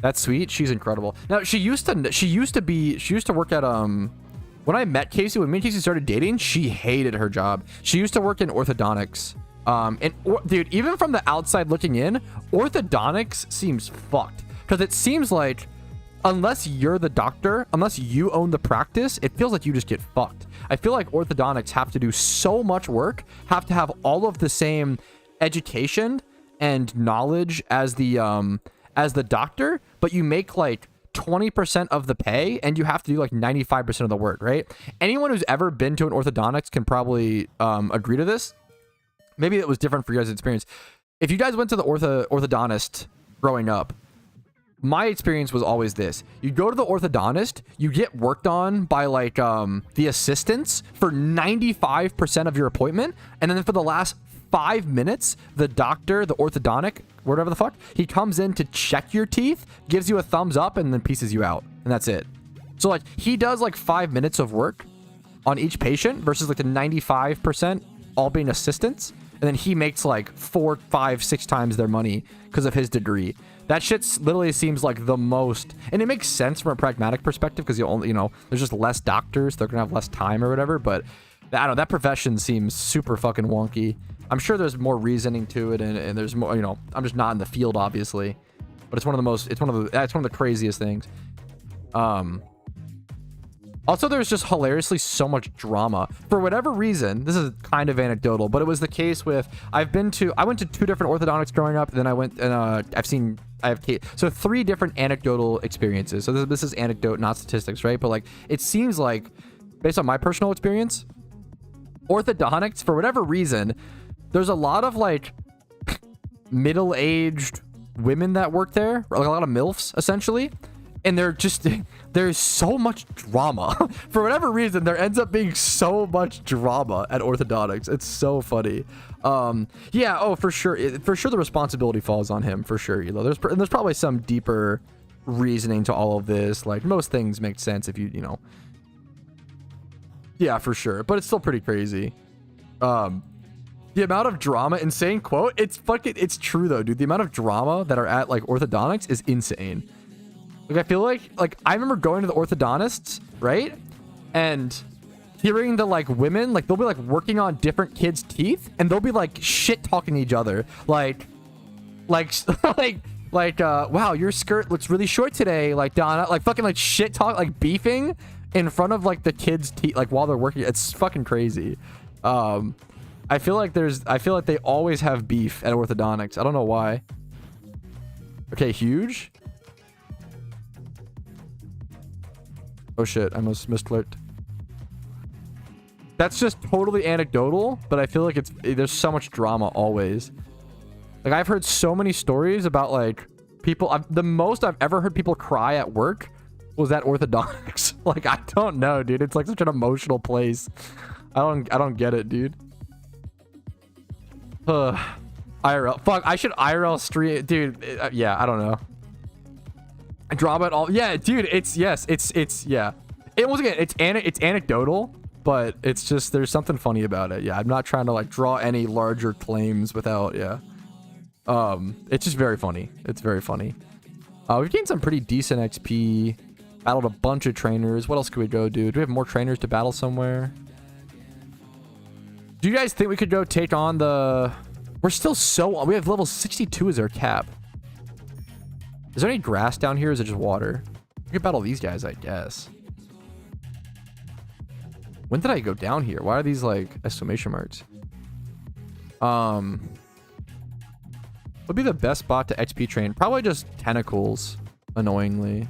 [SPEAKER 1] That's sweet. She's incredible. Now she used to work at when I met Casey, when me and Casey started dating, she hated her job. She used to work in orthodontics. Dude, even from the outside looking in, orthodontics seems fucked because it seems like unless you're the doctor, unless you own the practice, it feels like you just get fucked. I feel like orthodontics have to do so much work, have to have all of the same education and knowledge as the doctor, but you make like 20% of the pay and you have to do like 95% of the work, right? Anyone who's ever been to an orthodontics can probably agree to this. Maybe it was different for you guys' experience. If you guys went to the orthodontist growing up, my experience was always this. You go to the orthodontist, you get worked on by like the assistants for 95% of your appointment, and then for the last 5 minutes, the doctor, the orthodontic, whatever the fuck, he comes in to check your teeth, gives you a thumbs up, and then pieces you out. And that's it. So like he does like 5 minutes of work on each patient versus like the 95% all being assistants. And then he makes like 4, 5, 6 times their money because of his degree. That shit literally seems like the most, and it makes sense from a pragmatic perspective because you only, you know, there's just less doctors, they're gonna have less time or whatever. But I don't know, that profession seems super fucking wonky. I'm sure there's more reasoning to it, and there's more, you know, I'm just not in the field obviously, but it's one of the most, it's one of the craziest things. Also, there's just hilariously so much drama. For whatever reason, this is kind of anecdotal, but it was the case with, I went to 2 different orthodontics growing up, and then I went and I have 3 different anecdotal experiences. So this is anecdote, not statistics, right? But like, it seems like, based on my personal experience, orthodontics, for whatever reason, there's a lot of like middle-aged women that work there, like a lot of MILFs, essentially. And there's so much drama. For whatever reason, there ends up being so much drama at orthodontics. It's so funny. Yeah, oh, for sure the responsibility falls on him, for sure. You know, there's probably some deeper reasoning to all of this. Like, most things make sense if you know. Yeah, for sure. But it's still pretty crazy. The amount of drama, insane quote. It's true though, dude. The amount of drama that are at like orthodontics is insane. Like, I feel like I remember going to the orthodontists, right? And hearing the like women, like they'll be like working on different kids' teeth, and they'll be like shit talking to each other. Like, wow, your skirt looks really short today. Like, Donna, like fucking like shit talk, like beefing in front of like the kids' teeth, like while they're working. It's fucking crazy. I feel like they always have beef at orthodontics. I don't know why. Okay, huge. Oh shit, I almost misclicked. That's just totally anecdotal, but I feel like there's so much drama always. Like, I've heard so many stories about like people. The most I've ever heard people cry at work was at orthodontics. Like, I don't know, dude. It's like such an emotional place. I don't get it, dude. IRL. Fuck, I should IRL stream, dude. Yeah, I don't know. Drama at all. Yeah, dude, it's yeah. It once again, it's anecdotal, but it's just, there's something funny about it. Yeah, I'm not trying to like draw any larger claims without, yeah. It's just very funny. It's very funny. We've gained some pretty decent XP. Battled a bunch of trainers. What else could we go do? Do we have more trainers to battle somewhere? Do you guys think we could go take on the... We're still so... We have level 62 as our cap. Is there any grass down here, or is it just water? We could battle these guys, I guess. When did I go down here? Why are these, like, exclamation marks? Would be the best spot to XP train? Probably just tentacles, annoyingly.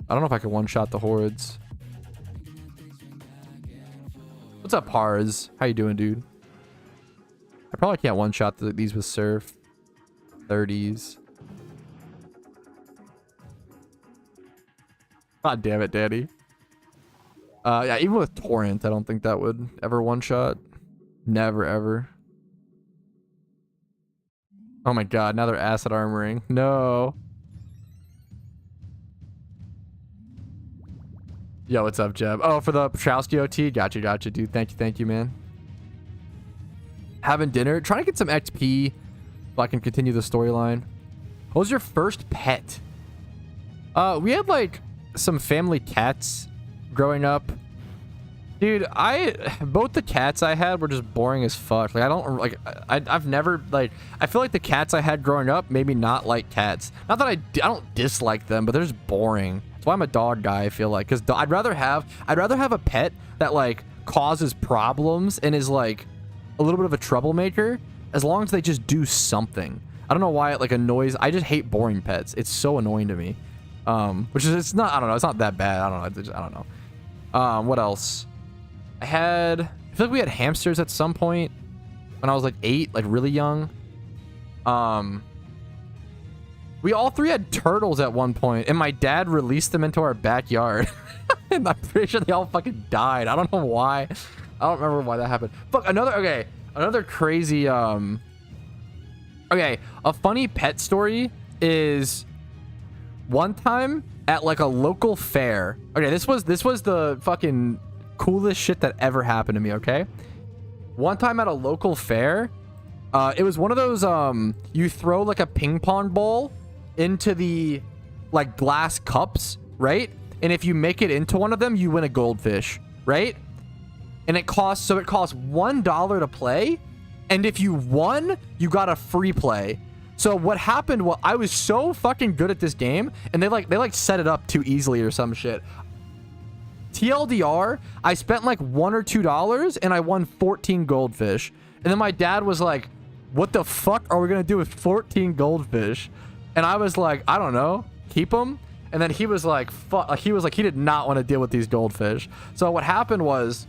[SPEAKER 1] I don't know if I can one-shot the hordes. What's up, Pars? How you doing, dude? I probably can't one-shot these with Surf. 30s. God damn it, Daddy. Yeah, even with Torrent, I don't think that would ever one-shot. Never, ever. Oh my god, now they're acid armoring. No. Yo, what's up, Jeb? Oh, for the Patrouski OT? Gotcha, dude. Thank you, man. Having dinner. Trying to get some XP so I can continue the storyline. What was your first pet? We had, like... some family cats growing up, dude. Both the cats I had were just boring as fuck. Like, I don't like, I've never, like, I feel like the cats I had growing up made me not like cats. Not that I don't dislike them, but they're just boring. That's why I'm a dog guy, I feel like, because I'd rather have a pet that like causes problems and is like a little bit of a troublemaker, as long as they just do something. I don't know why it like annoys. I just hate boring pets. It's so annoying to me. Which is, it's not, I don't know, it's not that bad. I don't know. What else? I feel like we had hamsters at some point when I was like 8, like really young. We all 3 had turtles at one point, and my dad released them into our backyard. And I'm pretty sure they all fucking died. I don't know why. I don't remember why that happened. Fuck, another crazy, okay, a funny pet story is... One time at like a local fair. Okay, this was the fucking coolest shit that ever happened to me, okay? One time at a local fair, it was one of those you throw like a ping pong ball into the like glass cups, right? And if you make it into one of them, you win a goldfish, right? And it costs $1 to play, and if you won, you got a free play. So what happened was I was so fucking good at this game, and they like set it up too easily or some shit. TLDR, I spent like $1 or $2 and I won 14 goldfish. And then my dad was like, what the fuck are we gonna do with 14 goldfish? And I was like, I don't know, keep them. And then he was like, fuck, like he did not want to deal with these goldfish. So what happened was,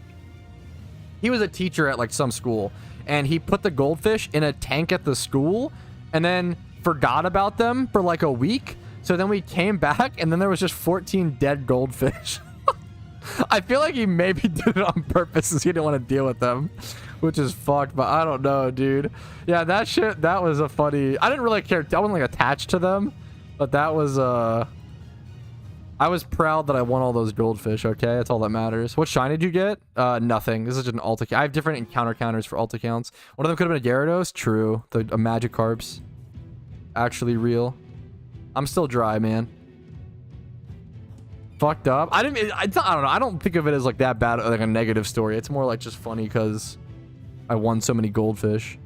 [SPEAKER 1] he was a teacher at like some school, and he put the goldfish in a tank at the school and then forgot about them for like a week. So then we came back and then there was just 14 dead goldfish. I feel like he maybe did it on purpose since he didn't want to deal with them, which is fucked, but I don't know, dude. Yeah, that shit, that was a funny... I didn't really care. I wasn't like attached to them, but that was... I was proud that I won all those goldfish, okay? That's all that matters. What shine did you get? Nothing. This is just an alt account. I have different encounter counters for alt accounts. One of them could have been a Gyarados. True. A Magikarp's. Actually real. I'm still dry, man. Fucked up. I don't know. I don't think of it as like that bad, like a negative story. It's more like just funny because I won so many goldfish.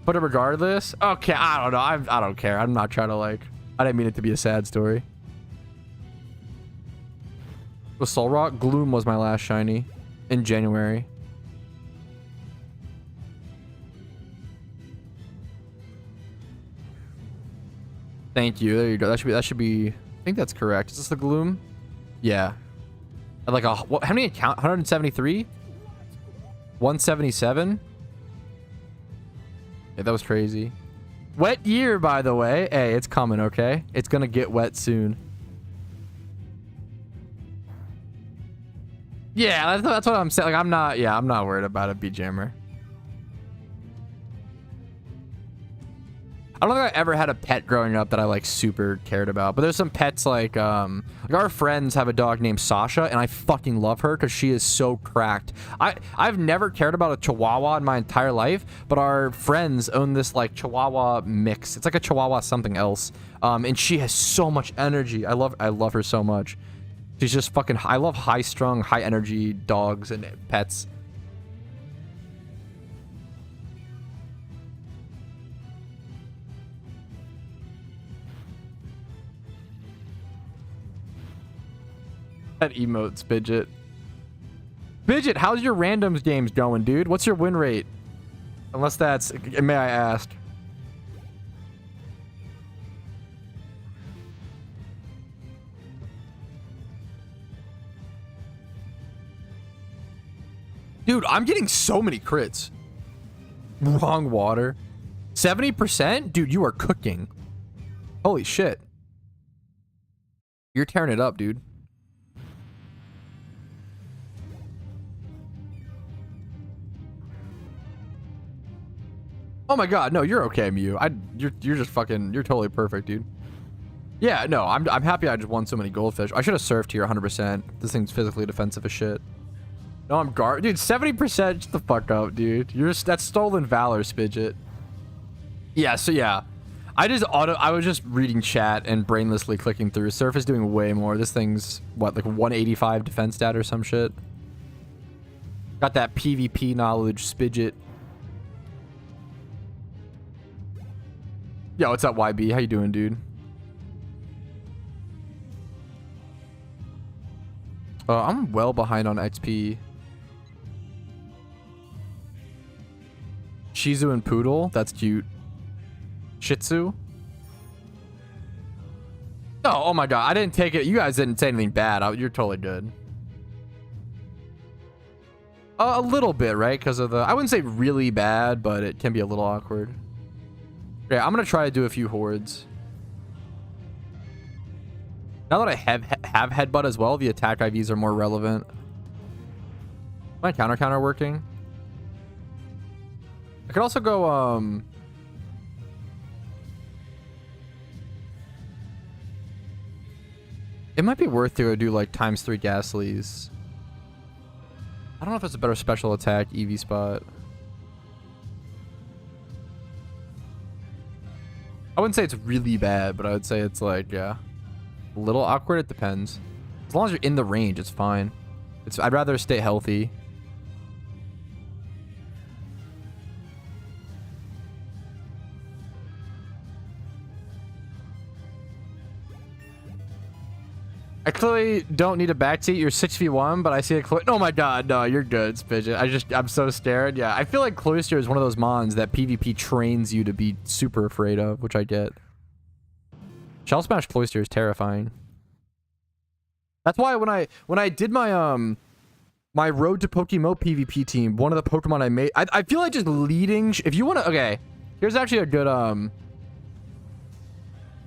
[SPEAKER 1] But regardless, okay, I don't know. I don't care. I'm not trying to like... I didn't mean it to be a sad story. Was Solrock? Gloom was my last shiny in January. Thank you. There you go. That should be. I think that's correct. Is this the Gloom? Yeah. Like a what, how many account? 173. 177. Yeah, that was crazy. Wet year, by the way. Hey, it's coming. Okay, it's gonna get wet soon. Yeah, that's what I'm saying. Like, I'm not worried about a B-Jammer. I don't think I ever had a pet growing up that I like super cared about. But there's some pets like our friends have a dog named Sasha, and I fucking love her because she is so cracked. I've never cared about a Chihuahua in my entire life, but our friends own this like Chihuahua mix. It's like a Chihuahua something else, and she has so much energy. I love her so much. She's just fucking... I love high-strung, high-energy dogs and pets. That emotes, Bidget. Bidget, how's your randoms games going, dude? What's your win rate? Unless that's... May I ask? Dude, I'm getting so many crits. Wrong water. 70%? Dude, you are cooking. Holy shit. You're tearing it up, dude. Oh my god, no, you're okay, Mew. You're just fucking... You're totally perfect, dude. Yeah, no, I'm happy I just won so many goldfish. I should have surfed here 100%. This thing's physically defensive as shit. No, I'm dude, 70%. Shut the fuck up, dude. That's stolen valor, Spidget. Yeah, so yeah. I was just reading chat and brainlessly clicking through. Surf is doing way more. This thing's what, like 185 defense stat or some shit. Got that PvP knowledge, Spidget. Yo, what's up, YB? How you doing, dude? I'm well behind on XP. Shih Tzu and Poodle? That's cute. Shih Tzu? No, oh my god, I didn't take it. You guys didn't say anything bad. You're totally good. A little bit, right? Because of the... I wouldn't say really bad, but it can be a little awkward. Okay, I'm going to try to do a few hordes. Now that I have headbutt as well, the attack IVs are more relevant. My counter working? I could also go, it might be worth to go do like ×3 Ghastlies. I don't know if it's a better special attack EV spot. I wouldn't say it's really bad, but I would say it's like, yeah, a little awkward. It depends. As long as you're in the range, it's fine. I'd rather stay healthy. I clearly don't need a backseat. You're 6v1, but I see a oh my god, no, you're good, Spidget. I'm so scared. Yeah, I feel like Cloyster is one of those mons that PvP trains you to be super afraid of, which I get. Shell Smash Cloyster is terrifying. That's why when I did my my Road to PokeMMO PvP team, one of the Pokemon I made, I feel like just leading. If you want to, okay, here's actually a good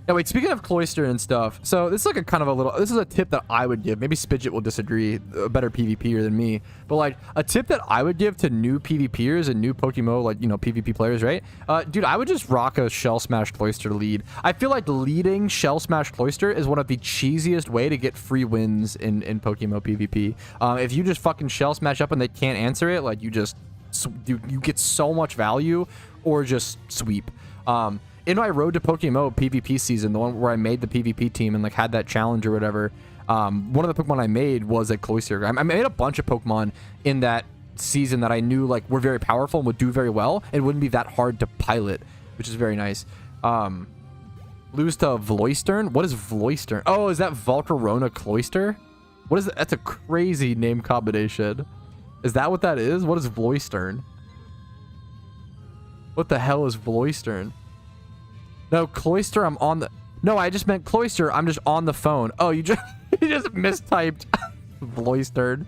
[SPEAKER 1] Now wait, speaking of Cloyster and stuff, so this is like a kind of a little, this is a tip that I would give. Maybe Spidget will disagree, a better PvPer than me. But like, a tip that I would give to new PvPers and new PokeMMO, like, you know, PvP players, right? Dude, I would just rock a Shell Smash Cloyster lead. I feel like leading Shell Smash Cloyster is one of the cheesiest way to get free wins in PokeMMO PvP. If you just fucking Shell Smash up and they can't answer it, like, you just, you get so much value, or just sweep. In my Road to PokeMMO PvP season, the one where I made the PvP team and like had that challenge or whatever, one of the Pokemon I made was a Cloyster. I made a bunch of Pokemon in that season that I knew like were very powerful and would do very well. It wouldn't be that hard to pilot, which is very nice. Lose to Vloistern? What is Vloistern? Oh, is that Volcarona Cloyster? What is that? That's a crazy name combination. Is that what that is? What is Vloistern? What the hell is Vloistern? No, Cloyster, I'm on the... No, I just meant Cloyster, I'm just on the phone. Oh, you just you just mistyped Vloistern.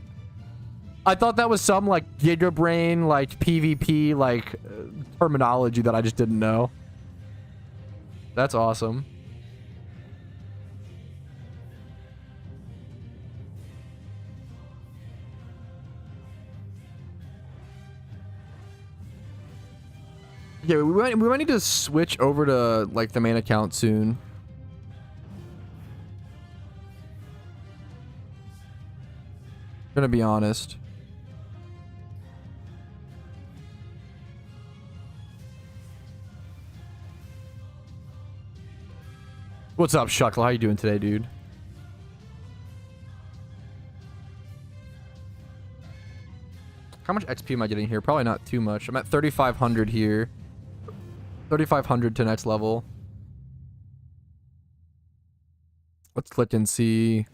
[SPEAKER 1] I thought that was some, like, Gigabrain, like, PvP, like, terminology that I just didn't know. That's awesome. Yeah, we might need to switch over to like the main account soon. Gonna be honest. What's up, Shuckle? How you doing today, dude? How much XP am I getting here? Probably not too much. I'm at 3,500 here. 3,500 to next level. Let's click and see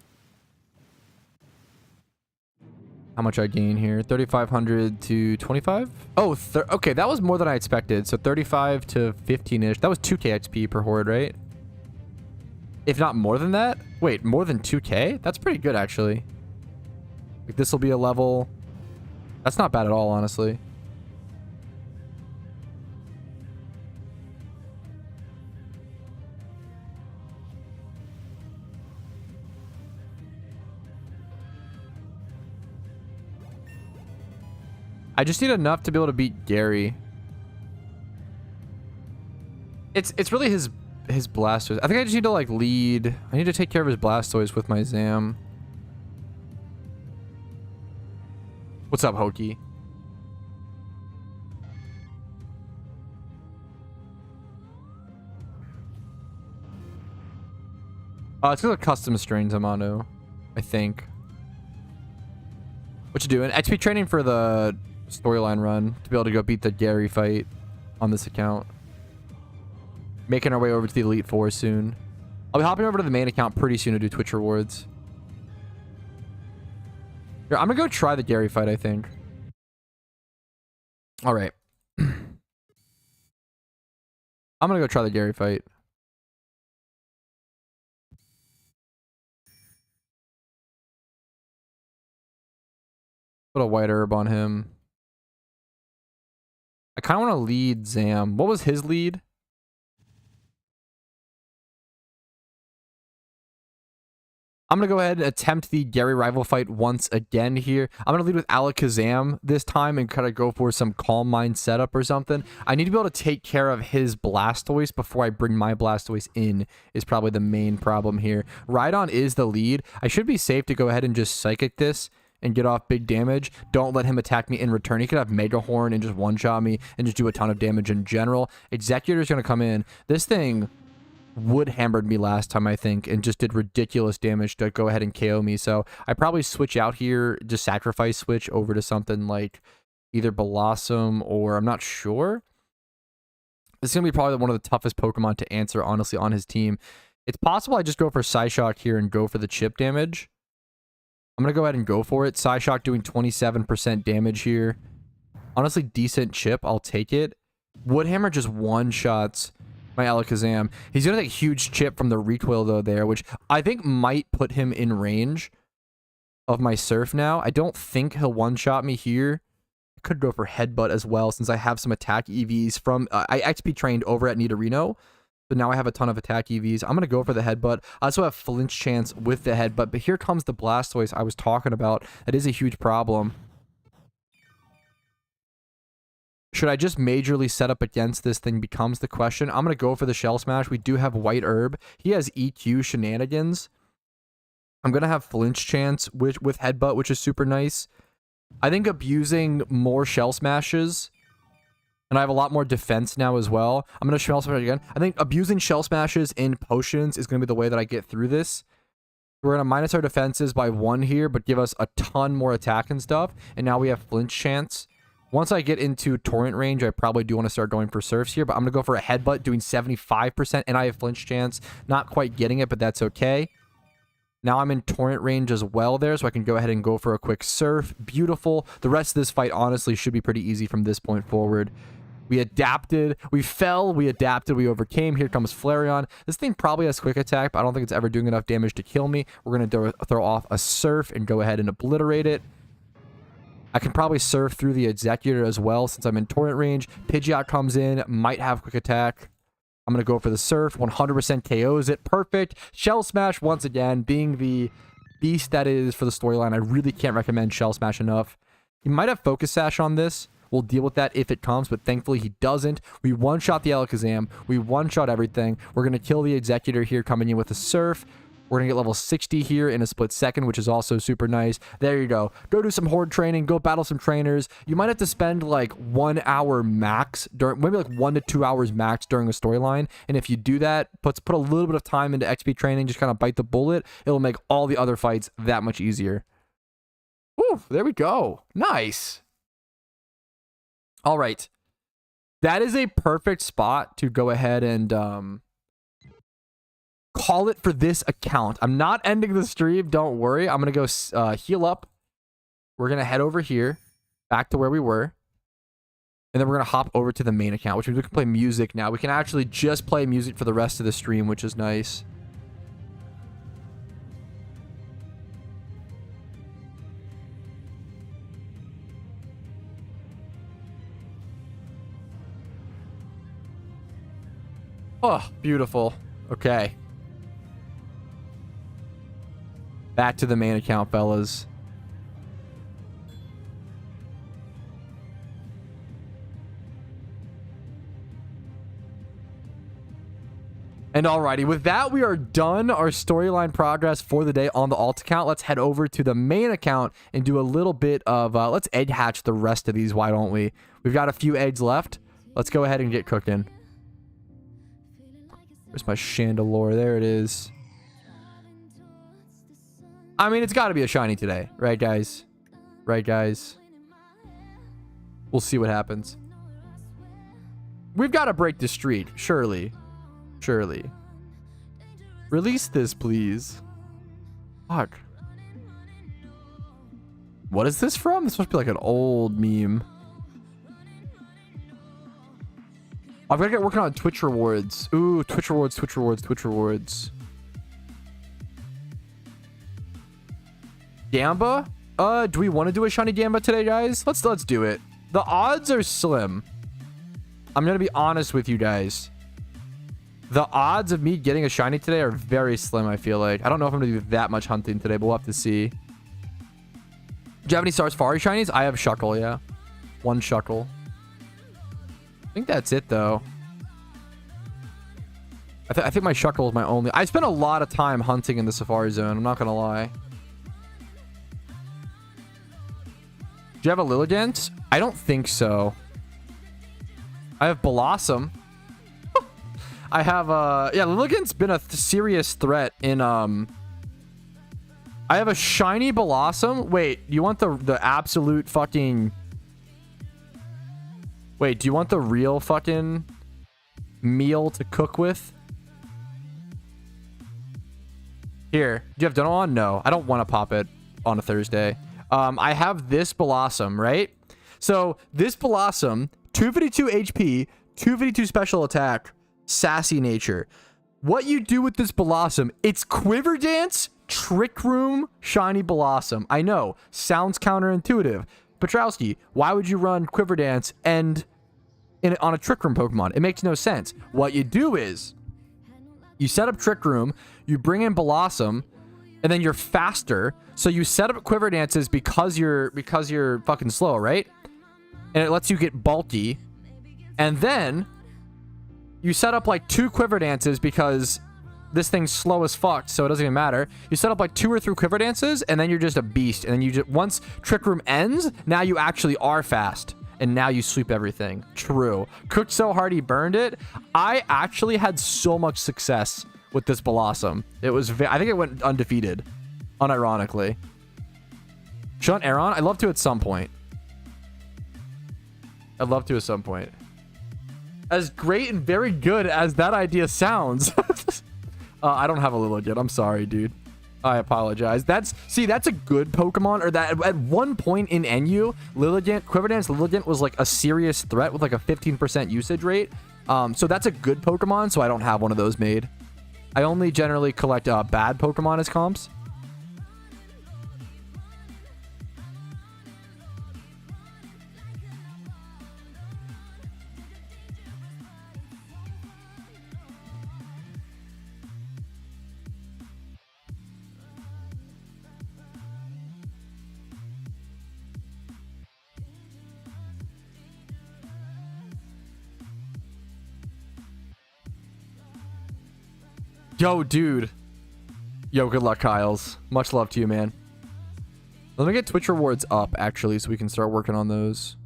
[SPEAKER 1] how much I gain here. 3,500 to 25? Oh, okay, that was more than I expected. So 35 to 15-ish. That was 2k XP per horde, right? If not more than that? Wait, more than 2k? That's pretty good, actually. Like, this will be a level... That's not bad at all, honestly. I just need enough to be able to beat Gary. It's really his Blastoise. I think I just need to like lead. I need to take care of his Blastoise with my Zam. What's up, Hokey? It's because of custom strains I'm on, I think. What you doing? XP training for the storyline run to be able to go beat the Gary fight on this account. Making our way over to the Elite Four soon. I'll be hopping over to the main account pretty soon to do Twitch rewards. Here, I'm gonna go try the Gary fight, I think. All right. I'm gonna go try the Gary fight. Put a white herb on him. I kind of want to lead Zam. What was his lead? I'm going to go ahead and attempt the Gary rival fight once again here. I'm going to lead with Alakazam this time and kind of go for some Calm Mind setup or something. I need to be able to take care of his Blastoise before I bring my Blastoise in is probably the main problem here. Rhydon is the lead. I should be safe to go ahead and just Psychic this and get off big damage. Don't let him attack me in return. He could have Mega Horn and just one-shot me and just do a ton of damage in general. Executor's going to come in. This thing wood hammered me last time, I think, and just did ridiculous damage to go ahead and KO me. So I probably switch out here, just sacrifice switch over to something like either Blossom or I'm not sure. This is going to be probably one of the toughest Pokemon to answer, honestly, on his team. It's possible I just go for Psyshock here and go for the chip damage. I'm going to go ahead and go for it. Psyshock doing 27% damage here. Honestly, decent chip. I'll take it. Woodhammer just one-shots my Alakazam. He's going to take a huge chip from the recoil, though, there, which I think might put him in range of my Surf now. I don't think he'll one-shot me here. I could go for Headbutt as well, since I have some attack EVs from... I XP trained over at Nidorino, so now I have a ton of attack EVs. I'm going to go for the Headbutt. I also have Flinch Chance with the Headbutt, but here comes the Blastoise I was talking about. That is a huge problem. Should I just majorly set up against this thing becomes the question. I'm going to go for the Shell Smash. We do have White Herb. He has EQ shenanigans. I'm going to have Flinch Chance with Headbutt, which is super nice. I think abusing more Shell Smashes, and I have a lot more defense now as well. I'm going to Shell Smash again. I think abusing Shell Smashes in potions is going to be the way that I get through this. We're going to minus our defenses by 1 here, but give us a ton more attack and stuff. And now we have Flinch Chance. Once I get into Torrent range, I probably do want to start going for Surfs here, but I'm going to go for a Headbutt, doing 75%, and I have Flinch Chance. Not quite getting it, but that's okay. Now I'm in Torrent range as well there, so I can go ahead and go for a quick Surf. Beautiful. The rest of this fight, honestly, should be pretty easy from this point forward. We adapted. We fell. We adapted. We overcame. Here comes Flareon. This thing probably has Quick Attack, but I don't think it's ever doing enough damage to kill me. We're going to throw off a Surf and go ahead and obliterate it. I can probably Surf through the Executor as well since I'm in Torrent range. Pidgeot comes in, might have Quick Attack. I'm going to go for the Surf. 100% KOs it. Perfect. Shell Smash, once again, being the beast that is for the storyline. I really can't recommend Shell Smash enough. He might have Focus Sash on this. We'll deal with that if it comes, but thankfully he doesn't. We one-shot the Alakazam. We one-shot everything. We're going to kill the Executor here coming in with a Surf. We're going to get level 60 here in a split second, which is also super nice. There you go. Go do some horde training. Go battle some trainers. You might have to spend like 1 hour max, maybe like 1 to 2 hours max during a storyline. And if you do that, put a little bit of time into XP training, just kind of bite the bullet, it'll make all the other fights that much easier. Woo, there we go. Nice. All right. That is a perfect spot to go ahead and... call it for this account. I'm not ending the stream. Don't worry. I'm going to go heal up. We're going to head over here, back to where we were. And then we're going to hop over to the main account, which means we can play music now. We can actually just play music for the rest of the stream, which is nice. Oh, beautiful. Okay. Back to the main account, fellas. And alrighty, with that, we are done our storyline progress for the day on the alt account. Let's head over to the main account and do a little bit of, let's egg hatch the rest of these, why don't we? We've got a few eggs left. Let's go ahead and get cooking. Where's my Chandelure? There it is. I mean, it's got to be a shiny today. Right, guys? Right, guys? We'll see what happens. We've got to break the streak. Surely. Surely. Release this, please. Fuck. What is this from? This must be like an old meme. I've got to get working on Twitch rewards. Ooh, Twitch rewards, Twitch rewards, Twitch rewards. Gamba? Do we want to do a shiny Gamba today, guys? Let's do it. The odds are slim. I'm going to be honest with you guys. The odds of me getting a shiny today are very slim, I feel like. I don't know if I'm going to do that much hunting today, but we'll have to see. Do you have any Sarsfari shinies? I have Shuckle, yeah. 1 Shuckle. I think that's it, though. I think my Shuckle is my only... I spent a lot of time hunting in the Safari Zone. I'm not going to lie. Do you have a Lilligant? I don't think so. I have Blossom. I have yeah, Lilligant's been a serious threat in I have a shiny Blossom. Wait, you want the absolute fucking... Wait, do you want the real fucking meal to cook with? Here, do you have Dental on? No, I don't want to pop it on a Thursday. I have this Blossom, right? So this Blossom, 252 HP, 252 special attack, sassy nature. What you do with this Blossom, it's Quiver Dance, Trick Room, Shiny Blossom. I know, sounds counterintuitive. Patrouski, why would you run Quiver Dance and on a Trick Room Pokemon? It makes no sense. What you do is, you set up Trick Room, you bring in Blossom, and then you're faster. So you set up Quiver Dances because you're fucking slow, right? And it lets you get bulky. And then you set up like 2 Quiver Dances because this thing's slow as fuck, so it doesn't even matter. You set up like 2 or 3 Quiver Dances, and then you're just a beast. And then you just, once Trick Room ends, now you actually are fast. And now you sweep everything. True. Cooked so hard he burned it. I actually had so much success with this Blossom. It was, I think it went undefeated, unironically. Shunt Aeron? I'd love to at some point. I'd love to at some point. As great and very good as that idea sounds. I don't have a Lilligant. I'm sorry, dude. I apologize. That's a good Pokemon. Or that at one point in NU, Lilligant, Quiver Dance Lilligant was like a serious threat with like a 15% usage rate. So that's a good Pokemon, so I don't have one of those made. I only generally collect bad Pokemon as comps. Yo, dude. Yo, good luck, Kyles. Much love to you, man. Let me get Twitch rewards up, actually, so we can start working on those.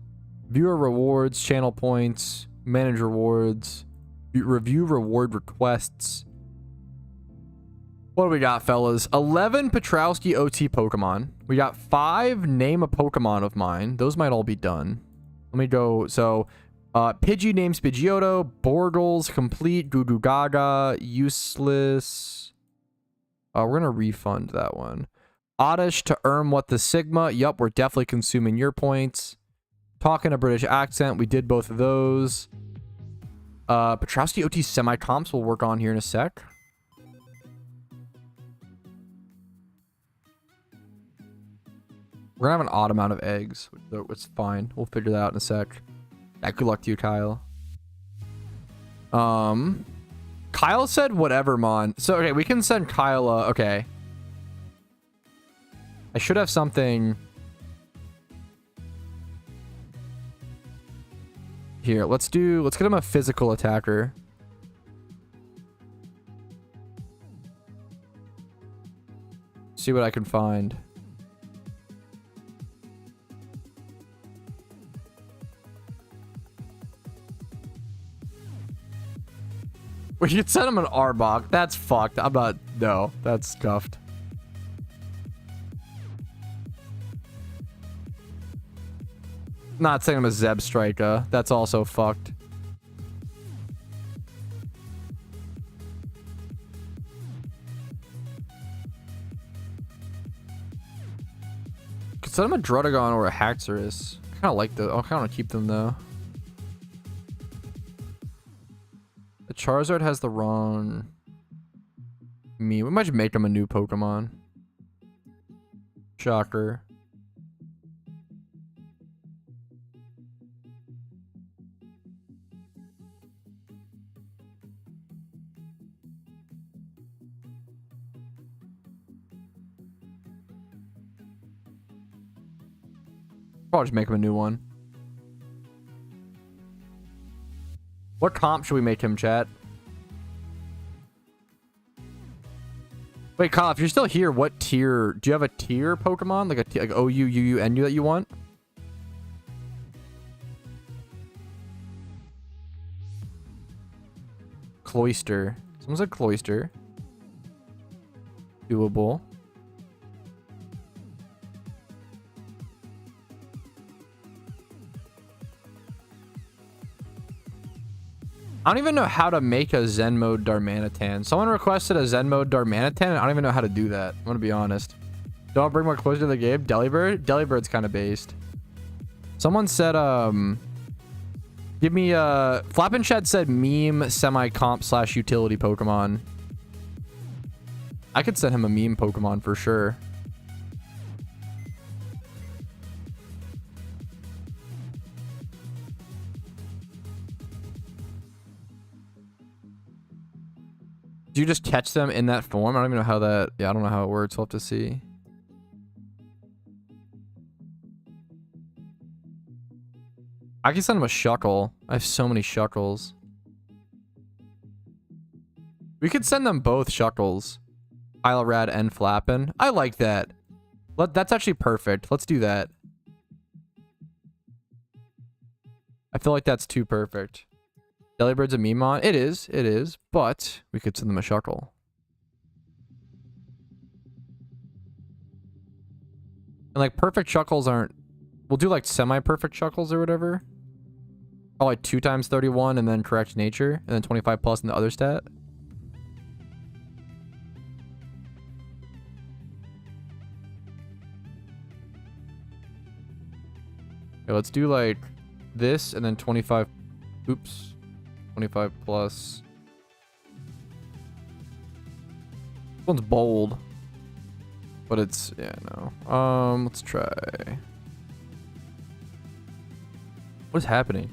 [SPEAKER 1] Viewer rewards, channel points, manage rewards, review reward requests. What do we got, fellas? 11 Patrouski OT Pokemon. We got 5 name a Pokemon of mine. Those might all be done. Let me go. So... Pidgey names Pidgeotto, Borgles, complete, Goo Goo Gaga, useless. We're going to refund that one. Oddish to earn what the Sigma. Yup, we're definitely consuming your points. Talking a British accent. We did both of those. Patrouski OT semi-comps we'll work on here in a sec. We're going to have an odd amount of eggs, which is fine. We'll figure that out in a sec. Yeah, good luck to you, Kyle. Kyle said whatever, Mon. So, okay, we can send Kyle, okay. I should have something. Here, let's get him a physical attacker. See what I can find. We should send him an Arbok. That's fucked. I'm not... No, that's scuffed. Not sending him a Zebstrika. That's also fucked. Could send him a Druddigon or a Haxorus. I kind of like the... I kind of want to keep them, though. Charizard has the wrong me. We might just make him a new Pokemon. Shocker. Probably just make him a new one. What comp should we make him, chat? Wait, Kyle, if you're still here, what tier? Do you have a tier Pokemon? Like a like OU, UU, NU that you want? cloister. Someone said cloister. Doable. I don't even know how to make a Zen mode Darmanitan. Someone requested a Zen mode Darmanitan, and I don't even know how to do that. I'm gonna be honest. Don't bring more closer to the game. Delibird? Delibird's kind of based. Someone said, give me a... Flappin' Shed said meme semi-comp / utility Pokemon. I could send him a meme Pokemon for sure. Do you just catch them in that form? I don't even know how that... Yeah, I don't know how it works. We'll have to see. I can send him a Shuckle. I have so many Shuckles. We could send them both Shuckles. Rad and Flappin'. I like that. That's actually perfect. Let's do that. I feel like that's too perfect. Delibird's a Memon. It is. It is. But we could send them a Shuckle. And like perfect Shuckles aren't... We'll do like semi-perfect Shuckles or whatever. Oh, like 2 times 31 and then correct nature. And then 25 plus in the other stat. Okay, let's do like this and then 25. Oops. 25 plus. This one's bold. But it's, yeah, no. Let's try. What is happening?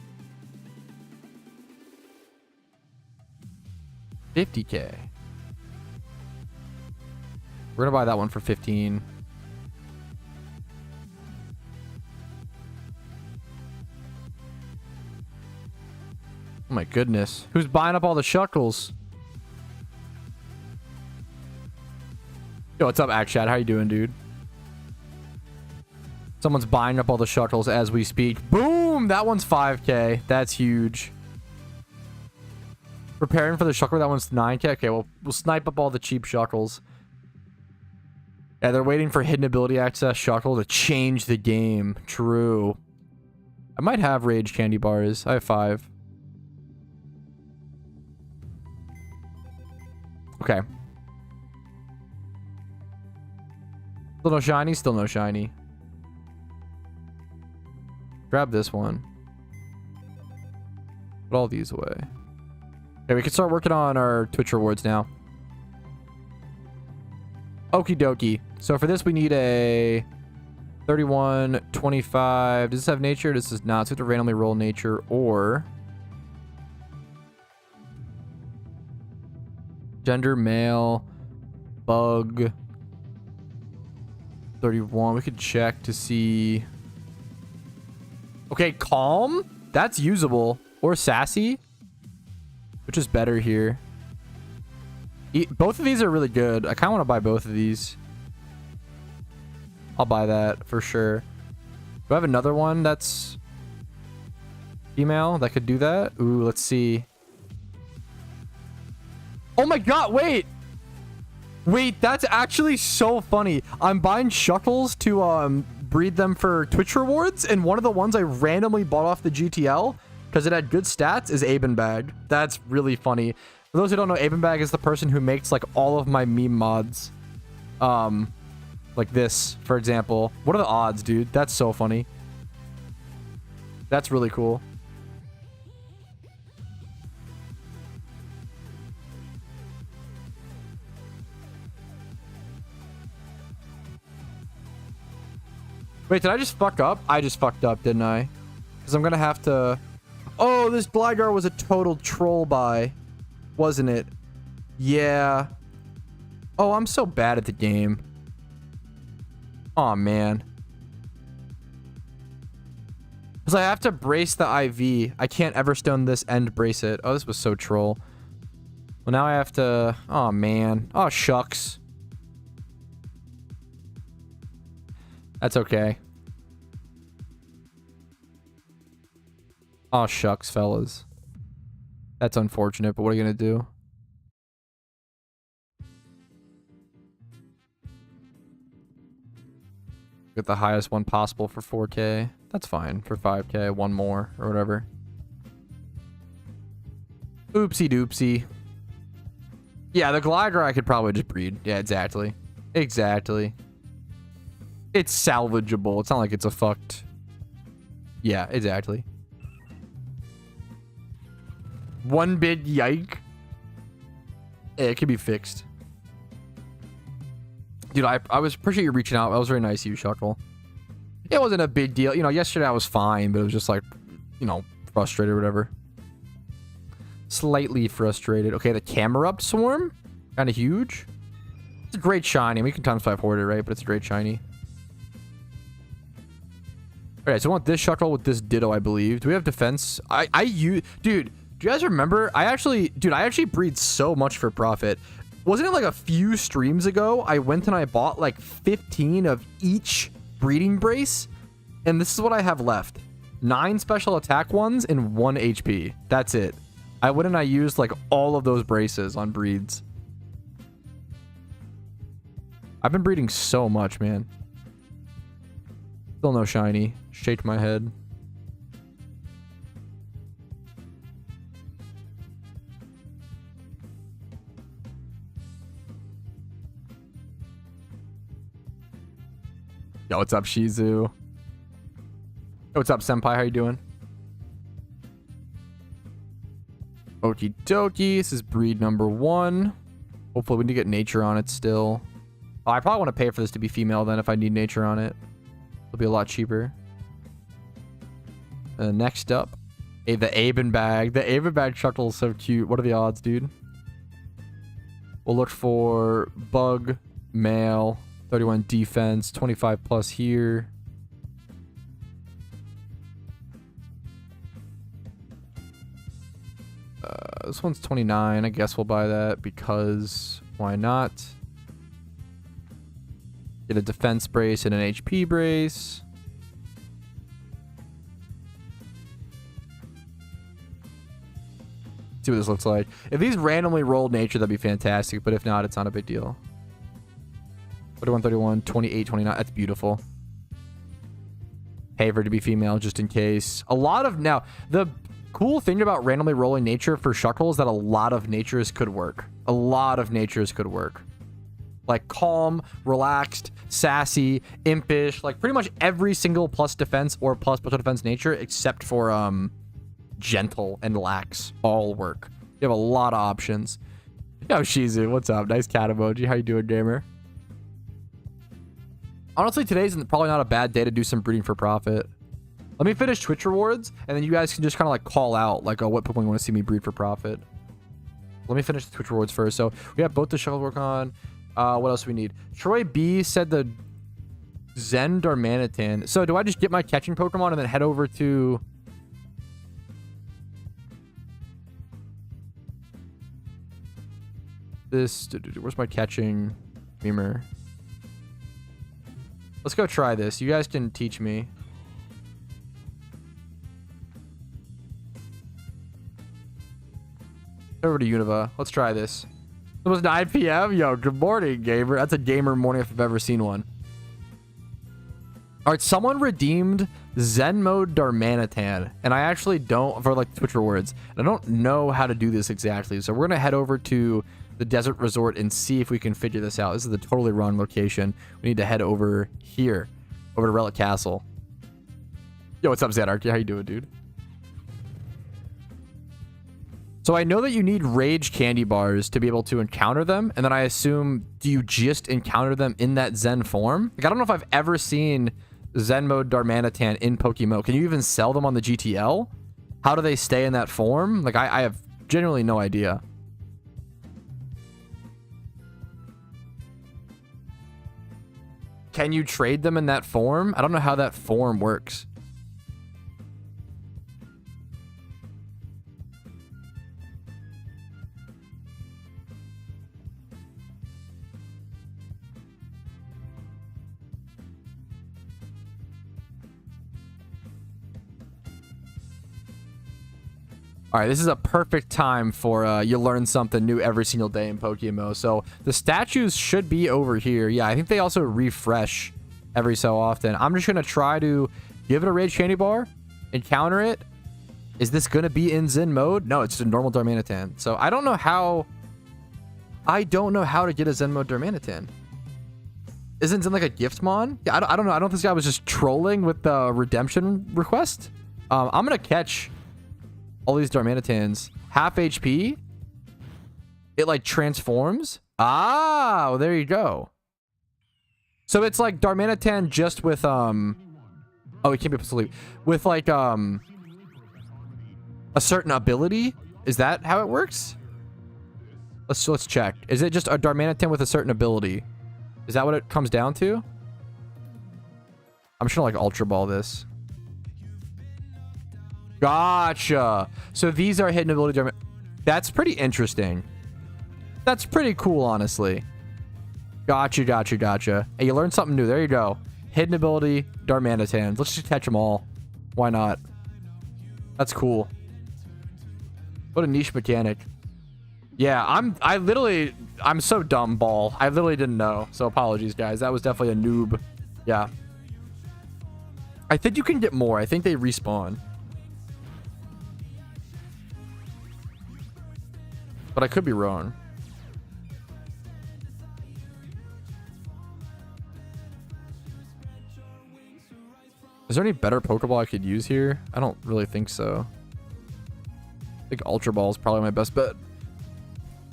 [SPEAKER 1] 50K. We're gonna buy that one for 15. Oh my goodness. Who's buying up all the Shuckles? Yo, what's up, Akshat? How you doing, dude? Someone's buying up all the Shuckles as we speak. Boom! That one's 5K. That's huge. Preparing for the Shuckle, that one's 9K. Okay, well, we'll snipe up all the cheap Shuckles. Yeah, they're waiting for hidden ability access Shuckle to change the game. True. I might have Rage Candy Bars. I have 5. Okay. Still no shiny? Still no shiny. Grab this one. Put all these away. Okay, we can start working on our Twitch rewards now. Okie dokie. So for this, we need a 31, 25. Does this have nature? This does not. So we have to randomly roll nature or... Gender, male, bug, 31. We could check to see. Okay, calm. That's usable. Or sassy. Which is better here. Both of these are really good. I kind of want to buy both of these. I'll buy that for sure. Do I have another one that's female that could do that? Ooh, let's see. Oh my god, wait! Wait, that's actually so funny. I'm buying Shuckles to breed them for Twitch rewards, and one of the ones I randomly bought off the GTL, because it had good stats, is Abenbag. That's really funny. For those who don't know, Abenbag is the person who makes like all of my meme mods. Like this, for example. What are the odds, dude? That's so funny. That's really cool. Wait, did I just fuck up? I just fucked up, didn't I? Because I'm going to have to... Oh, this Gligar was a total troll buy. Wasn't it? Yeah. Oh, I'm so bad at the game. Oh man. Because I have to brace the IV. I can't Everstone this and brace it. Oh, this was so troll. Well, now I have to... Oh, man. Oh, shucks. That's okay. Oh, shucks, fellas. That's unfortunate, but what are you going to do? Get the highest one possible for 4K. That's fine. For 5K, one more or whatever. Oopsie doopsie. Yeah, the glider I could probably just breed. Yeah, exactly. Exactly. It's salvageable. It's not like it's a fucked... Yeah, exactly. One big yike. Yeah, it could be fixed. Dude, I was appreciate you reaching out. That was very nice of you, Shuckle. It wasn't a big deal. You know, yesterday I was fine, but it was just like, you know, frustrated or whatever. Slightly frustrated. Okay, the Camerupt Swarm. Kind of huge. It's a great shiny. We can times 5 hoard it, right? But it's a great shiny. Alright, so I want this Shuckle with this Ditto, I believe. Do we have defense? Dude, do you guys remember? I actually breed so much for profit. Wasn't it like a few streams ago? I went and I bought like 15 of each breeding brace. And this is what I have left. 9 special attack ones and 1 HP. That's it. I went and I used like all of those braces on breeds. I've been breeding so much, man. Still no shiny. Shake my head. Yo, what's up, Shizu? Yo, what's up, Senpai? How you doing? Okie dokie. This is breed number 1. Hopefully we need to get nature on it still. Oh, I probably want to pay for this to be female then if I need nature on it. It'll be a lot cheaper. Next up, the Aben bag. The Aben bag Shuckle is so cute. What are the odds, dude? We'll look for bug, male, 31 defense, 25 plus here. This one's 29. I guess we'll buy that because why not? Get a defense brace and an HP brace. See what this looks like. If these randomly rolled nature, that'd be fantastic. But if not, it's not a big deal. 31, 31, 28, 29. That's beautiful. Pay for it to be female just in case. A lot of... Now, the cool thing about randomly rolling nature for Shuckle is that a lot of natures could work. A lot of natures could work. Like calm, relaxed, sassy, impish. Like pretty much every single plus defense or plus special defense nature except for... gentle and lax all work. You have a lot of options. Yo, Shizu, what's up? Nice cat emoji. How you doing, gamer? Honestly, today's probably not a bad day to do some breeding for profit. Let me finish Twitch rewards, and then you guys can just kind of like call out like, oh, what Pokemon you want to see me breed for profit. Let me finish the Twitch rewards first. So we have both the Shuckle work on. What else do we need? Troy B said the Zen Darmanitan. So do I just get my catching Pokemon and then head over to... this? Where's my catching beamer? Let's go try this. You guys can teach me. Over to Unova. Let's try this. It was 9 p.m. Yo, good morning, gamer. That's a gamer morning if I've ever seen one. All right, someone redeemed Zen Mode Darmanitan, and I actually don't, for like Twitch rewards, and I don't know how to do this exactly. So we're gonna head over to the desert resort and see if we can figure this out. This is the totally wrong location. We need to head over here, over to Relic Castle. Yo, what's up, Zanarchy? How you doing, dude? So I know that you need rage candy bars to be able to encounter them, and then I assume, do you just encounter them in that Zen form? Like, I don't know if I've ever seen Zen Mode Darmanitan in PokeMMO. Can you even sell them on the GTL? How do they stay in that form? Like, I have genuinely no idea. Can you trade them in that form? I don't know how that form works. All right, this is a perfect time for you learn something new every single day in PokeMMO. So the statues should be over here. Yeah, I think they also refresh every so often. I'm just going to try to give it a Rage Candy Bar and counter it. Is this going to be in Zen mode? No, it's just a normal Darmanitan. So I don't know how to get a Zen mode Darmanitan. Isn't Zen like a gift mon? Yeah, I don't know. I don't think this guy was just trolling with the redemption request. I'm going to catch all these Darmanitans. Half HP. It like transforms. Ah, well, there you go. So it's like Darmanitan just with oh, it can't be asleep. With like a certain ability. Is that how it works? Let's check. Is it just a Darmanitan with a certain ability? Is that what it comes down to? I'm just gonna like Ultra Ball this. Gotcha. So these are hidden ability Darmanitan. That's pretty interesting. That's pretty cool, honestly. Gotcha, gotcha, gotcha. Hey, you learned something new. There you go. Hidden ability Darmanitans. Let's just catch them all. Why not? That's cool. What a niche mechanic. Yeah, I'm so dumb, Ball. I literally didn't know. So apologies, guys. That was definitely a noob. Yeah. I think you can get more. I think they respawn. But I could be wrong. Is there any better Pokeball I could use here? I don't really think so. I think Ultra Ball is probably my best bet.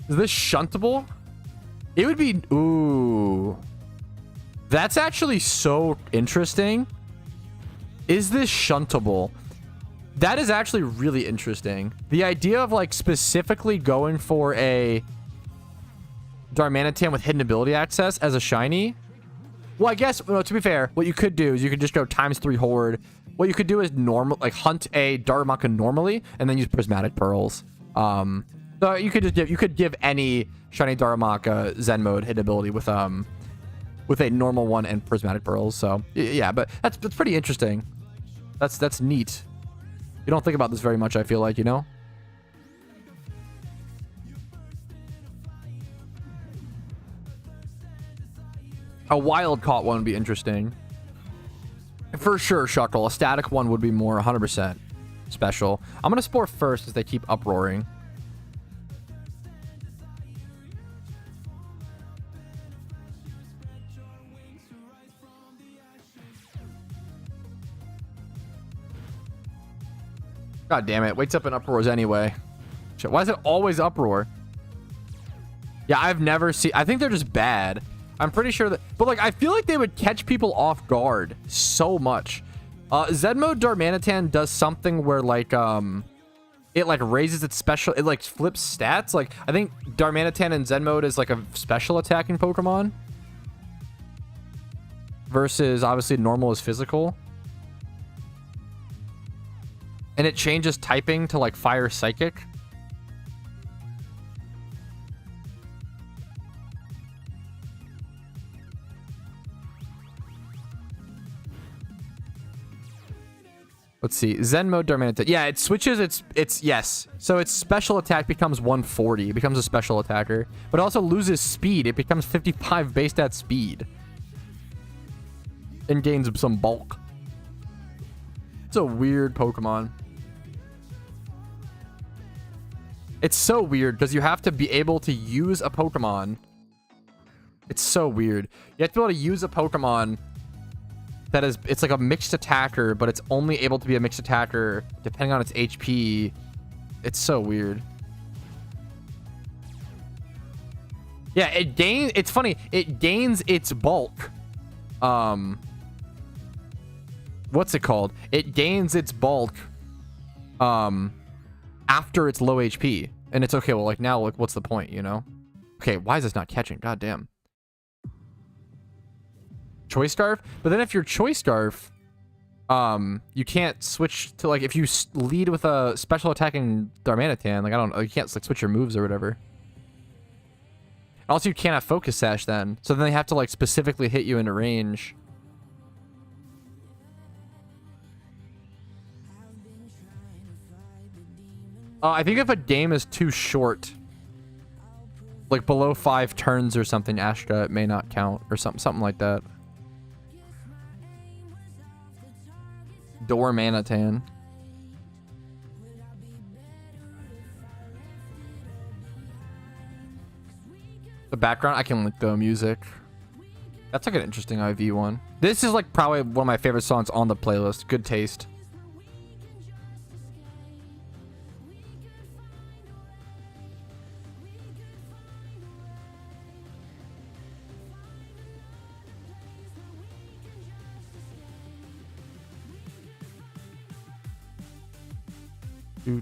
[SPEAKER 1] Is this shuntable? It would be... Ooh. That's actually so interesting. Is this shuntable? That is actually really interesting. The idea of like specifically going for a Darmanitan with hidden ability access as a shiny. Well, I guess, well, to be fair, what you could do is you could just go ×3 horde. What you could do is hunt a Darmanitan normally and then use prismatic pearls. So you could give any shiny Darmanitan Zen mode hidden ability with a normal one and prismatic pearls. So yeah, but that's pretty interesting. That's neat. You don't think about this very much, I feel like, you know? A wild caught one would be interesting. For sure, Shuckle. A static one would be more 100% special. I'm going to Spore first as they keep uproaring. God damn it. Wakes up in uproars anyway. Shit, why is it always uproar? Yeah, I've never seen... I think they're just bad. I'm pretty sure that... But, like, I feel like they would catch people off guard so much. Zen mode Darmanitan does something where, like, it, like, raises its special... It, like, flips stats. Like, I think Darmanitan in Zen mode is, like, a special attacking Pokemon. Versus, obviously, normal is physical. And it changes typing to, like, Fire Psychic. Let's see. Zen mode Darmanitan. Yeah, it switches its yes. So its special attack becomes 140. It becomes a special attacker. But it also loses speed. It becomes 55 base stat speed. And gains some bulk. It's a weird Pokemon. It's so weird because you have to be able to use a Pokemon. It's so weird. You have to be able to use a Pokemon that is, it's like a mixed attacker, but it's only able to be a mixed attacker depending on its HP. It's so weird. Yeah, it's funny. It gains its bulk. What's it called? It gains its bulk after it's low HP. And it's okay, well, like, now, like, what's the point, you know? Okay, why is this not catching? God damn. Choice Scarf? But then if you're Choice Scarf, you can't switch to, like, if you lead with a special attacking Darmanitan, like, I don't know, you can't, like, switch your moves or whatever. Also, you can't have Focus Sash then. So then they have to, like, specifically hit you into range. I think if a game is too short, like below 5 turns or something, Ashka, it may not count or something like that. Dormanitan. The background, I can link the music. That's like an interesting IV one. This is like probably one of my favorite songs on the playlist. Good taste.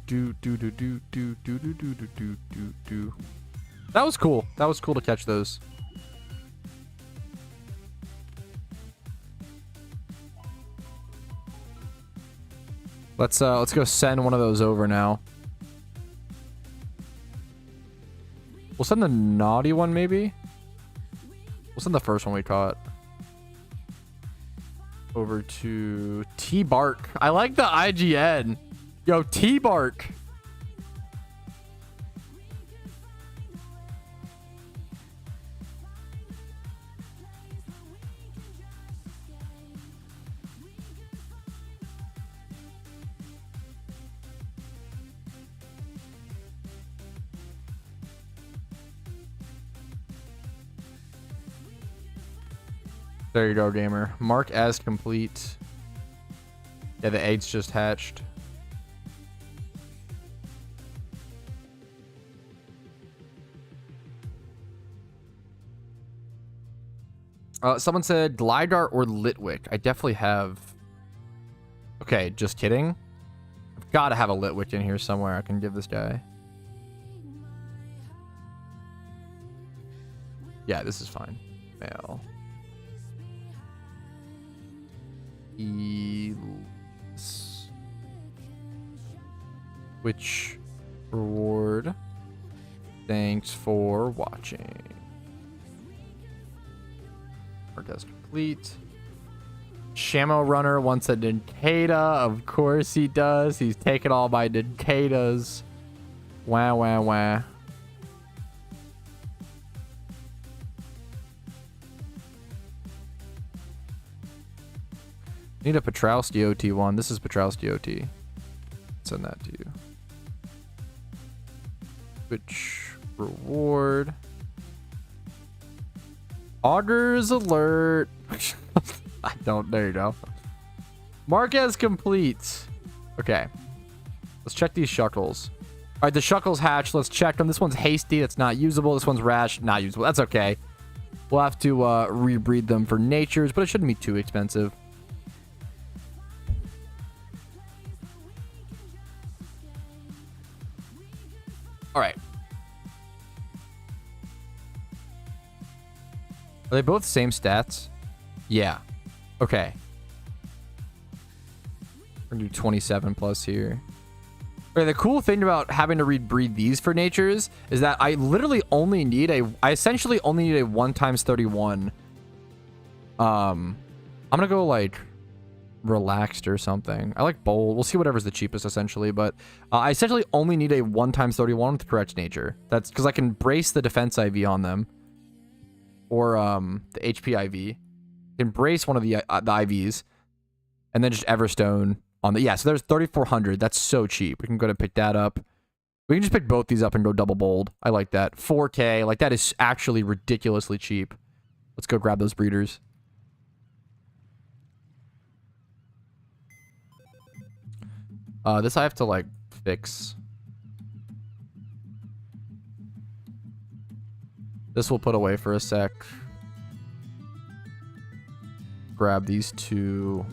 [SPEAKER 1] Do. That was cool. That was cool to catch those. Let's go send one of those over now. We'll send the naughty one maybe. We'll send the first one we caught over to T-Bark. I like the IGN. Yo, T-Bark. There you go, gamer. Mark as complete. Yeah, the eggs just hatched. Someone said Glidar or Litwick. I definitely have. Okay, just kidding. I've got to have a Litwick in here somewhere. I can give this guy. Yeah, this is fine. Mail. Which reward? Thanks for watching. Test complete. Shamo Runner wants a Nincada. Of course he does. He's taking all my Nincadas. Wah, wah, wah. Need a Patrouski OT one. This is Patrouski OT. Send that to you. Which reward? Augers alert. I don't. There you go. Mark as complete. Okay. Let's check these shuckles. All right, the shuckles hatched. Let's check them. This one's hasty. That's not usable. This one's rash. Not usable. That's okay. We'll have to rebreed them for natures, but it shouldn't be too expensive. All right. Are they both same stats? Yeah. Okay. We're gonna do 27 plus here. Okay, the cool thing about having to rebreed these for natures is that I literally only need I essentially only need a 1 times 31. I'm gonna go like relaxed or something. I like bold. We'll see whatever's the cheapest essentially, but I essentially only need a 1 times 31 with correct nature. That's because I can brace the defense IV on them. Or the HP IV. Embrace one of the IVs. And then just Everstone on the... Yeah, so there's 3,400. That's so cheap. We can go to pick that up. We can just pick both these up and go double bold. I like that. 4K. Like, that is actually ridiculously cheap. Let's go grab those breeders. This I have to, like, fix. This we'll put away for a sec. Grab these two.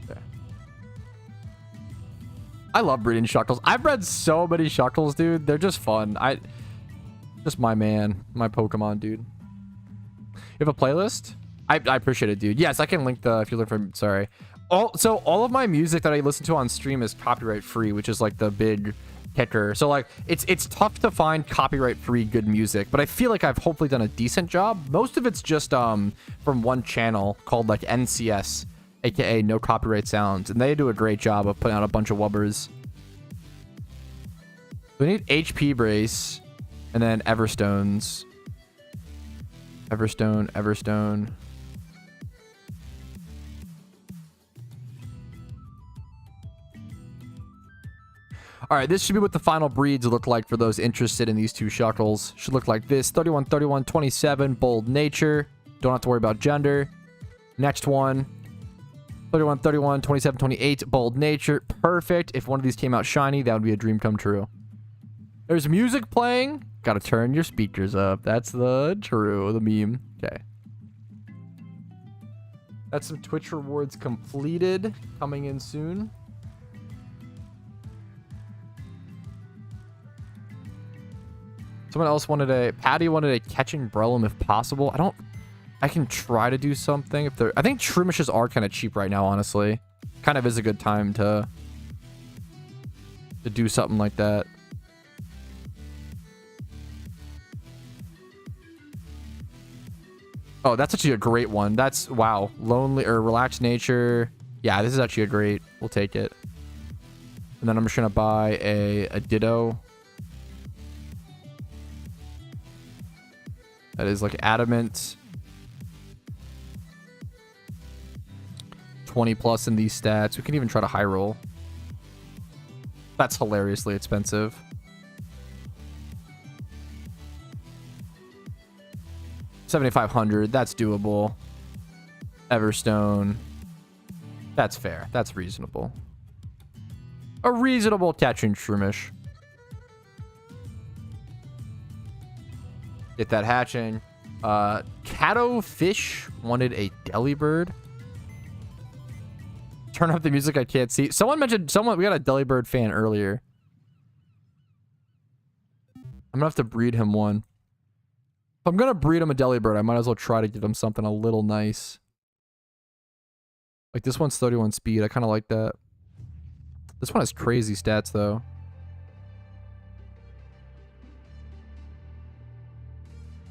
[SPEAKER 1] Okay. I love breeding shuckles. I've bred so many shuckles, dude. They're just fun. Just my man. My Pokemon, dude. You have a playlist? I appreciate it, dude. Yes, I can link the... If you look for... Sorry. So all of my music that I listen to on stream is copyright free, which is like the big... kicker. So like it's tough to find copyright free good music, but I feel like I've hopefully done a decent job. Most of it's just from one channel called like NCS, aka No Copyright Sounds, and they do a great job of putting out a bunch of wubbers. We need HP brace and then Everstones. Everstone. All right, this should be what the final breeds look like for those interested in these two shuckles. Should look like this. 31, 31, 27, bold nature. Don't have to worry about gender. Next one. 31, 31, 27, 28, bold nature. Perfect. If one of these came out shiny, that would be a dream come true. There's music playing. Gotta turn your speakers up. That's the meme. Okay. That's some Twitch rewards completed. Coming in soon. Someone else wanted Patty wanted a catching Brellum if possible. I can try to do something if they're... I think Shroomishes are kind of cheap right now, honestly. Kind of is a good time to do something like that. Oh, that's actually a great one. That's... Wow. Lonely or relaxed nature. Yeah, this is actually a great... We'll take it. And then I'm just going to buy a Ditto. That is like adamant. 20 plus in these stats. We can even try to high roll. That's hilariously expensive. 7,500. That's doable. Everstone. That's fair. That's reasonable. A reasonable catching Shroomish. Get that hatching. Cato Fish wanted a Delibird. Turn up the music, I can't see. Someone mentioned, we got a Delibird fan earlier. I'm gonna have to breed him one. If I'm gonna breed him a Delibird, I might as well try to give him something a little nice. Like this one's 31 speed. I kind of like that. This one has crazy stats though.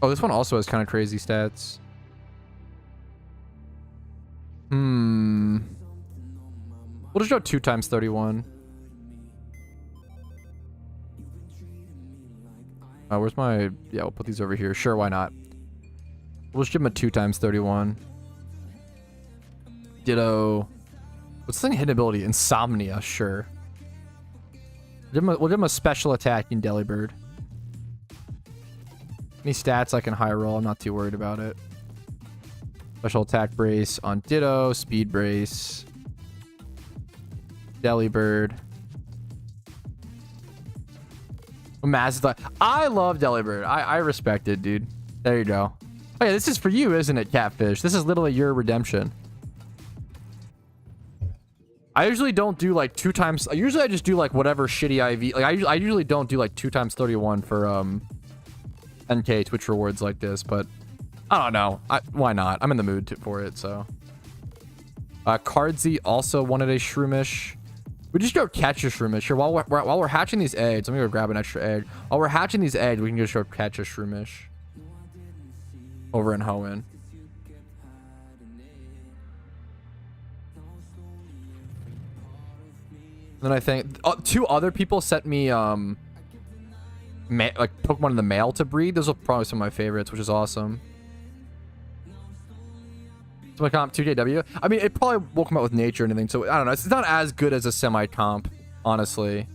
[SPEAKER 1] Oh, this one also has kind of crazy stats. We'll just go 2 times 31. Where's my... Yeah, we'll put these over here. Sure, why not? We'll just give him a 2 times 31. Ditto. What's the thing? Hidden ability? Insomnia. Sure. We'll give him a special attacking Delibird. Any stats I can high roll. I'm not too worried about it. Special attack brace on Ditto. Speed brace. Delibird. I love Delibird. I respect it, dude. There you go. Oh yeah, this is for you, isn't it, Catfish? This is literally your redemption. I usually don't do like 2 times. Usually I just do like whatever shitty IV. Like I usually don't do like 2 times 31 for NK Twitch rewards like this, but I don't know. Why not? I'm in the mood for it, so. Cardzy also wanted a Shroomish. We just go catch a Shroomish. Here, while we're hatching these eggs, let me go grab an extra egg. While we're hatching these eggs, we can just go catch a Shroomish. Over in Hoenn. Then I think 2 other people sent me like Pokemon in the mail to breed. Those are probably some of my favorites, which is awesome. So my comp 2KW. I mean, it probably won't come out with nature or anything, so I don't know. It's not as good as a semi-comp, honestly.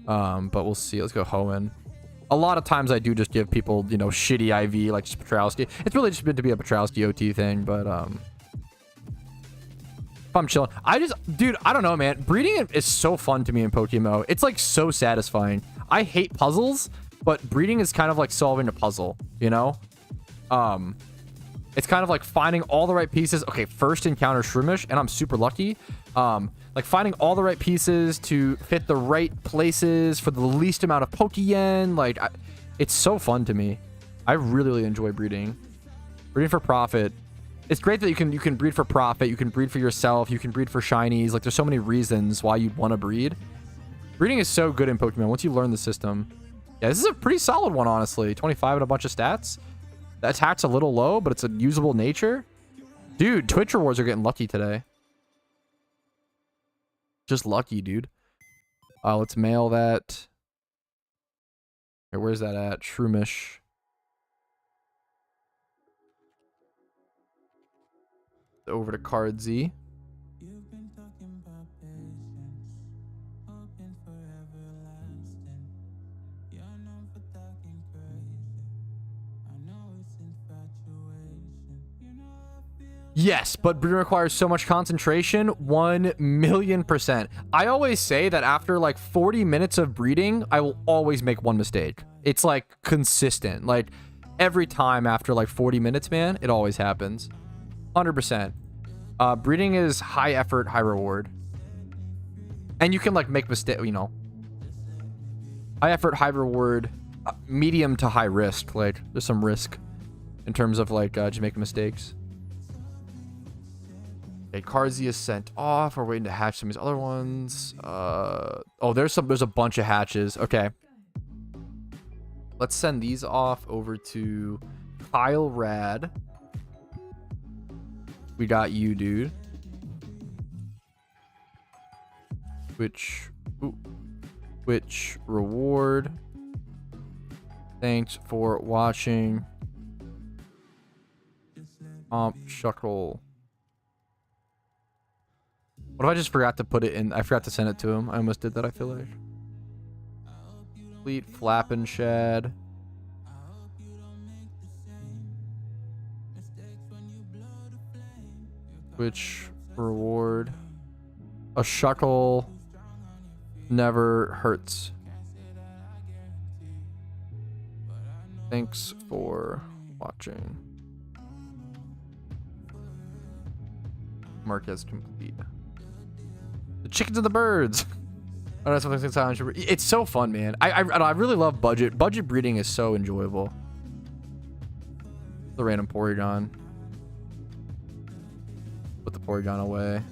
[SPEAKER 1] But we'll see. Let's go Hoenn. A lot of times I do just give people, you know, shitty IV like Patrouski. It's really just meant to be a Patrouski OT thing, but if I'm chilling, dude, I don't know, man. Breeding is so fun to me in PokeMMO. It's like so satisfying. I hate puzzles, but breeding is kind of like solving a puzzle, you know? It's kind of like finding all the right pieces. Okay, first encounter Shroomish, and I'm super lucky. Like finding all the right pieces to fit the right places for the least amount of Pokeyen. Like, it's so fun to me. I really, really enjoy breeding. Breeding for profit. It's great that you can breed for profit. You can breed for yourself. You can breed for shinies. Like, there's so many reasons why you'd want to breed. Breeding is so good in Pokemon once you learn the system. Yeah, this is a pretty solid one, honestly. 25 and a bunch of stats. The attack's a little low, but it's a usable nature. Dude, Twitch rewards are getting lucky today. Just lucky, dude. Let's mail that. Here, where's that at? Shroomish. Over to Cardzy. Yes, but breeding requires so much concentration. 1,000,000%. I always say that after like 40 minutes of breeding, I will always make one mistake. It's like consistent. Like every time after like 40 minutes, man, it always happens. 100%. Breeding is high effort, high reward. And you can like make mistake, you know. High effort, high reward, medium to high risk. Like there's some risk in terms of like just making mistakes. Okay, Carzia is sent off. We're waiting to hatch some of these other ones. Oh, there's a bunch of hatches. Okay. Let's send these off over to Kyle Rad. We got you, dude. Which reward. Thanks for watching. Shuckle. What if I just forgot to put it in? I forgot to send it to him. I almost did that, I feel like. Complete Flappin' Shad. Which reward? A Shuckle never hurts. Thanks for watching. Mark as complete. The chickens and the birds. I don't know, something. It's so fun, man. I really love budget. Budget breeding is so enjoyable. The random Porygon. Put the Porygon away.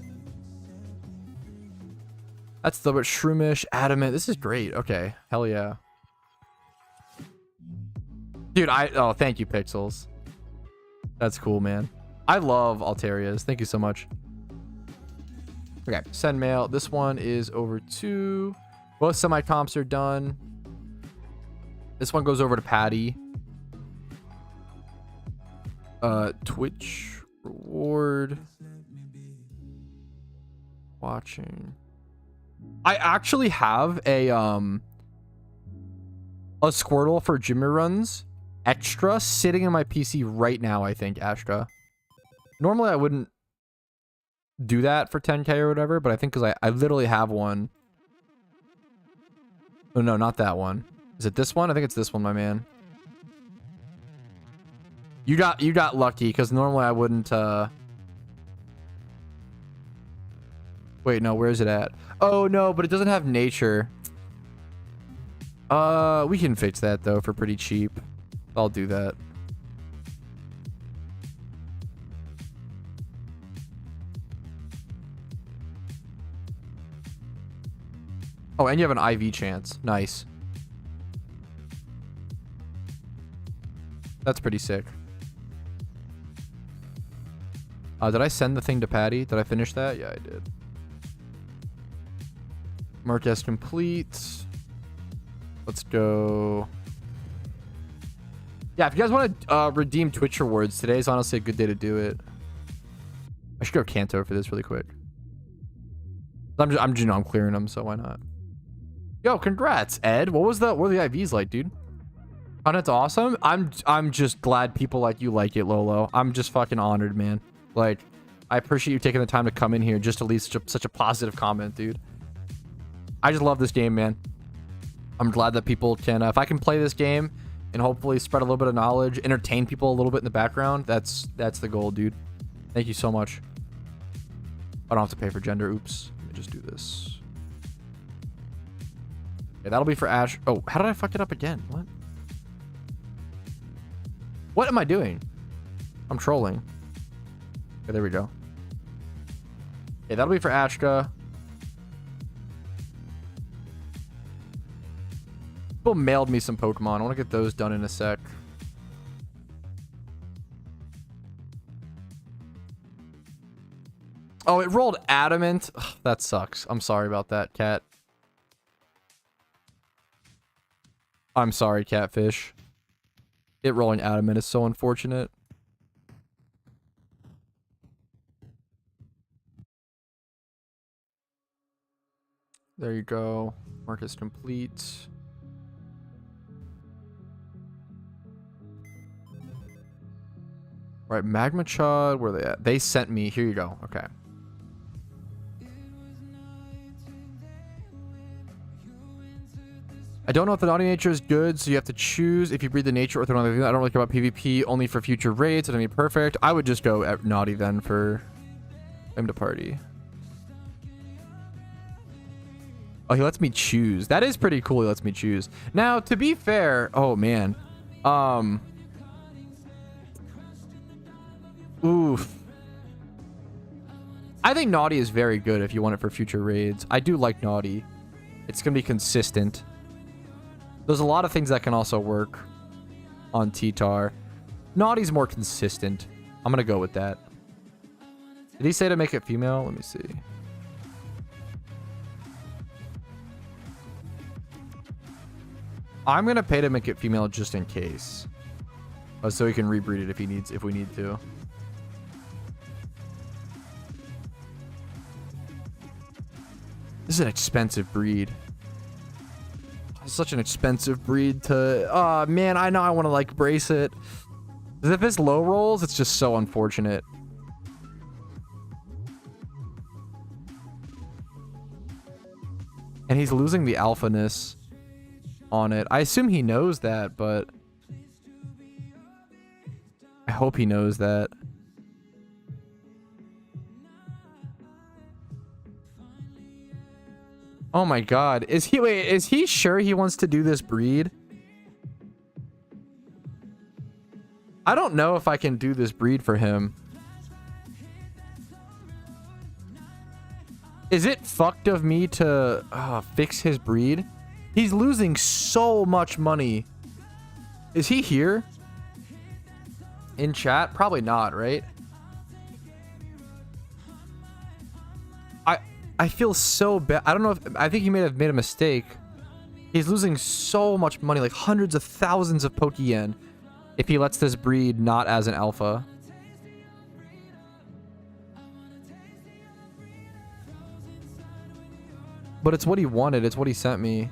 [SPEAKER 1] That's the Shroomish, Adamant. This is great. Okay, hell yeah. Dude, oh, thank you, Pixels. That's cool, man. I love Altarias. Thank you so much. Okay, send mail. This one is over to... Both semi-comps are done. This one goes over to Patty. Twitch reward. Watching. I actually have a Squirtle for Jimmy Runs extra sitting in my PC right now, I think, Astra. Normally I wouldn't do that for 10k or whatever, but I think because I literally have one. Oh no, not that one. Is it this one? I think it's this one, my man. You got lucky because normally I wouldn't wait, no, where is it at? Oh no, but it doesn't have nature. We can fix that though for pretty cheap. I'll do that. Oh, and you have an IV chance. Nice. That's pretty sick. Did I send the thing to Patty? Did I finish that? Yeah, I did. Mark as complete. Let's go. Yeah, if you guys want to redeem Twitch rewards, today's honestly a good day to do it. I should go Kanto for this really quick. I'm clearing them, so why not? Yo, congrats, Ed. What were the IVs like, dude? Content's awesome. I'm just glad people like you like it, Lolo. I'm just fucking honored, man. Like, I appreciate you taking the time to come in here just to leave such a positive comment, dude. I just love this game, man. I'm glad that people can, if I can play this game and hopefully spread a little bit of knowledge, entertain people a little bit in the background, that's the goal, dude. Thank you so much. I don't have to pay for gender. Oops. Let me just do this. Okay, that'll be for Ash. Oh, how did I fuck it up again? What? What am I doing? I'm trolling. Okay, there we go. Okay, that'll be for Ashka. People mailed me some Pokemon. I want to get those done in a sec. Oh, it rolled Adamant. Ugh, that sucks. I'm sorry about that, Cat. I'm sorry, Catfish. It rolling Adamant is so unfortunate. There you go. Marcus complete. Right, Magma Chud, where are they at? They sent me. Here you go. Okay. I don't know if the naughty nature is good, so you have to choose if you breed the nature or the naughty. I don't really care about PvP, only for future raids. It'll be perfect. I would just go at naughty then for him to party. Oh, he lets me choose. That is pretty cool. He lets me choose. Now, to be fair, oh man. Oof. I think naughty is very good if you want it for future raids. I do like naughty. It's going to be consistent. There's a lot of things that can also work on T-Tar. Naughty's more consistent. I'm going to go with that. Did he say to make it female? Let me see. I'm going to pay to make it female just in case. So he can rebreed it if we need to. This is an expensive breed. Such an expensive breed to... Oh, man, I know I want to, like, brace it. If it's low rolls, it's just so unfortunate. And he's losing the alphaness on it. I assume he knows that, but... I hope he knows that. Oh my god. Is he sure he wants to do this breed? I don't know if I can do this breed for him. Is it fucked of me to fix his breed? He's losing so much money. Is he here? In chat? Probably not, right? I feel so bad. I don't know if... I think he may have made a mistake. He's losing so much money, like hundreds of thousands of Pokeyen, if he lets this breed not as an alpha. But it's what he wanted. It's what he sent me.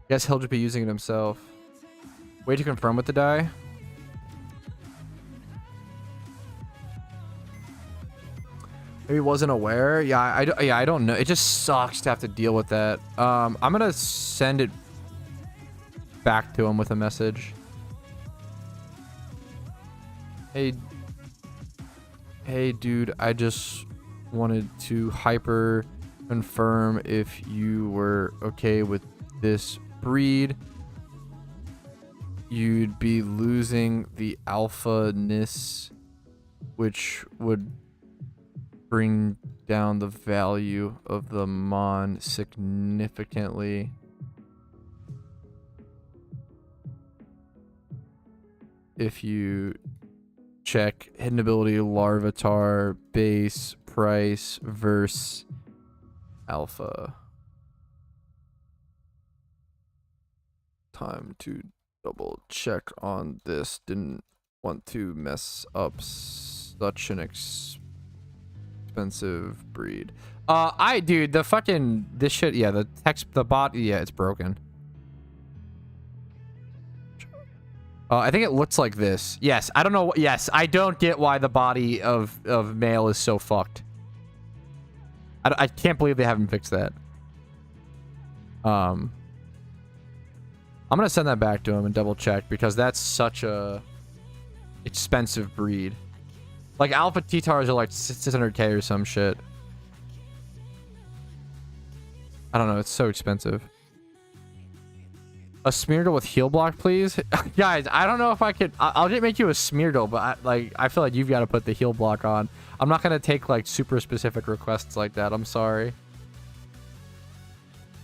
[SPEAKER 1] Guess he'll just be using it himself. Way to confirm with the die. Maybe he wasn't aware. Yeah, I don't know. It just sucks to have to deal with that. I'm gonna send it back to him with a message. Hey, dude, I just wanted to hyper confirm if you were okay with this breed. You'd be losing the alpha-ness, which would bring down the value of the mon significantly. If you check hidden ability Larvitar base price versus alpha. Time to double check on this. Didn't want to mess up such an expensive breed. Dude, the fucking this shit, yeah, the bot, yeah, it's broken. I think it looks like this. Yes, I don't know. Yes, I don't get why the body of male is so fucked. I can't believe they haven't fixed that. I'm gonna send that back to him and double check because that's such a expensive breed. Like alpha T-Tars are like 600k or some shit. I don't know. It's so expensive. A Smeargle with heal block, please. Guys, I don't know if I could... I'll just make you a Smeargle, but I feel like you've got to put the heal block on. I'm not going to take like super specific requests like that. I'm sorry.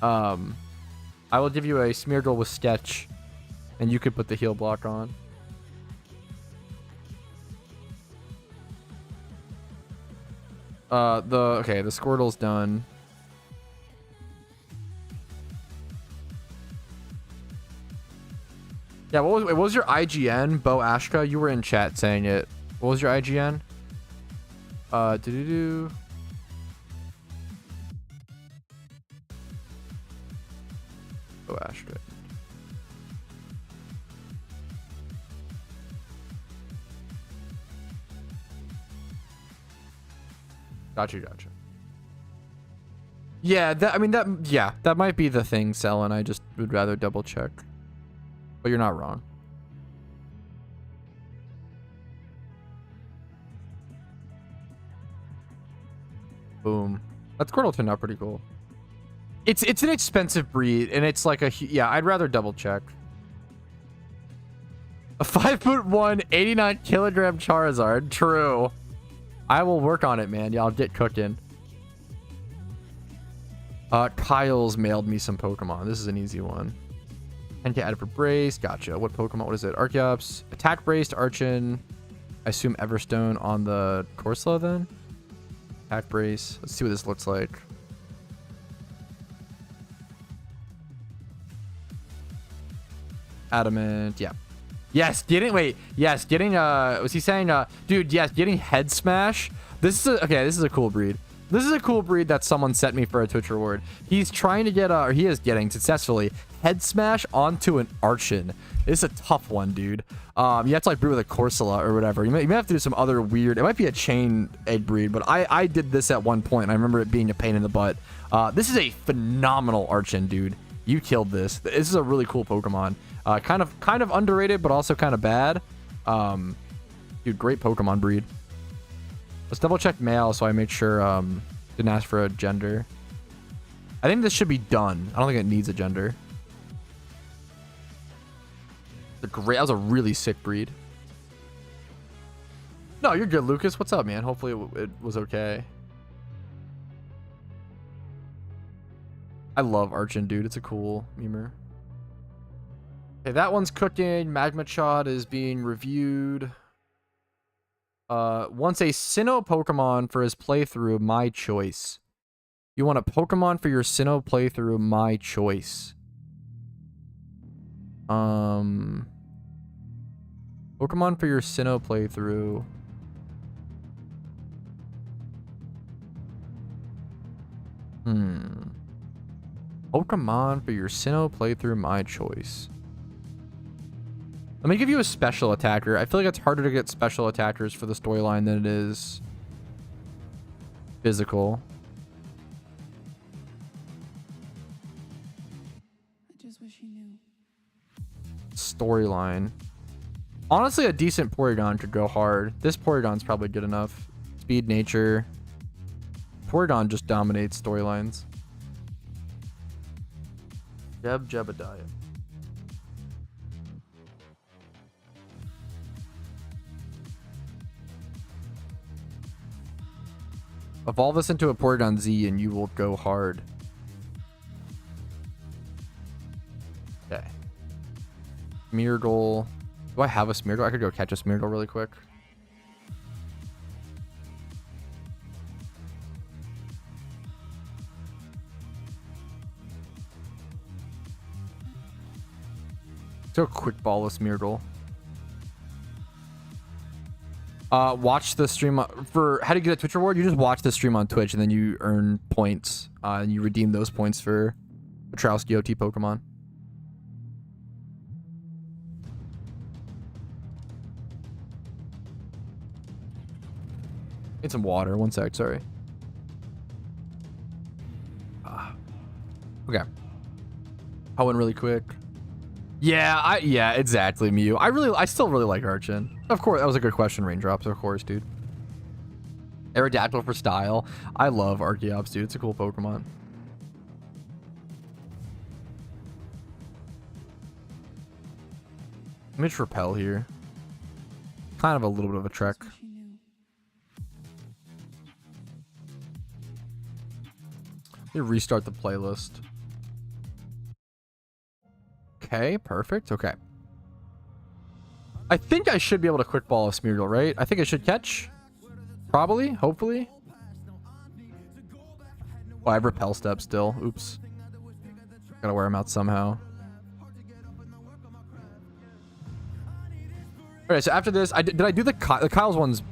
[SPEAKER 1] I will give you a Smeargle with sketch, and you could put the heal block on. Okay, the Squirtle's done. Yeah, what was your IGN, Bo Ashka? You were in chat saying it. What was your IGN? Oh, asterisk. Gotcha, gotcha. Yeah, that, I mean, that might be the thing, Selin. I just would rather double check. But you're not wrong. Boom. That Squirtle turned out pretty cool. It's an expensive breed, and it's like a, yeah, I'd rather double check. A 5'1", 89 kilogram Charizard. True. I will work on it, man. Y'all get cooking. Kyle's mailed me some Pokemon. This is an easy one. 10k added for Brace. Gotcha. What Pokemon? What is it? Archeops. Attack Braced Archon. I assume Everstone on the Corsola then. Attack Brace. Let's see what this looks like. Adamant. Yeah. Yes, getting was he saying dude, yes, getting Head Smash. This is a cool breed. This is a cool breed that someone sent me for a Twitch reward. He's trying to get or he is getting successfully Head Smash onto an Archon. It's a tough one, dude. You have to like breed with a Corsola or whatever. You may have to do some other weird, it might be a chain egg breed, but I did this at one point and I remember it being a pain in the butt. This is a phenomenal Archon, dude. You killed this. This is a really cool Pokemon. Kind of underrated, but also kind of bad. Dude, great Pokemon breed. Let's double check mail so I make sure didn't ask for a gender. I think this should be done. I don't think it needs a gender. That was a really sick breed. No, you're good, Lucas. What's up, man? Hopefully it was okay. I love Archon, dude. It's a cool memer. Okay, that one's cooking. Magma Chod is being reviewed. Wants a Sinnoh Pokemon for his playthrough. My choice. You want a Pokemon for your Sinnoh playthrough? My choice. Pokemon for your Sinnoh playthrough. Pokemon for your Sinnoh playthrough. My choice. Let me give you a special attacker. I feel like it's harder to get special attackers for the storyline than it is physical.
[SPEAKER 4] I just wish you knew.
[SPEAKER 1] Storyline. Honestly, a decent Porygon could go hard. This Porygon's probably good enough. Speed, nature. Porygon just dominates storylines. Jebediah. Evolve this into a Porygon Z and you will go hard. Okay. Smeargle. Do I have a Smeargle? I could go catch a Smeargle really quick. Let's go quick ball with Smeargle. Watch the stream for how to get a Twitch reward. You just watch the stream on Twitch and then you earn points. And you redeem those points for Patrouski OT Pokemon. Need some water. One sec. Sorry. Okay. I went really quick. Yeah, exactly, Mew. I still really like Archon. Of course, that was a good question, Raindrops. Of course, dude. Aerodactyl for style. I love Archeops, dude. It's a cool Pokemon. Let me just repel here. Kind of a little bit of a trek. Let me restart the playlist. Okay, perfect. Okay. I think I should be able to quick ball a Smeargle, right? I think I should catch. Probably, hopefully. Oh, I have repel step still. Oops. Gotta wear them out somehow. Alright, so after this, did I do the Kyle's ones?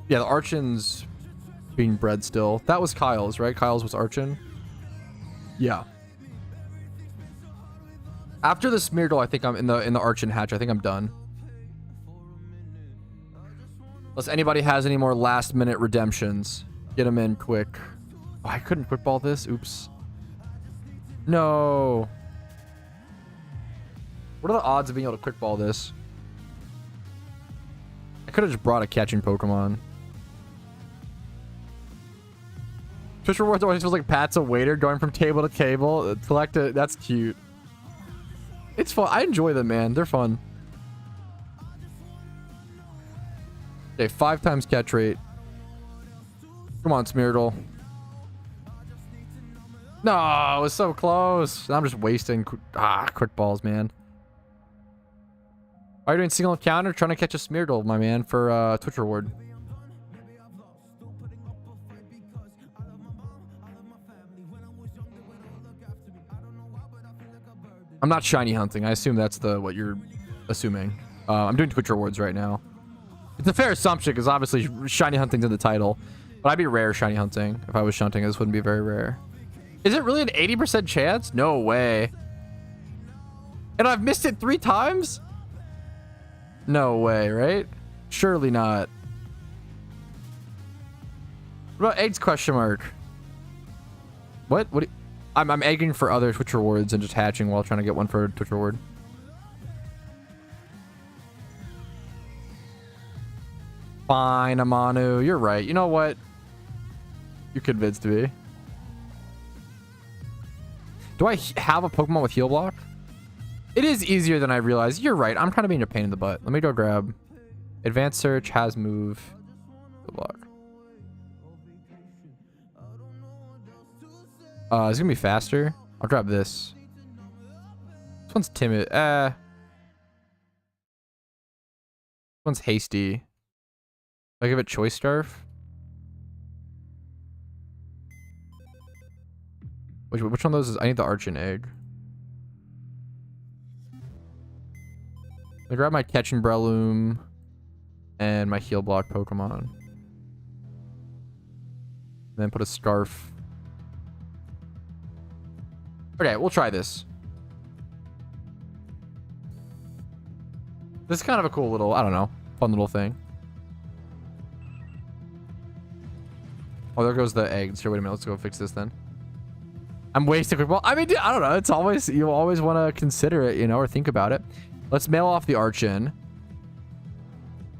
[SPEAKER 1] Yeah, the Archon's being bred still. That was Kyle's, right? Kyle's was Archon. Yeah. After the Smeargle, I think I'm in the Arch and Hatch. I think I'm done. Unless anybody has any more last minute redemptions. Get them in quick. Oh, I couldn't quick ball this. Oops. No. What are the odds of being able to quick ball this? I could have just brought a catching Pokemon. Twitch rewards always feels like Pat's a waiter going from table to table. Collect it. That's cute. It's fun. I enjoy them, man. They're fun. Okay, 5 times catch rate. Come on, Smeargle. No, it was so close. I'm just wasting quick balls, man. Why are you doing single encounter? Trying to catch a Smeargle, my man, for Twitch reward. I'm not shiny hunting. I assume that's what you're assuming. I'm doing Twitch rewards right now. It's a fair assumption because obviously shiny hunting's in the title. But I'd be rare shiny hunting. If I was shunting, this wouldn't be very rare. Is it really an 80% chance? No way. And I've missed it 3 times? No way, right? Surely not. What about eggs question mark? What? I'm egging for other Twitch rewards and just hatching while trying to get one for a Twitch reward. Fine, Amanu. You're right. You know what? You convinced me. Do I have a Pokemon with heal block? It is easier than I realized. You're right. I'm trying to be in a pain in the butt. Let me go grab advanced search, has move, heal block. It's gonna be faster. I'll grab this. This one's timid. This one's hasty. I give it choice scarf. Which one of those is? I need the Arch and Egg. I grab my Catching Breloom and my heal block Pokemon. And then put a scarf. Okay, we'll try this. This is kind of a cool little, I don't know, fun little thing. Oh, there goes the eggs. Here, wait a minute. Let's go fix this then. I'm wasting quick ball. I mean, I don't know. It's always, you always want to consider it, you know, or think about it. Let's mail off the Archon.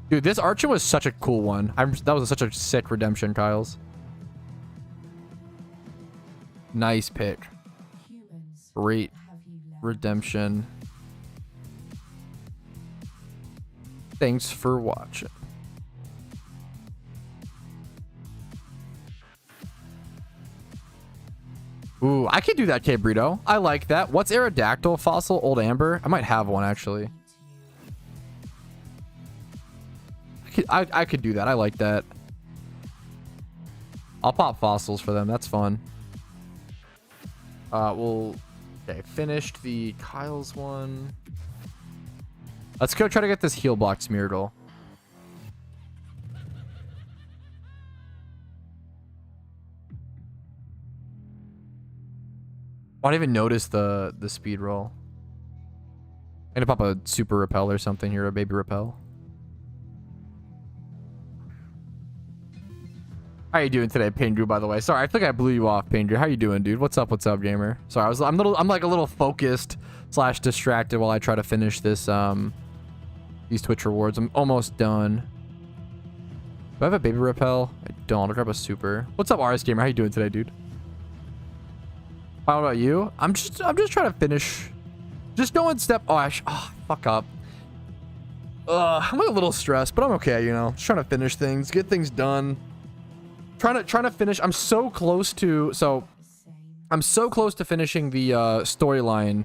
[SPEAKER 1] Dude, this Archon was such a cool one. That was such a sick redemption, Kyles. Nice pick. Great redemption. Thanks for watching. Ooh, I could do that, K-Burrito. I like that. What's Aerodactyl fossil? Old Amber? I might have one, actually. I could do that. I like that. I'll pop fossils for them. That's fun. Okay, finished the Kyle's one. Let's go try to get this heal block Smeargle. I didn't even notice the speed roll. I'm gonna pop a super repel or something here, a baby repel. How you doing today, Paindrew, by the way? Sorry, I think I blew you off, Paindrew. How you doing, dude? What's up, gamer? Sorry, I'm like a little focused / distracted while I try to finish this these Twitch rewards. I'm almost done. Do I have a baby repel? I don't. I'll grab a super. What's up, RS gamer? How you doing today, dude? How about you? I'm just trying to finish. Just going step. Oh, fuck up. I'm like a little stressed, but I'm okay. You know, just trying to finish things, get things done. Trying to finish. I'm so close to finishing the storyline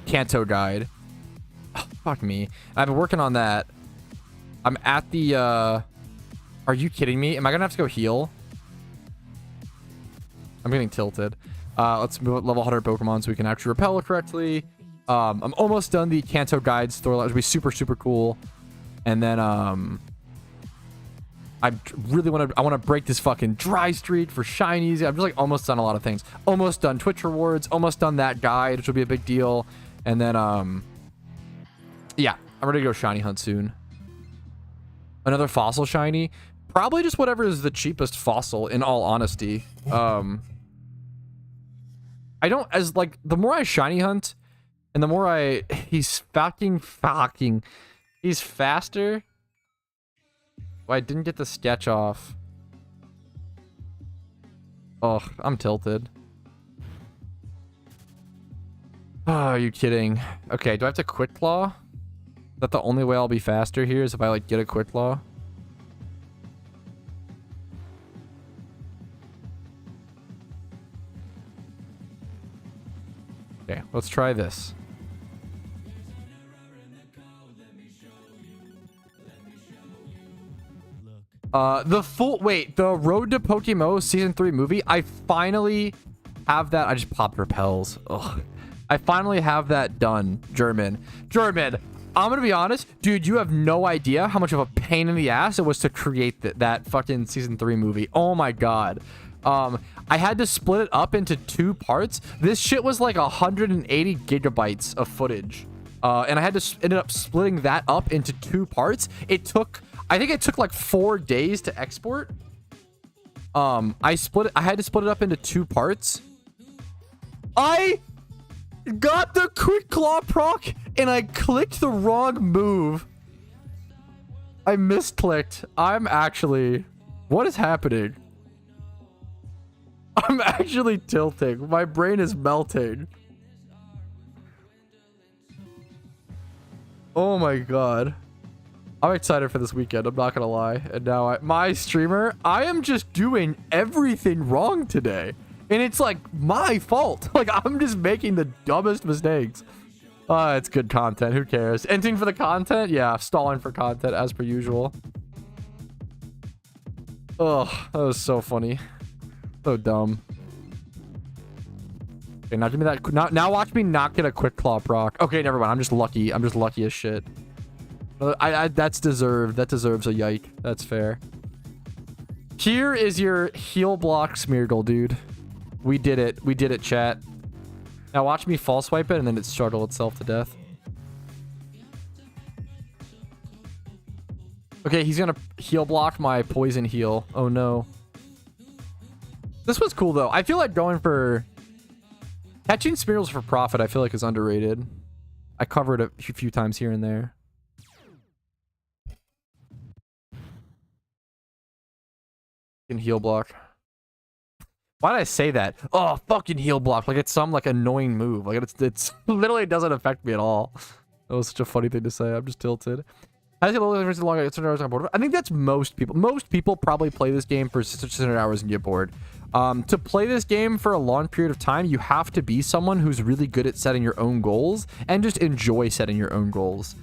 [SPEAKER 1] Kanto guide. Oh, fuck me. I've been working on that. I'm at the. Are you kidding me? Am I gonna have to go heal? I'm getting tilted. Let's move at level 100 Pokemon so we can actually repel correctly. I'm almost done the Kanto guide storyline, which would be super, super cool. And then I really want to break this fucking dry streak for shinies. I'm just like almost done a lot of things. Almost done Twitch rewards. Almost done that guide, which will be a big deal. And then, yeah, I'm ready to go shiny hunt soon. Another fossil shiny. Probably just whatever is the cheapest fossil, in all honesty. I don't, as like, the more I shiny hunt, and the more he's he's faster. Oh, I didn't get the sketch off. Oh, I'm tilted. Oh, are you kidding? Okay, do I have to quick claw? Is that the only way I'll be faster here is if I like get a quick claw? Okay, let's try this. The Road to PokeMMO Season 3 movie, I finally have that. I just popped repels. Ugh. I finally have that done, German. I'm gonna be honest, dude, you have no idea how much of a pain in the ass it was to create that fucking Season 3 movie. Oh my god. I had to split it up into 2 parts. This shit was like 180 gigabytes of footage. And I had to ended up splitting that up into 2 parts. I think it took like 4 days to export. I had to split it up into 2 parts. I got the quick claw proc and I clicked the wrong move. I misclicked. What is happening? I'm actually tilting. My brain is melting. Oh my god. I'm excited for this weekend, I'm not gonna lie. And now my streamer, I am just doing everything wrong today. And it's like my fault. Like I'm just making the dumbest mistakes. It's good content, who cares? Ending for the content? Yeah, stalling for content as per usual. Oh, that was so funny. So dumb. Okay, now give me that. Now watch me not get a quick claw proc. Okay, never mind. I'm just lucky. I'm just lucky as shit. That's deserved. That deserves a yike. That's fair. Here is your heal block Smeargle, dude. We did it. We did it, chat. Now watch me false swipe it and then it struggle itself to death. Okay, he's gonna heal block my poison heal. Oh no. This was cool though. I feel like going for catching Smeargles for profit, I feel like is underrated. I covered it a few times here and there. Fucking heal block. Why did I say that? Oh, fucking heal block. Like it's some like annoying move. Like it's literally doesn't affect me at all. That was such a funny thing to say. I'm just tilted. I think that's most people. Most people probably play this game for 600 hours and get bored. To play this game for a long period of time, you have to be someone who's really good at setting your own goals and just enjoy setting your own goals.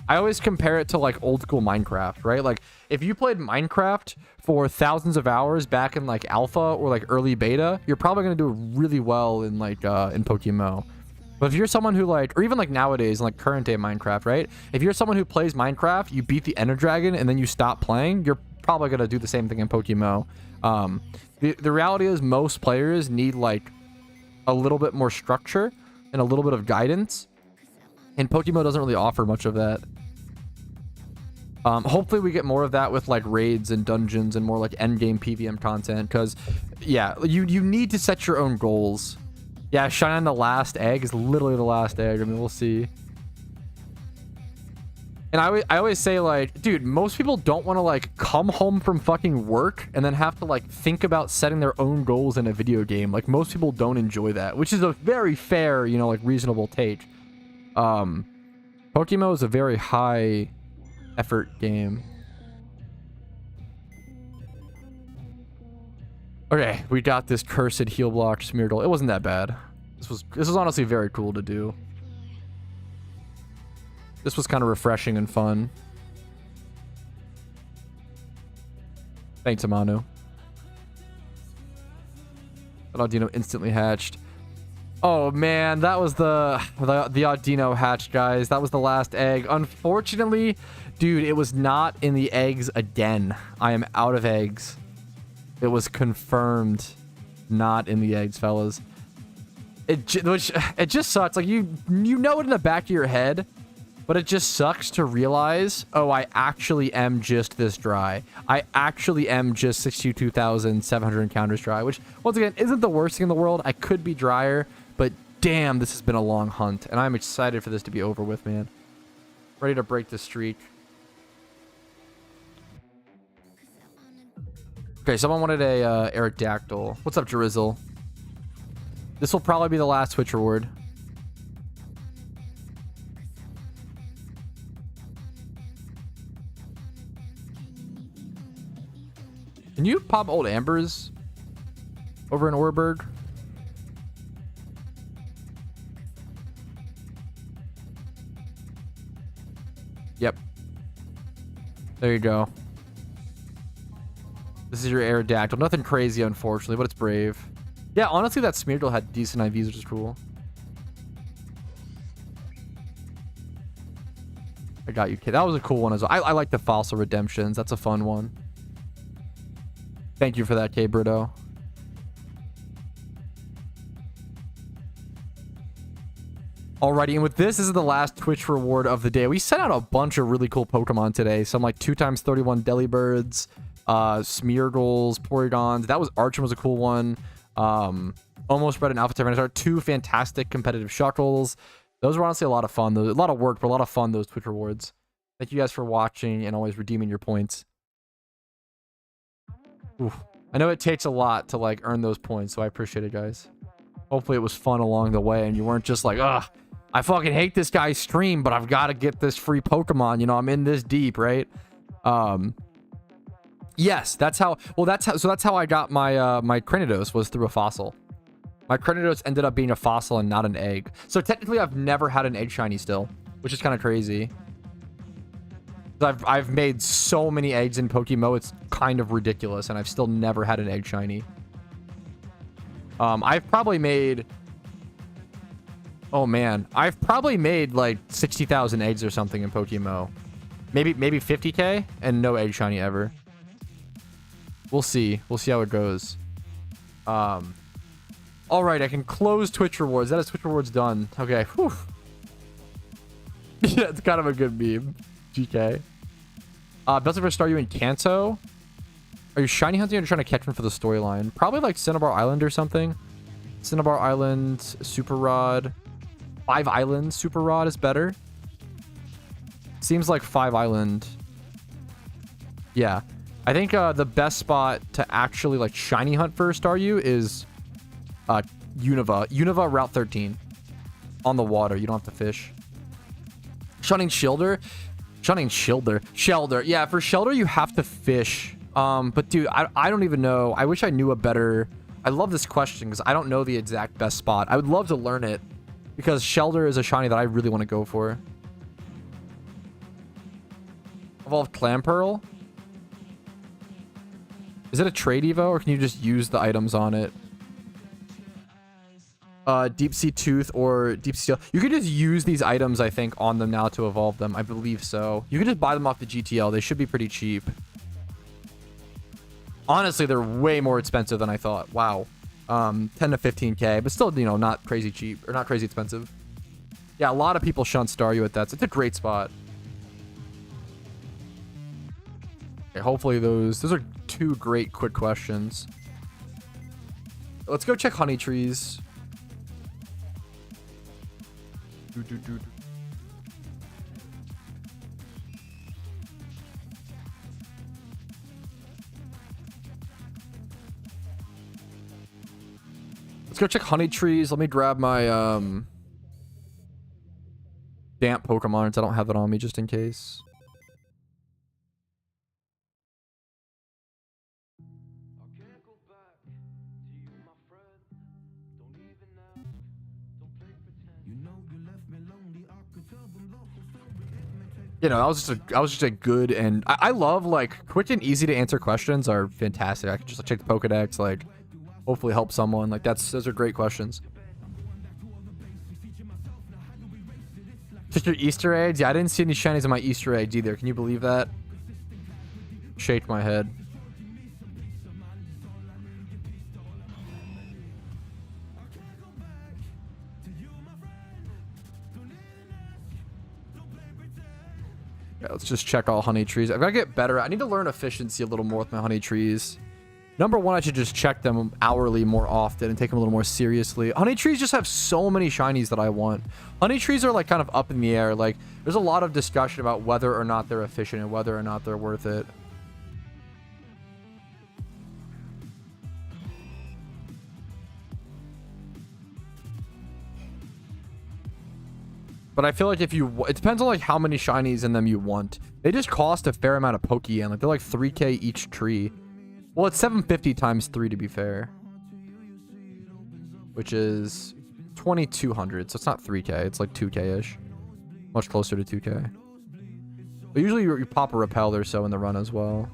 [SPEAKER 1] I always compare it to like old school Minecraft, right? Like if you played Minecraft for thousands of hours back in like alpha or like early beta, you're probably going to do really well in like in PokeMMO. But if you're someone who like, or even like nowadays in like current day Minecraft, right? If you're someone who plays Minecraft, you beat the Ender Dragon and then you stop playing, you're probably going to do the same thing in PokeMMO. The reality is most players need like a little bit more structure and a little bit of guidance. And PokeMMO doesn't really offer much of that. Hopefully we get more of that with like raids and dungeons and more like endgame PVM content. Because yeah, you need to set your own goals. Yeah, shine on the last egg is literally the last egg. I mean, we'll see. And I always say like, dude, most people don't want to like come home from fucking work and then have to like think about setting their own goals in a video game. Like most people don't enjoy that, which is a very fair, you know, like reasonable take. PokeMMO is a very high effort game. Okay, we got this cursed heal block Smeargle. It wasn't that bad. This was honestly very cool to do. This was kind of refreshing and fun. Thanks, Amanu. That Audino instantly hatched. Oh man, that was the Audino hatch, guys. That was the last egg. Unfortunately, dude, it was not in the eggs again. I am out of eggs. It was confirmed not in the eggs, fellas. It just sucks. Like you know it in the back of your head, but it just sucks to realize, oh, I actually am just this dry. I actually am just 62,700 encounters dry, which once again isn't the worst thing in the world. I could be drier, but damn, this has been a long hunt, and I'm excited for this to be over with, man. Ready to break the streak. Okay, someone wanted a Aerodactyl. What's up, Drizzle? This will probably be the last Twitch reward. Can you pop old Ambers over in Orberg? Yep. There you go. This is your Aerodactyl. Nothing crazy, unfortunately, but it's brave. Yeah, honestly, that Smeargle had decent IVs, which is cool. I got you, kid. That was a cool one as well. I like the Fossil Redemptions. That's a fun one. Thank you for that, K Brito. Alrighty, and with this is the last Twitch reward of the day. We sent out a bunch of really cool Pokemon today. Some like 2x31 Delibirds, Smeargles, Porygons. That was Archon was a cool one. Almost bred an Alpha Tyranitar. 2 fantastic competitive Shuckles. Those were honestly a lot of fun. A lot of work, but a lot of fun, those Twitch rewards. Thank you guys for watching and always redeeming your points. Oof. I know it takes a lot to like earn those points, so I appreciate it, guys. Hopefully it was fun along the way and you weren't just like, ugh, I fucking hate this guy's stream, but I've got to get this free Pokemon. You know, I'm in this deep, right? Yes, that's how I got my my Cranidos, was through a fossil. My Cranidos ended up being a fossil and not an egg. So technically I've never had an egg shiny still, which is kind of crazy. I've made so many eggs in PokeMMO, it's kind of ridiculous, and I've still never had an egg shiny. I've probably made, oh man, I've probably made like 60,000 eggs or something in PokeMMO. Maybe 50k and no egg shiny ever. We'll see. We'll see how it goes. All right, I can close Twitch rewards. That is Twitch rewards done. Okay. Whew. Yeah, it's kind of a good meme. GK. Best ever start you in Kanto? Are you shiny hunting or trying to catch one for the storyline? Probably like Cinnabar Island or something. Cinnabar Island, Super Rod. 5 Island, Super Rod is better. Seems like 5 Island. Yeah. I think the best spot to actually like shiny hunt for a Staryu is Unova Route 13. On the water. You don't have to fish. Shunning Shieldr. Yeah, for Shieldr you have to fish. But dude, I don't even know. I wish I knew a better... I love this question because I don't know the exact best spot. I would love to learn it because Shieldr is a shiny that I really want to go for. Evolved Clamperl. Is it a trade evo or can you just use the items on it? Deep Sea Tooth or Deep Sea Steel. You can just use these items, I think, on them now to evolve them. I believe so. You can just buy them off the GTL. They should be pretty cheap. Honestly, they're way more expensive than I thought. Wow. 10 to 15k, but still, you know, not crazy cheap or not crazy expensive. Yeah, a lot of people shunt Staryu at that. So it's a great spot. Okay, hopefully those are 2 great quick questions. Let's go check honey trees. Let's go check honey trees. Let me grab my damp Pokemon. I don't have it on me just in case. You know, that was just a good, and I love like quick and easy to answer questions are fantastic. I can just like, check the Pokedex, like hopefully help someone. Like those are great questions. Just your Easter eggs? Yeah, I didn't see any shinies in my Easter eggs either. Can you believe that? Shake my head. Yeah, let's just check all honey trees. I've got to get better. I need to learn efficiency a little more with my honey trees. Number one, I should just check them hourly more often and take them a little more seriously. Honey trees just have so many shinies that I want. Honey trees are like kind of up in the air. Like there's a lot of discussion about whether or not they're efficient and whether or not they're worth it. But I feel like if you, it depends on like how many shinies in them you want. They just cost a fair amount of Pokeyen. Like they're like 3K each tree. Well, it's 750 times 3 to be fair. Which is 2,200. So it's not 3K. It's like 2K-ish. Much closer to 2K. But usually you pop a repel or so in the run as well.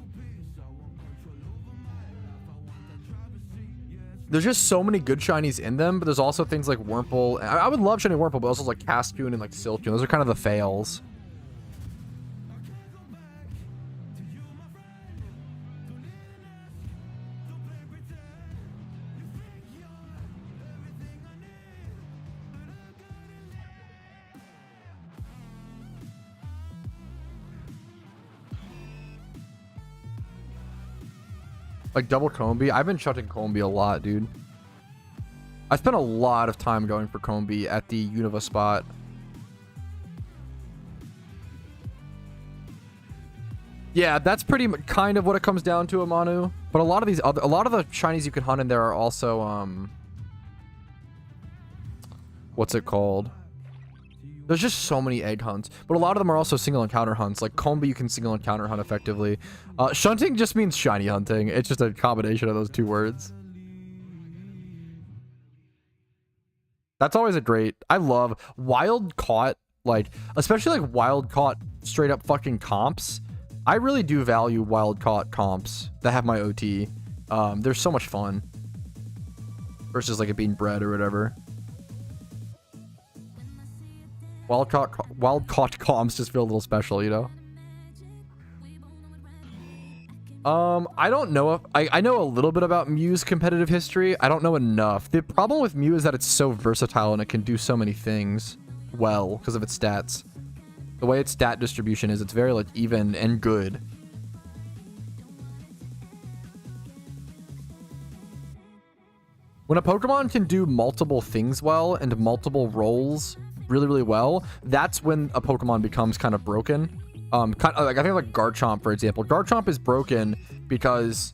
[SPEAKER 1] There's just so many good shinies in them, but there's also things like Wurmple. I would love shiny Wurmple, but also like Cascoon and like Silcoon. Those are kind of the fails. Like double Combi. I've been shunting Combi a lot, dude. I spent a lot of time going for Combi at the Unova spot. Yeah, that's pretty kind of what it comes down to, Amanu. But a lot of the shinies you can hunt in there are also what's it called? There's just so many egg hunts, but a lot of them are also single encounter hunts. Like Combi, you can single encounter hunt effectively. Shunting just means shiny hunting. It's just a combination of those two words. That's always a great. I love wild caught, like especially like wild caught straight up fucking comps. I really do value wild caught comps that have my OT. They're so much fun versus like it being bred or whatever. Wild caught comps just feel a little special, you know? I don't know if I know a little bit about Mew's competitive history. I don't know enough. The problem with Mew is that it's so versatile and it can do so many things well because of its stats. The way its stat distribution is, it's very like even and good. When a Pokemon can do multiple things well and multiple roles really, really well, that's when a Pokemon becomes kind of broken. Kind of like I think like Garchomp, for example. Garchomp is broken because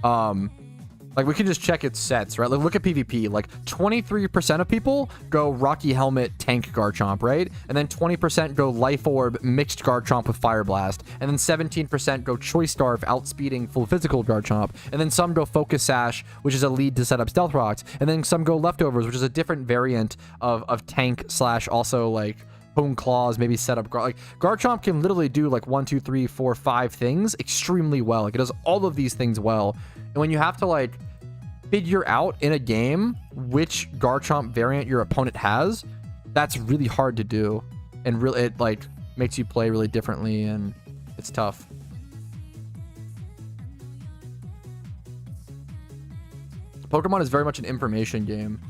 [SPEAKER 1] like we can just check its sets, right? Like look at PvP. Like 23% of people go Rocky Helmet tank Garchomp, right? And then 20% go Life Orb mixed Garchomp with Fire Blast. And then 17% go Choice Scarf outspeeding full physical Garchomp. And then some go Focus Sash, which is a lead to set up Stealth Rocks. And then some go Leftovers, which is a different variant of tank slash also like Hone Claws, maybe set up like Garchomp can literally do like 1, 2, 3, 4, 5 things extremely well. Like it does all of these things well. And when you have to like figure out in a game which Garchomp variant your opponent has, that's really hard to do. And really it like makes you play really differently and it's tough. Pokemon is very much an information game.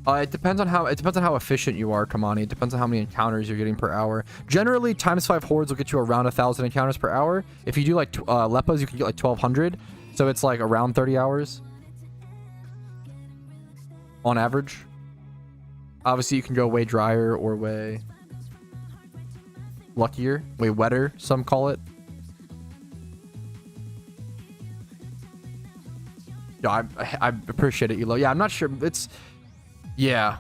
[SPEAKER 1] It depends on how efficient you are, Kamani. It depends on how many encounters you're getting per hour. Generally, ×5 hordes will get you around 1,000 encounters per hour. If you do like Leppas, you can get like 1,200. So it's like around 30 hours on average. Obviously, you can go way drier or way luckier, way wetter, some call it. Yeah, I appreciate it, Elo. Yeah, I'm not sure. It's... Yeah.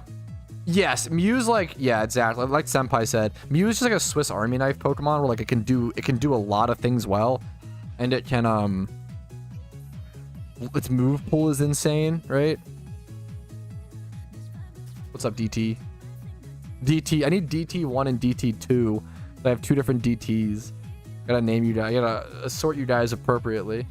[SPEAKER 1] Yes, Mew's like, yeah, exactly. Like Senpai said, Mew is just like a Swiss Army knife Pokemon where like it can do a lot of things well. And it can its move pool is insane, right? What's up, DT? DT, I need DT1 and DT2. I have 2 different DTs. Gotta name you guys, gotta assort you guys appropriately.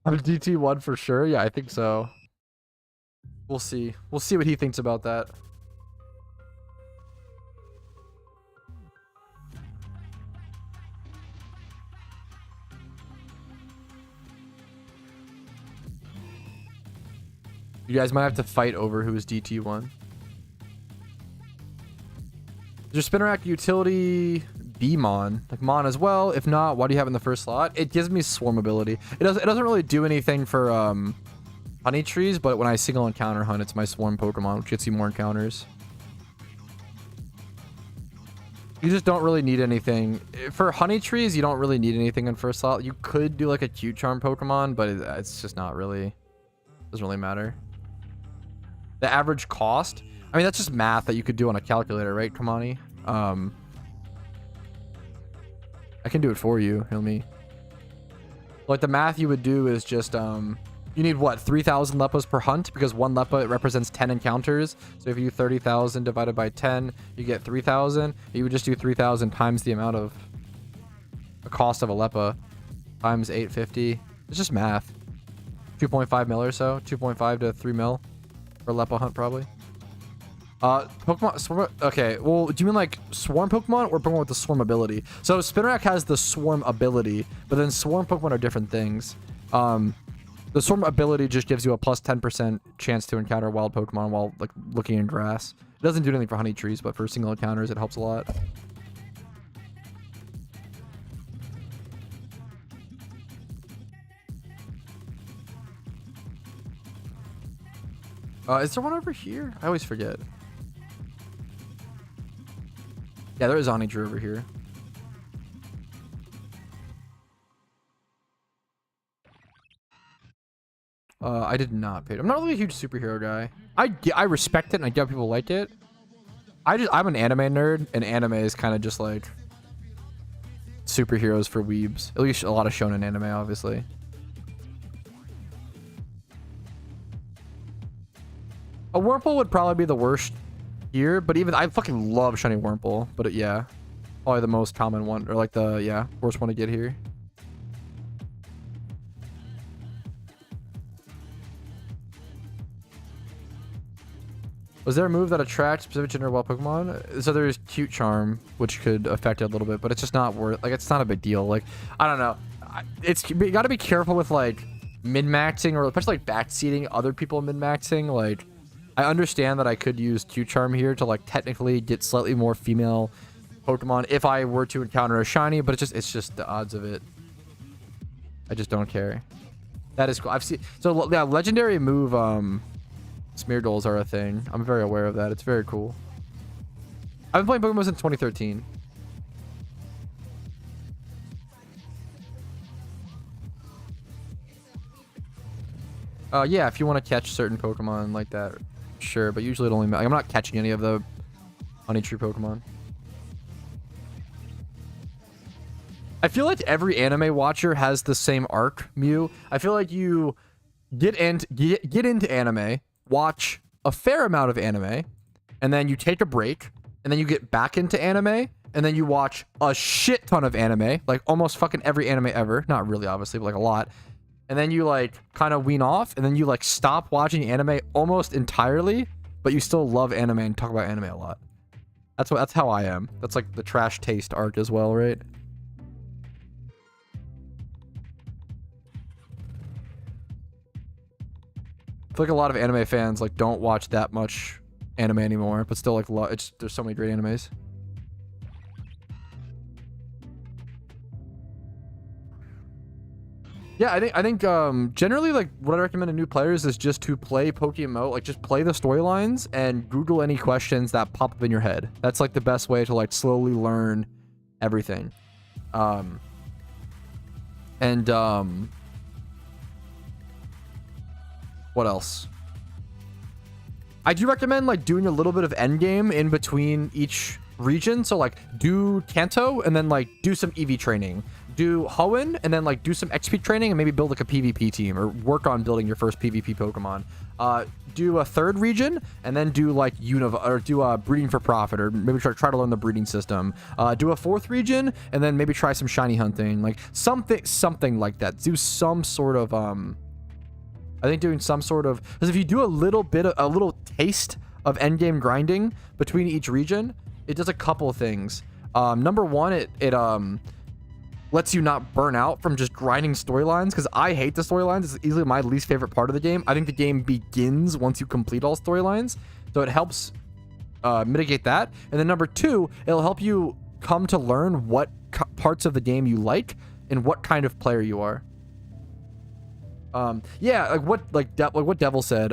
[SPEAKER 1] I'm DT1 for sure. Yeah, I think so. We'll see. We'll see what he thinks about that. You guys might have to fight over who is DT1. Is your spinner rack utility B-Mon? Like Mon as well? If not, why do you have it in the first slot? It gives me swarm ability. It doesn't really do anything for honey trees, but when I single encounter hunt, it's my swarm Pokemon, which gets you more encounters. You just don't really need anything. For honey trees, you don't really need anything in first slot. You could do like a cute charm Pokemon, but it's just not really... Doesn't really matter. The average cost, I mean, that's just math that you could do on a calculator, right, Kamani? I can do it for you. Heal me. Like the math you would do is just you need what, 3,000 Leppas per hunt, because one Leppa represents 10 encounters. So if you do 30,000 divided by 10, you get 3,000. You would just do 3,000 times the amount of the cost of a Leppa times 850. It's just math. 2.5 mil or so, 2.5 to 3 mil for Leppa hunt probably. Pokemon Swarm. Okay, well, do you mean like Swarm Pokemon or Pokemon with the Swarm ability? So Spinarak has the Swarm ability, but then Swarm Pokemon are different things. The Swarm ability just gives you a plus 10% chance to encounter wild Pokemon while like looking in grass. It doesn't do anything for honey trees, but for single encounters, it helps a lot. Is there one over here? I always forget. Yeah, there is Onidru over here. I did not pay it. I'm not really a huge superhero guy. I respect it and I get people like it. I'm an anime nerd, and anime is kind of just like superheroes for weebs. At least a lot of shonen anime, obviously. A Wurmple would probably be the worst here, but even I fucking love shiny Wurmple. But yeah, probably the most common one, or like the worst one to get here. Was there a move that attracts specific gender wild Pokemon? So there's Cute Charm, which could affect it a little bit, but it's just not worth. Like, it's not a big deal. Like, I don't know. You got to be careful with like min-maxing, or especially like backseating other people min-maxing. Like, I understand that I could use Q-Charm here to like technically get slightly more female Pokemon if I were to encounter a shiny, but it's just the odds of it. I just don't care. That is cool. I've seen, so yeah, legendary move Smeargulls are a thing. I'm very aware of that. It's very cool. I've been playing Pokemon since 2013. Yeah, if you want to catch certain Pokemon like that, sure, but usually it only... I'm not catching any of the Honeytree Pokemon. I feel like every anime watcher has the same arc, Mew. I feel like you get into anime, watch a fair amount of anime, and then you take a break, and then you get back into anime, and then you watch a shit ton of anime, like almost fucking every anime ever. Not really, obviously, but like a lot. And then you like kind of wean off, and then you like stop watching anime almost entirely, but you still love anime and talk about anime a lot. That's how I am. That's like the trash taste arc as well, right? I feel like a lot of anime fans like don't watch that much anime anymore, but still like there's so many great animes. Yeah, I think generally like what I recommend to new players is just to play PokeMMO, like just play the storylines and Google any questions that pop up in your head. That's like the best way to like slowly learn everything. What else? I do recommend like doing a little bit of endgame in between each region. So like do Kanto and then like do some EV training. Do Hoenn and then like do some XP training and maybe build like a PvP team or work on building your first PvP Pokemon. Do a third region and then do like or do breeding for profit, or maybe try to learn the breeding system. Do a fourth region and then maybe try some shiny hunting, like something like that. Do some sort of I think doing some sort of, because if you do a little taste of endgame grinding between each region, it does a couple of things. Number one, it lets you not burn out from just grinding storylines, because I hate the storylines. It's easily my least favorite part of the game. I think the game begins once you complete all storylines, so it helps mitigate that. And then number two, it'll help you come to learn what parts of the game you like and what kind of player you are. Yeah, like what Devil said.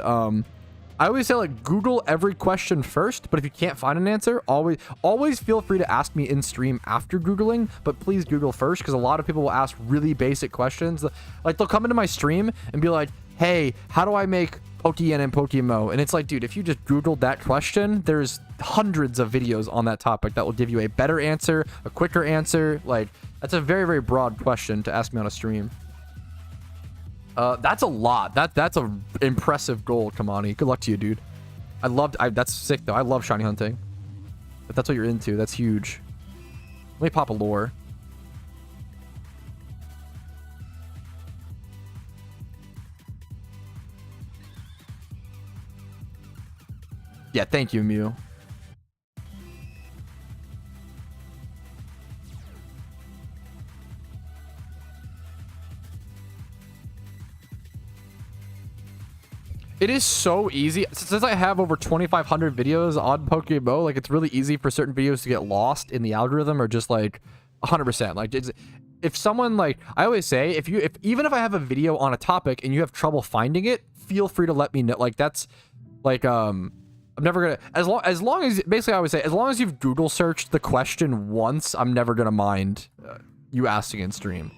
[SPEAKER 1] I always say, like, Google every question first, but if you can't find an answer, always feel free to ask me in stream after Googling, but please Google first, because a lot of people will ask really basic questions. Like, they'll come into my stream and be like, hey, how do I make Pokeyen and PokeMMO? And it's like, dude, if you just Googled that question, there's hundreds of videos on that topic that will give you a better answer, a quicker answer. Like, that's a very, very broad question to ask me on a stream. That's a lot. That's a impressive goal, Kamani. Good luck to you, dude. That's sick, though. I love shiny hunting. If that's what you're into, that's huge. Let me pop a lure. Yeah, thank you, Mew. It is so easy. Since I have over 2,500 videos on PokeMMO, like, it's really easy for certain videos to get lost in the algorithm, or just like 100%. Like, if someone, like, I always say, even if I have a video on a topic and you have trouble finding it, feel free to let me know. Like, that's like, I'm never gonna, as long as basically I always say, as long as you've Google searched the question once, I'm never gonna mind you asking in stream.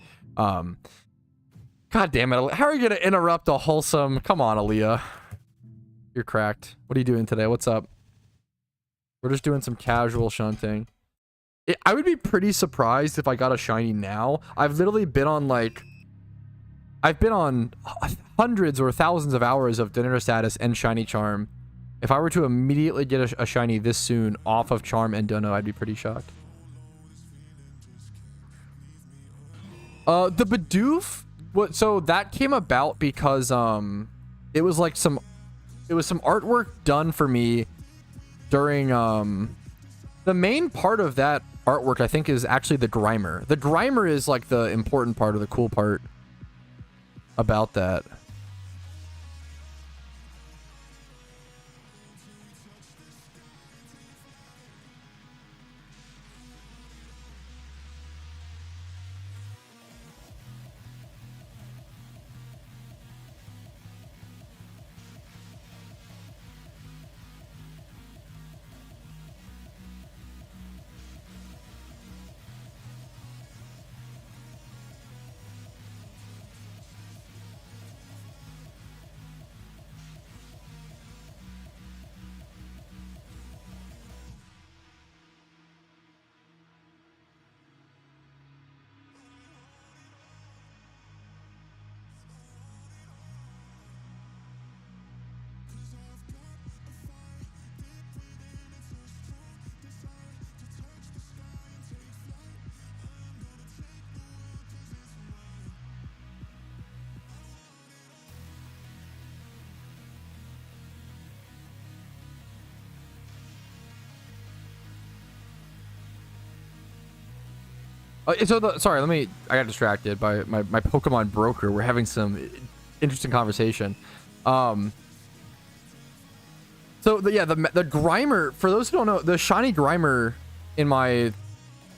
[SPEAKER 1] God damn it. How are you going to interrupt a wholesome... Come on, Aaliyah. You're cracked. What are you doing today? What's up? We're just doing some casual shunting. I would be pretty surprised if I got a shiny now. I've literally been on, like... I've been on hundreds or thousands of hours of dinner status and shiny charm. If I were to immediately get a shiny this soon off of charm and dono, I'd be pretty shocked. The Bidoof... So that came about because it was like some artwork done for me during the main part of that artwork, I think, is actually the Grimer. The Grimer is like the important part, or the cool part about that. Sorry, I got distracted by my Pokemon broker. We're having some interesting conversation. So the Grimer, for those who don't know, the shiny Grimer in my,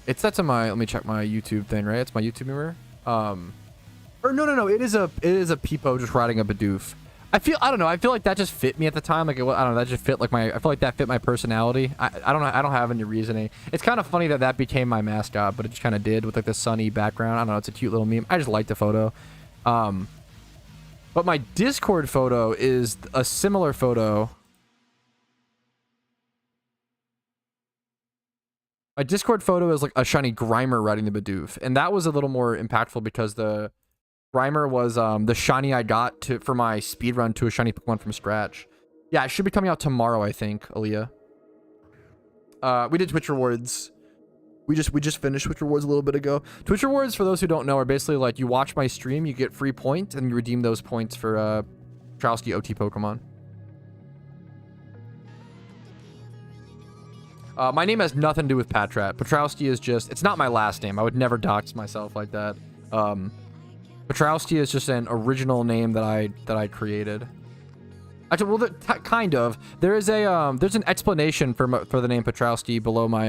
[SPEAKER 1] that's in my, let me check my YouTube thing, right? It's my YouTube mirror. Or no, it is a Peepo just riding a Bidoof. I don't know, I feel like that just fit me at the time. Like, I don't know, that just fit, like, I feel like that fit my personality. I don't know, I don't have any reasoning. It's kind of funny that became my mascot, but it just kind of did, with, like, the sunny background. I don't know, it's a cute little meme. I just like the photo. But my Discord photo is a similar photo. My Discord photo is, like, a shiny Grimer riding the Bidoof. And that was a little more impactful because the Grimer was the shiny I got for my speedrun to a shiny Pokemon from scratch. Yeah, it should be coming out tomorrow, I think, Aaliyah. We did Twitch rewards. We just finished Twitch rewards a little bit ago. Twitch rewards, for those who don't know, are basically like, you watch my stream, you get free points, and you redeem those points for Patrouski OT Pokemon. My name has nothing to do with Patrat. Patrouski is just, it's not my last name. I would never dox myself like that. Patrouski is just an original name that I created. Actually, well, kind of. There is a there's an explanation for the name Patrouski below my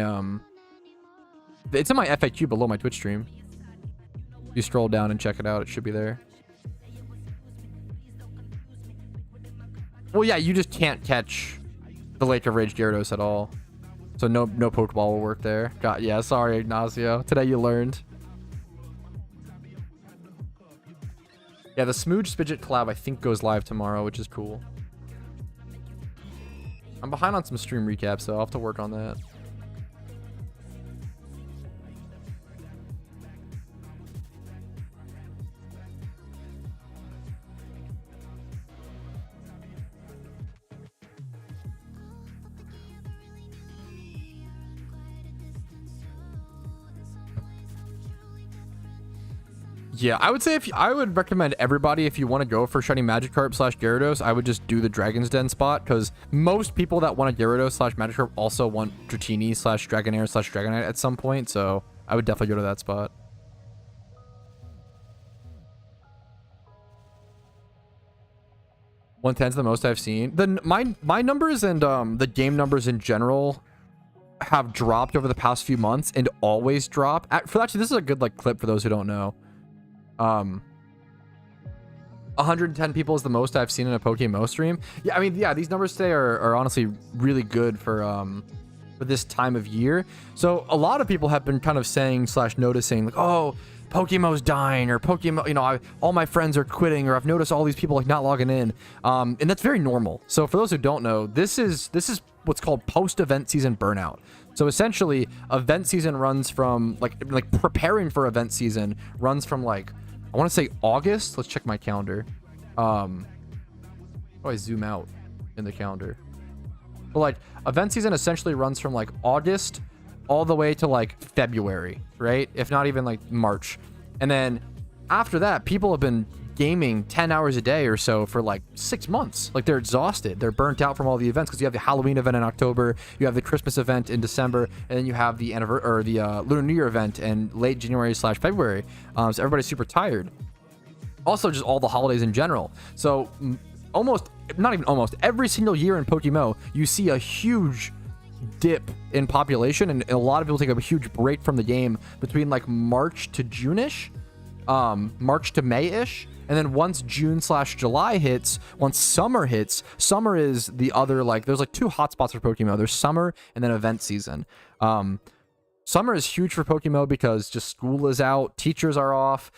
[SPEAKER 1] it's in my FAQ below my Twitch stream. If you scroll down and check it out, it should be there. Well, yeah, you just can't catch the Lake of Rage Gyarados at all. So no Pokeball will work there. Yeah, sorry, Ignacio. Today you learned. Yeah, the Smooge Spidget collab I think goes live tomorrow, which is cool. I'm behind on some stream recaps, so I'll have to work on that. Yeah, I would say I would recommend everybody, if you want to go for shiny Magikarp / Gyarados, I would just do the Dragon's Den spot, because most people that want a Gyarados / Magikarp also want Dratini / Dragonair / Dragonite at some point, so I would definitely go to that spot. $110's the most I've seen. My numbers and the game numbers in general have dropped over the past few months and always drop. Actually, this is a good clip for those who don't know. 110 people is the most I've seen in a PokeMMO stream. Yeah, I mean, yeah, these numbers today are honestly really good for this time of year. So a lot of people have been kind of saying / noticing oh, PokeMMO's dying, or PokeMMO, all my friends are quitting, or I've noticed all these people not logging in. And that's very normal. So for those who don't know, this is what's called post-event season burnout. So essentially, event season runs from like preparing for event season runs from I want to say August. Let's check my calendar. Oh, I zoom out in the calendar. But event season essentially runs from August all the way to February, right? If not even March. And then after that, people have been gaming 10 hours a day or so for 6 months. They're exhausted, they're burnt out from all the events, because you have the Halloween event in October, you have the Christmas event in December, and then you have the Lunar New Year event in late January / February. So everybody's super tired. Also, just all the holidays in general. So not even almost every single year in PokeMMO, you see a huge dip in population, and a lot of people take a huge break from the game between March to June-ish, March to May-ish. And then once June / July hits, once summer hits, summer is the other, there's 2 hotspots for PokeMMO. There's summer and then event season. Summer is huge for PokeMMO because just school is out, teachers are off,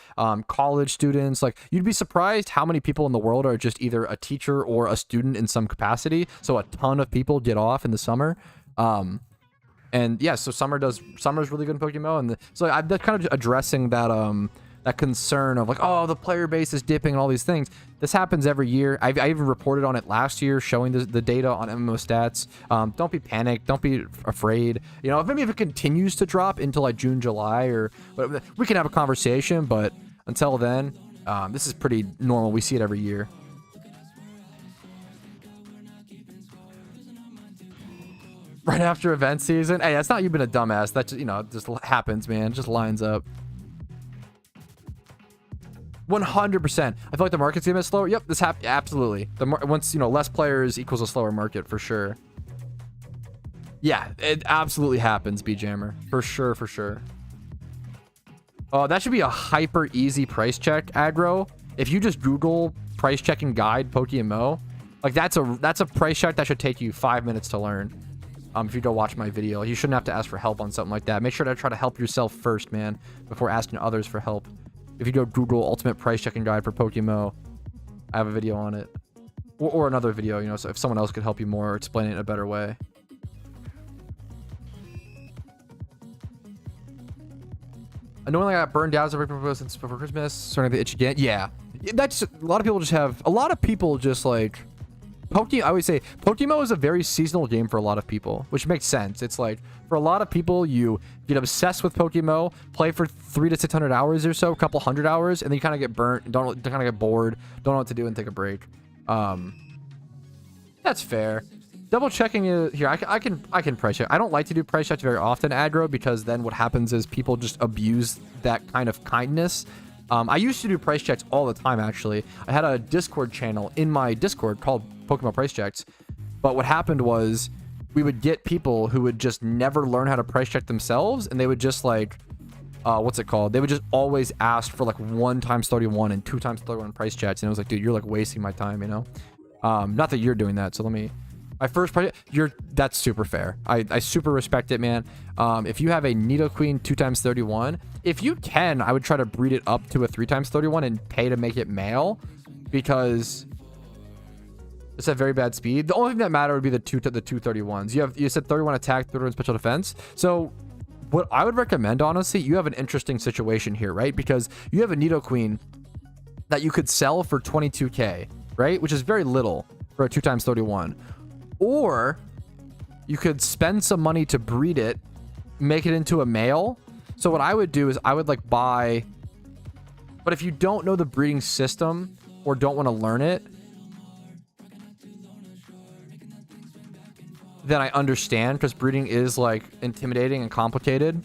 [SPEAKER 1] college students. You'd be surprised how many people in the world are just either a teacher or a student in some capacity. So a ton of people get off in the summer. And yeah, so summer's really good in PokeMMO. And so I'm kind of addressing that, that concern of oh, the player base is dipping and all these things. This happens every year. I even reported on it last year, showing the data on MMO stats. Don't be panicked. Don't be afraid. If maybe if it continues to drop into June, July, or whatever, we can have a conversation. But until then, this is pretty normal. We see it every year. Right after event season. Hey, that's not you being a dumbass. That just happens, man. It just lines up. 100%. I feel like the market's gonna be slower. Yep, this absolutely. Once less players equals a slower market for sure. Yeah, it absolutely happens, B-Jammer. For sure, for sure. Oh, that should be a hyper easy price check, aggro. If you just Google price checking guide PokeMMO, that's a price check that should take you 5 minutes to learn. If you go watch my video, you shouldn't have to ask for help on something like that. Make sure to try to help yourself first, man, before asking others for help. If you go Google ultimate price checking guide for PokeMMO, I have a video on it, or another video, so if someone else could help you more or explain it in a better way. Annoyingly, I got burned out as a regular since before Christmas, starting to itch again. Yeah, that's a lot of people just I always say PokeMMO is a very seasonal game for a lot of people, which makes sense. It's for a lot of people, you get obsessed with PokeMMO, play for 300 to 600 hours or so, a couple hundred hours, and then you kind of get burnt, kind of get bored, don't know what to do, and take a break. That's fair. Double checking is here. I can price check. I don't like to do price checks very often, aggro, because then what happens is people just abuse that kind of kindness. I used to do price checks all the time, actually. I had a Discord channel in my Discord called PokeMMO Price Checks. But what happened was we would get people who would just never learn how to price check themselves, and they would just like, what's it called? They would just always ask for like 1 times 31 and 2 times 31 price checks. And it was like, dude, you're like wasting my time, you know? Not that you're doing that. So let me, my first price, that's super fair. I super respect it, man. If you have a Nidoqueen 2 times 31, if you can, I would try to breed it up to a 3 times 31 and pay to make it male, because it's at very bad speed. The only thing that matter would be the two 31s. You said 31 attack, 31 special defense. So what I would recommend, honestly, you have an interesting situation here, right? Because you have a Nidoqueen that you could sell for 22k, right? Which is very little for a 2 times 31. Or you could spend some money to breed it, make it into a male. So what I would do is I would like buy, but if you don't know the breeding system or don't want to learn it, then I understand, because breeding is like intimidating and complicated.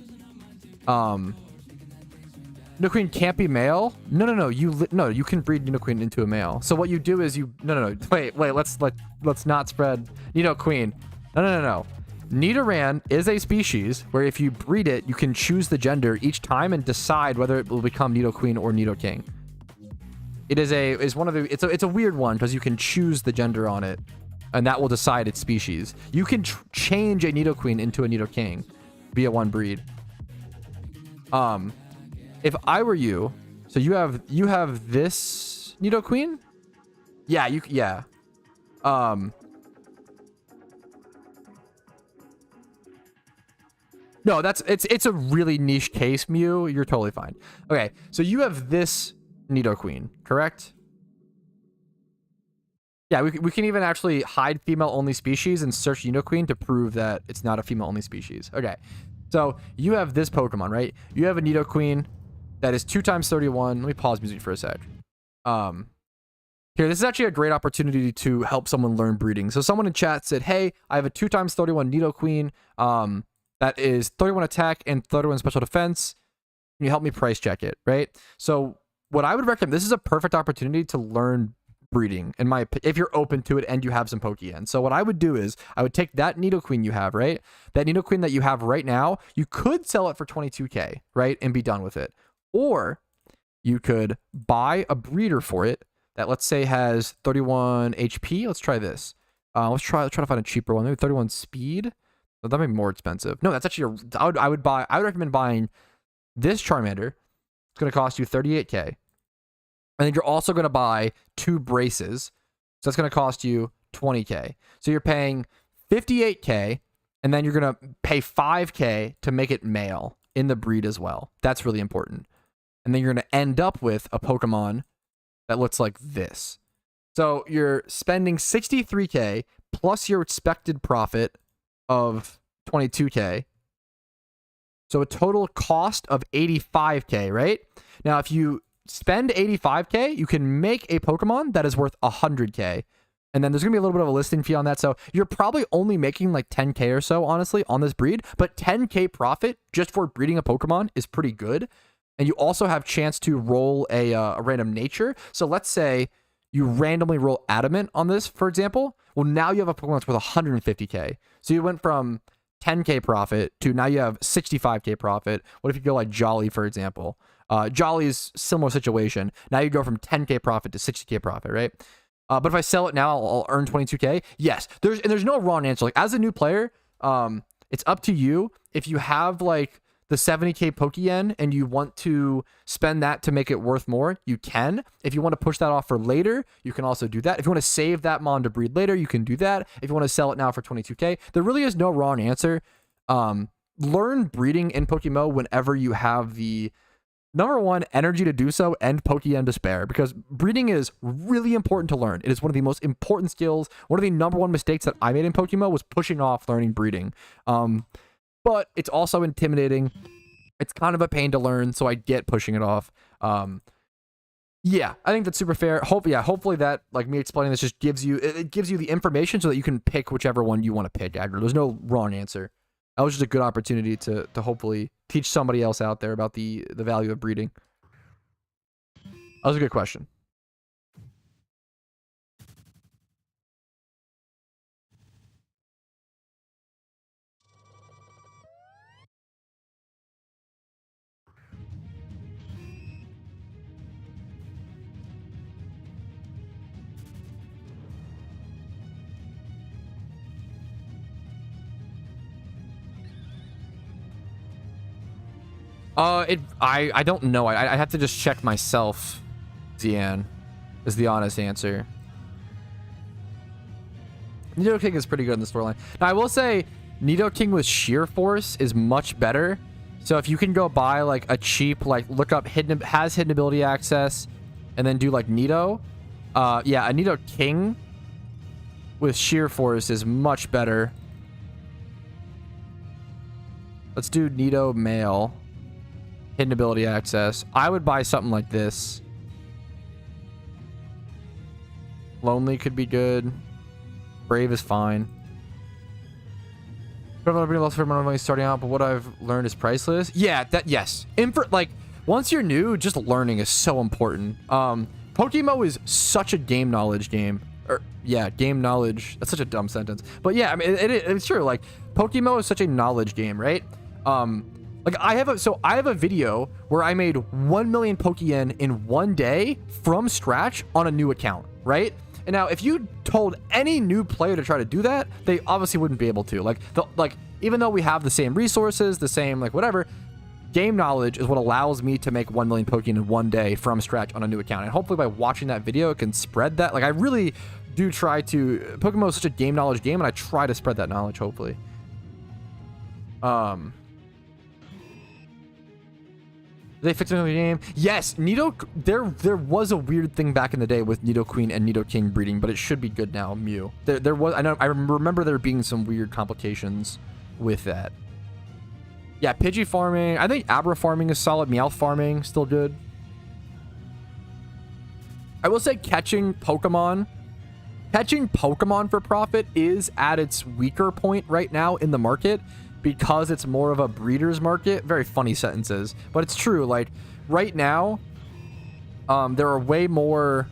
[SPEAKER 1] Nidoqueen can't be male. No. You can breed Nidoqueen into a male. So what you do is you wait. Let's not spread Nidoqueen. No. Nidoran is a species where if you breed it, you can choose the gender each time and decide whether it will become Nidoqueen or Nidoking. It's a weird one because you can choose the gender on it, and that will decide its species. You can change a Nidoqueen into a Nidoking via one breed. If I were you, so you have this Nidoqueen? Yeah. No, it's a really niche case, Mew. You're totally fine. Okay, so you have this Nidoqueen, correct? Yeah, we can even actually hide female-only species and search Nidoqueen to prove that it's not a female-only species. Okay, so you have this Pokemon, right? You have a Nidoqueen that is 2 times 31. Let me pause music for a sec. Here, this is actually a great opportunity to help someone learn breeding. So someone in chat said, hey, I have a 2 times 31 Nidoqueen that is 31 attack and 31 special defense. Can you help me price check it, right? So what I would recommend, this is a perfect opportunity to learn breeding, in my opinion, if you're open to it and you have some Pokeyen. So what I would do is I would take that Nidoqueen you have, right? That Nidoqueen that you have right now, you could sell it for 22k, right? And be done with it. Or you could buy a breeder for it that, let's say, has 31 HP. Let's try this. Let's try to find a cheaper one. Maybe 31 speed. Oh, that may be more expensive. No, that's actually I would recommend buying this Charmander. It's going to cost you 38k. And then you're also going to buy 2 braces. So that's going to cost you 20k. So you're paying 58k, and then you're going to pay 5k to make it male in the breed as well. That's really important. And then you're going to end up with a Pokemon that looks like this. So you're spending 63k plus your expected profit of 22k. So a total cost of 85k, right? Now, if you spend 85k, you can make a Pokemon that is worth 100k. And then there's going to be a little bit of a listing fee on that. So you're probably only making like 10k or so, honestly, on this breed. But 10k profit just for breeding a Pokemon is pretty good. And you also have chance to roll a random nature. So let's say you randomly roll Adamant on this, for example. Well, now you have a Pokemon that's worth 150k. So you went from 10k profit to now you have 65k profit. What if you go like Jolly, for example? Jolly's similar situation. Now you go from 10k profit to 60k profit, right? But if I sell it now, I'll earn 22k. Yes, there's no wrong answer. Like, as a new player, it's up to you. If you have like the 70k Pokeyen and you want to spend that to make it worth more, you can. If you want to push that off for later, you can also do that. If you want to save that Mon to breed later, you can do that. If you want to sell it now for 22k, there really is no wrong answer. Learn breeding in PokeMMO whenever you have the number one energy to do so and Pokeyen to spare, because breeding is really important to learn. It is one of the most important skills. One of the number one mistakes that I made in PokeMMO was pushing off learning breeding. But it's also intimidating. It's kind of a pain to learn, so I get pushing it off. Yeah, I think that's super fair. Hopefully that, like me explaining this, just gives you it gives you the information so that you can pick whichever one you want to pick. Aggro. There's no wrong answer. That was just a good opportunity to hopefully teach somebody else out there about the value of breeding. That was a good question. I don't know. I have to just check myself. Zian is the honest answer. Nidoking is pretty good in the storyline. Now I will say Nidoking with Sheer Force is much better. So if you can go buy like a cheap, like look up hidden ability access, and then do like Nido, yeah, a Nidoking with Sheer Force is much better. Let's do Nido male. Hidden ability access. I would buy something like this. Lonely could be good. Brave is fine. I've been lost for money starting out, but what I've learned is priceless. Yeah, yes. Like once you're new, just learning is so important. PokeMMO is such a game knowledge game. Game knowledge. That's such a dumb sentence. But yeah, I mean it's true. Like PokeMMO is such a knowledge game, right? Like I have a video where I made 1 million Pokeyen in one day from scratch on a new account, right? And now if you told any new player to try to do that, they obviously wouldn't be able to. Like even though we have the same resources, the same like whatever, game knowledge is what allows me to make 1 million Pokeyen in one day from scratch on a new account. And hopefully by watching that video, it can spread that. Like I really do try to. PokeMMO is such a game knowledge game, and I try to spread that knowledge. Hopefully. They fixed the game. Yes, there was a weird thing back in the day with Nidoqueen and Nidoking breeding, but it should be good now. Mew. There was. I remember there being some weird complications with that. Yeah, Pidgey farming. I think Abra farming is solid. Meowth farming still good. I will say catching Pokemon for profit is at its weaker point right now in the market, because it's more of a breeder's market. Very funny sentences, but it's true. Like right now, there are way more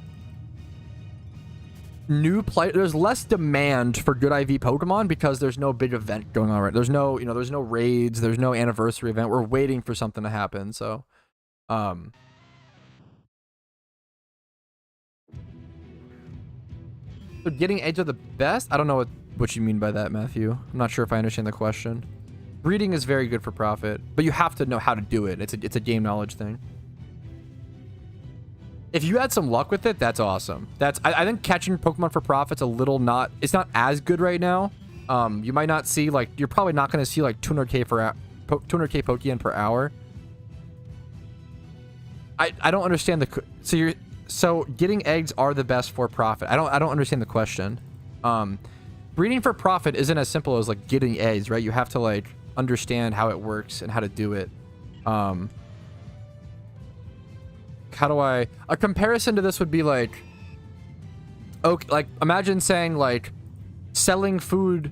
[SPEAKER 1] new players. There's less demand for good IV Pokemon because there's no big event going on. Right? There's no, there's no raids. There's no anniversary event. We're waiting for something to happen. So, so getting eggs are the best. I don't know what you mean by that, Matthew. I'm not sure if I understand the question. Breeding is very good for profit, but you have to know how to do it. It's a game knowledge thing. If you had some luck with it, that's awesome. I think catching Pokemon for profit's a little it's not as good right now. You might not see you're probably not going to see like 200k Pokeyen per hour. I don't understand so getting eggs are the best for profit. I don't understand the question. Breeding for profit isn't as simple as like getting eggs, right? You have to like understand how it works and how to do it. A comparison to this would be like, okay, like imagine saying like selling food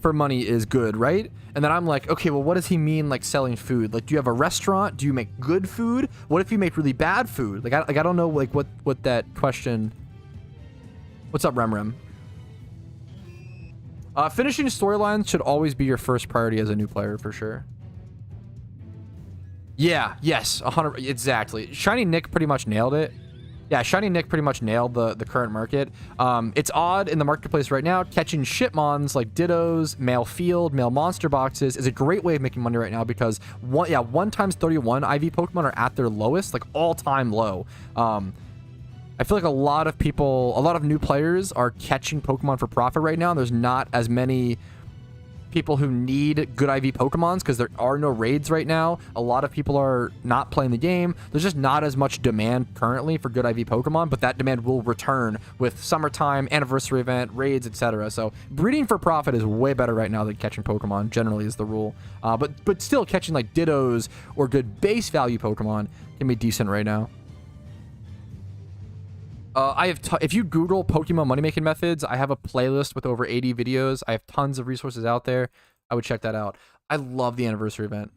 [SPEAKER 1] for money is good, right? And then I'm like, okay, well, what does he mean like selling food? Like, do you have a restaurant? Do you make good food? What if you make really bad food? Like I don't know like what that question. What's up, Remrem? Finishing storylines should always be your first priority as a new player, for sure. Yeah, yes, 100, exactly. Shiny Nick pretty much nailed it. Yeah, Shiny Nick pretty much nailed the current market. It's odd in the marketplace right now. Catching shitmons like Dittos, male field, male monster boxes is a great way of making money right now because 1 times 31 IV Pokemon are at their lowest, like all-time low. I feel like a lot of new players are catching Pokemon for profit right now. There's not as many people who need good IV Pokemons because there are no raids right now. A lot of people are not playing the game. There's just not as much demand currently for good IV Pokemon, but that demand will return with summertime, anniversary event, raids, etc. So breeding for profit is way better right now than catching Pokemon, generally is the rule. But still catching like Dittos or good base value Pokemon can be decent right now. I have if you Google Pokemon money making methods, I have a playlist with over 80 videos. I have tons of resources out there. I would check that out. I love the anniversary event.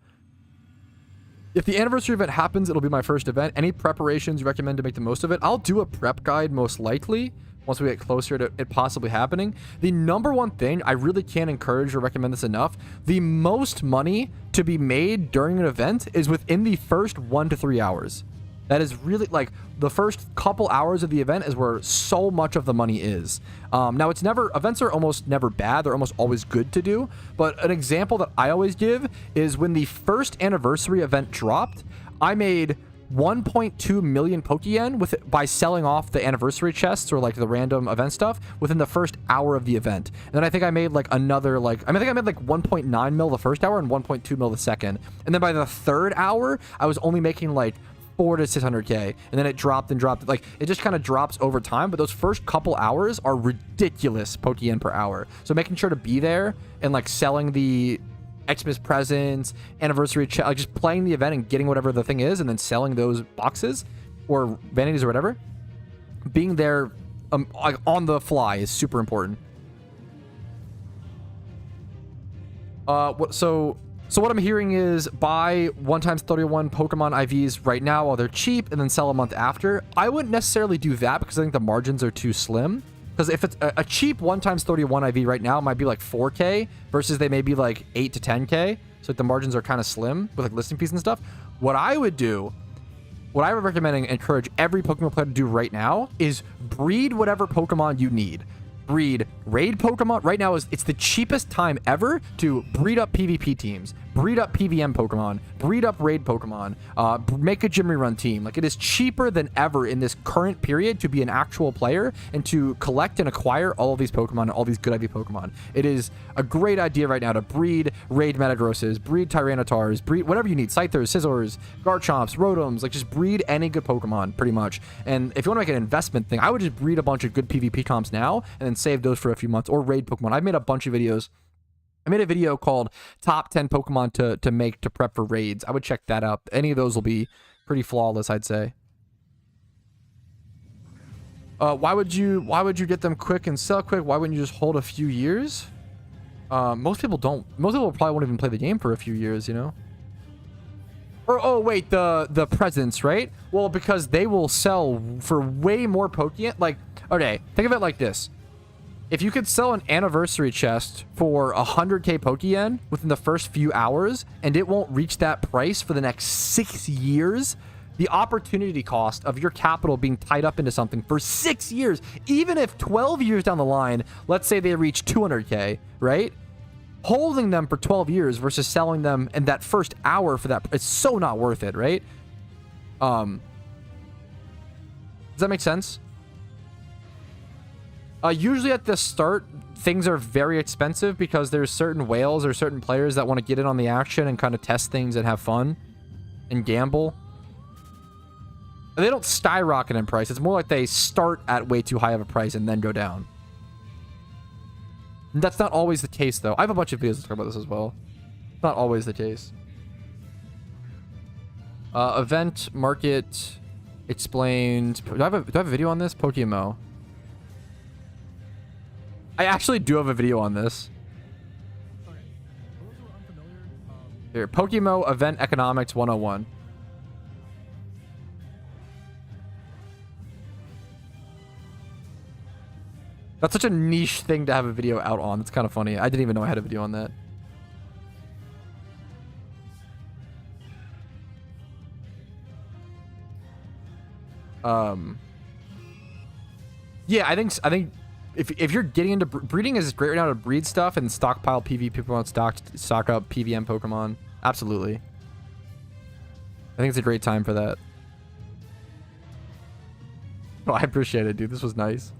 [SPEAKER 1] If the anniversary event happens, it'll be my first event. Any preparations you recommend to make the most of it? I'll do a prep guide most likely once we get closer to it possibly happening. The number one thing, I really can't encourage or recommend this enough, the most money to be made during an event is within the first 1 to 3 hours. That is really, like, the first couple hours of the event is where so much of the money is. Now, events are almost never bad. They're almost always good to do. But an example that I always give is when the first anniversary event dropped, I made 1.2 million Pokeyen by selling off the anniversary chests or like the random event stuff within the first hour of the event. And then I think I made like another, I think I made like 1.9 mil the first hour and 1.2 mil the second. And then by the third hour, I was only making like 4 to 600k, and then it dropped and dropped. Like, it just kind of drops over time, but those first couple hours are ridiculous Pokeyen per hour. So making sure to be there and like selling the Xmas presents, anniversary like just playing the event and getting whatever the thing is and then selling those boxes or vanities or whatever, being there like on the fly is super important. So what I'm hearing is buy 1x31 Pokemon IVs right now while they're cheap and then sell a month after. I wouldn't necessarily do that because I think the margins are too slim. Because if it's a cheap 1x31 IV right now, it might be like 4K versus they may be like 8 to 10K. So like the margins are kind of slim with like listing fees and stuff. What I would recommend and encourage every Pokemon player to do right now is breed whatever Pokemon you need. Breed raid Pokemon. Right now it's the cheapest time ever to breed up PvP teams, breed up PVM Pokemon, breed up raid Pokemon, make a gym rerun team. Like, it is cheaper than ever in this current period to be an actual player and to collect and acquire all of these Pokemon and all these good IV Pokemon. It is a great idea right now to breed raid Metagrosses, breed Tyrannotars, breed whatever you need, Scythers, Scizors, Garchomps, Rotoms, like just breed any good Pokemon pretty much. And if you want to make an investment thing, I would just breed a bunch of good PvP comps now and then save those for a few months, or raid Pokemon. I've made a bunch of videos. I made a video called top 10 Pokemon to make to prep for raids. I would check that out. Any of those will be pretty flawless, I'd say. Why would you get them quick and sell quick? Why wouldn't you just hold a few years? Most people don't. Most people probably won't even play the game for a few years, you know? Or, oh wait, the presents, right? Well, because they will sell for way more Pokeyen. Like, okay, think of it like this. If you could sell an anniversary chest for 100k Pokeyen within the first few hours, and it won't reach that price for the next 6 years, the opportunity cost of your capital being tied up into something for 6 years, even if 12 years down the line, let's say they reach 200k, right? Holding them for 12 years versus selling them in that first hour for that, it's so not worth it, right? Does that make sense? Usually at the start, things are very expensive because there's certain whales or certain players that want to get in on the action and kind of test things and have fun and gamble. And they don't skyrocket in price. It's more like they start at way too high of a price and then go down. And that's not always the case, though. I have a bunch of videos to talk about this as well. It's not always the case. Event, market, explained. Do I have a video on this? PokeMMO. I actually do have a video on this.
[SPEAKER 2] Okay. For those who are unfamiliar,
[SPEAKER 1] Here, PokeMMO Event Economics 101. That's such a niche thing to have a video out on. It's kind of funny. I didn't even know I had a video on that. Yeah, I think if you're getting into breeding, is great right now to breed stuff and stockpile PvP Pokemon, stock up PVM Pokemon. Absolutely. I think it's a great time for that. Oh, I appreciate it, dude. This was nice.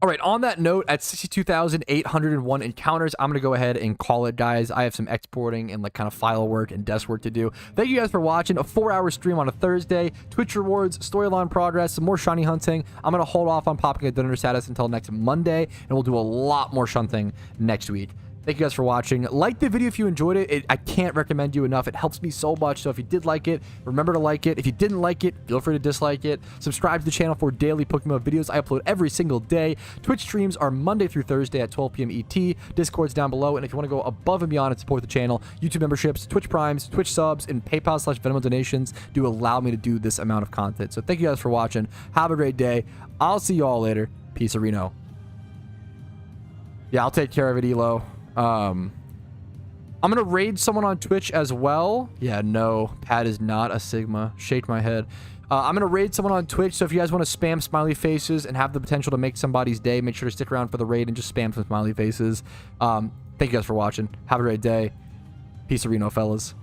[SPEAKER 1] All right, on that note, at 62,801 encounters, I'm going to go ahead and call it, guys. I have some exporting and like kind of file work and desk work to do. Thank you guys for watching. A 4-hour stream on a Thursday. Twitch rewards, storyline progress, some more shiny hunting. I'm going to hold off on popping a donor status until next Monday, and we'll do a lot more shunting next week.
[SPEAKER 2] Thank you guys for watching. Like the video if you enjoyed it. I can't recommend you enough. It helps me so much. So if you did like it, remember to like it. If you didn't like it, feel free to dislike it. Subscribe to the channel for daily PokeMMO videos. I upload every single day. Twitch streams are Monday through Thursday at 12 p.m. ET. Discord's down below. And if you want to go above and beyond and support the channel, YouTube memberships, Twitch Primes, Twitch subs, and PayPal/Venmo donations do allow me to do this amount of content. So thank you guys for watching. Have a great day. I'll see you all later. Peace, Reno. Yeah, I'll take care of it, Elo. I'm going to raid someone on Twitch as well. Yeah, no. Pat is not a Sigma. Shake my head. I'm going to raid someone on Twitch, so if you guys want to spam smiley faces and have the potential to make somebody's day, make sure to stick around for the raid and just spam some smiley faces. Thank you guys for watching. Have a great day. Peace, Reno, fellas.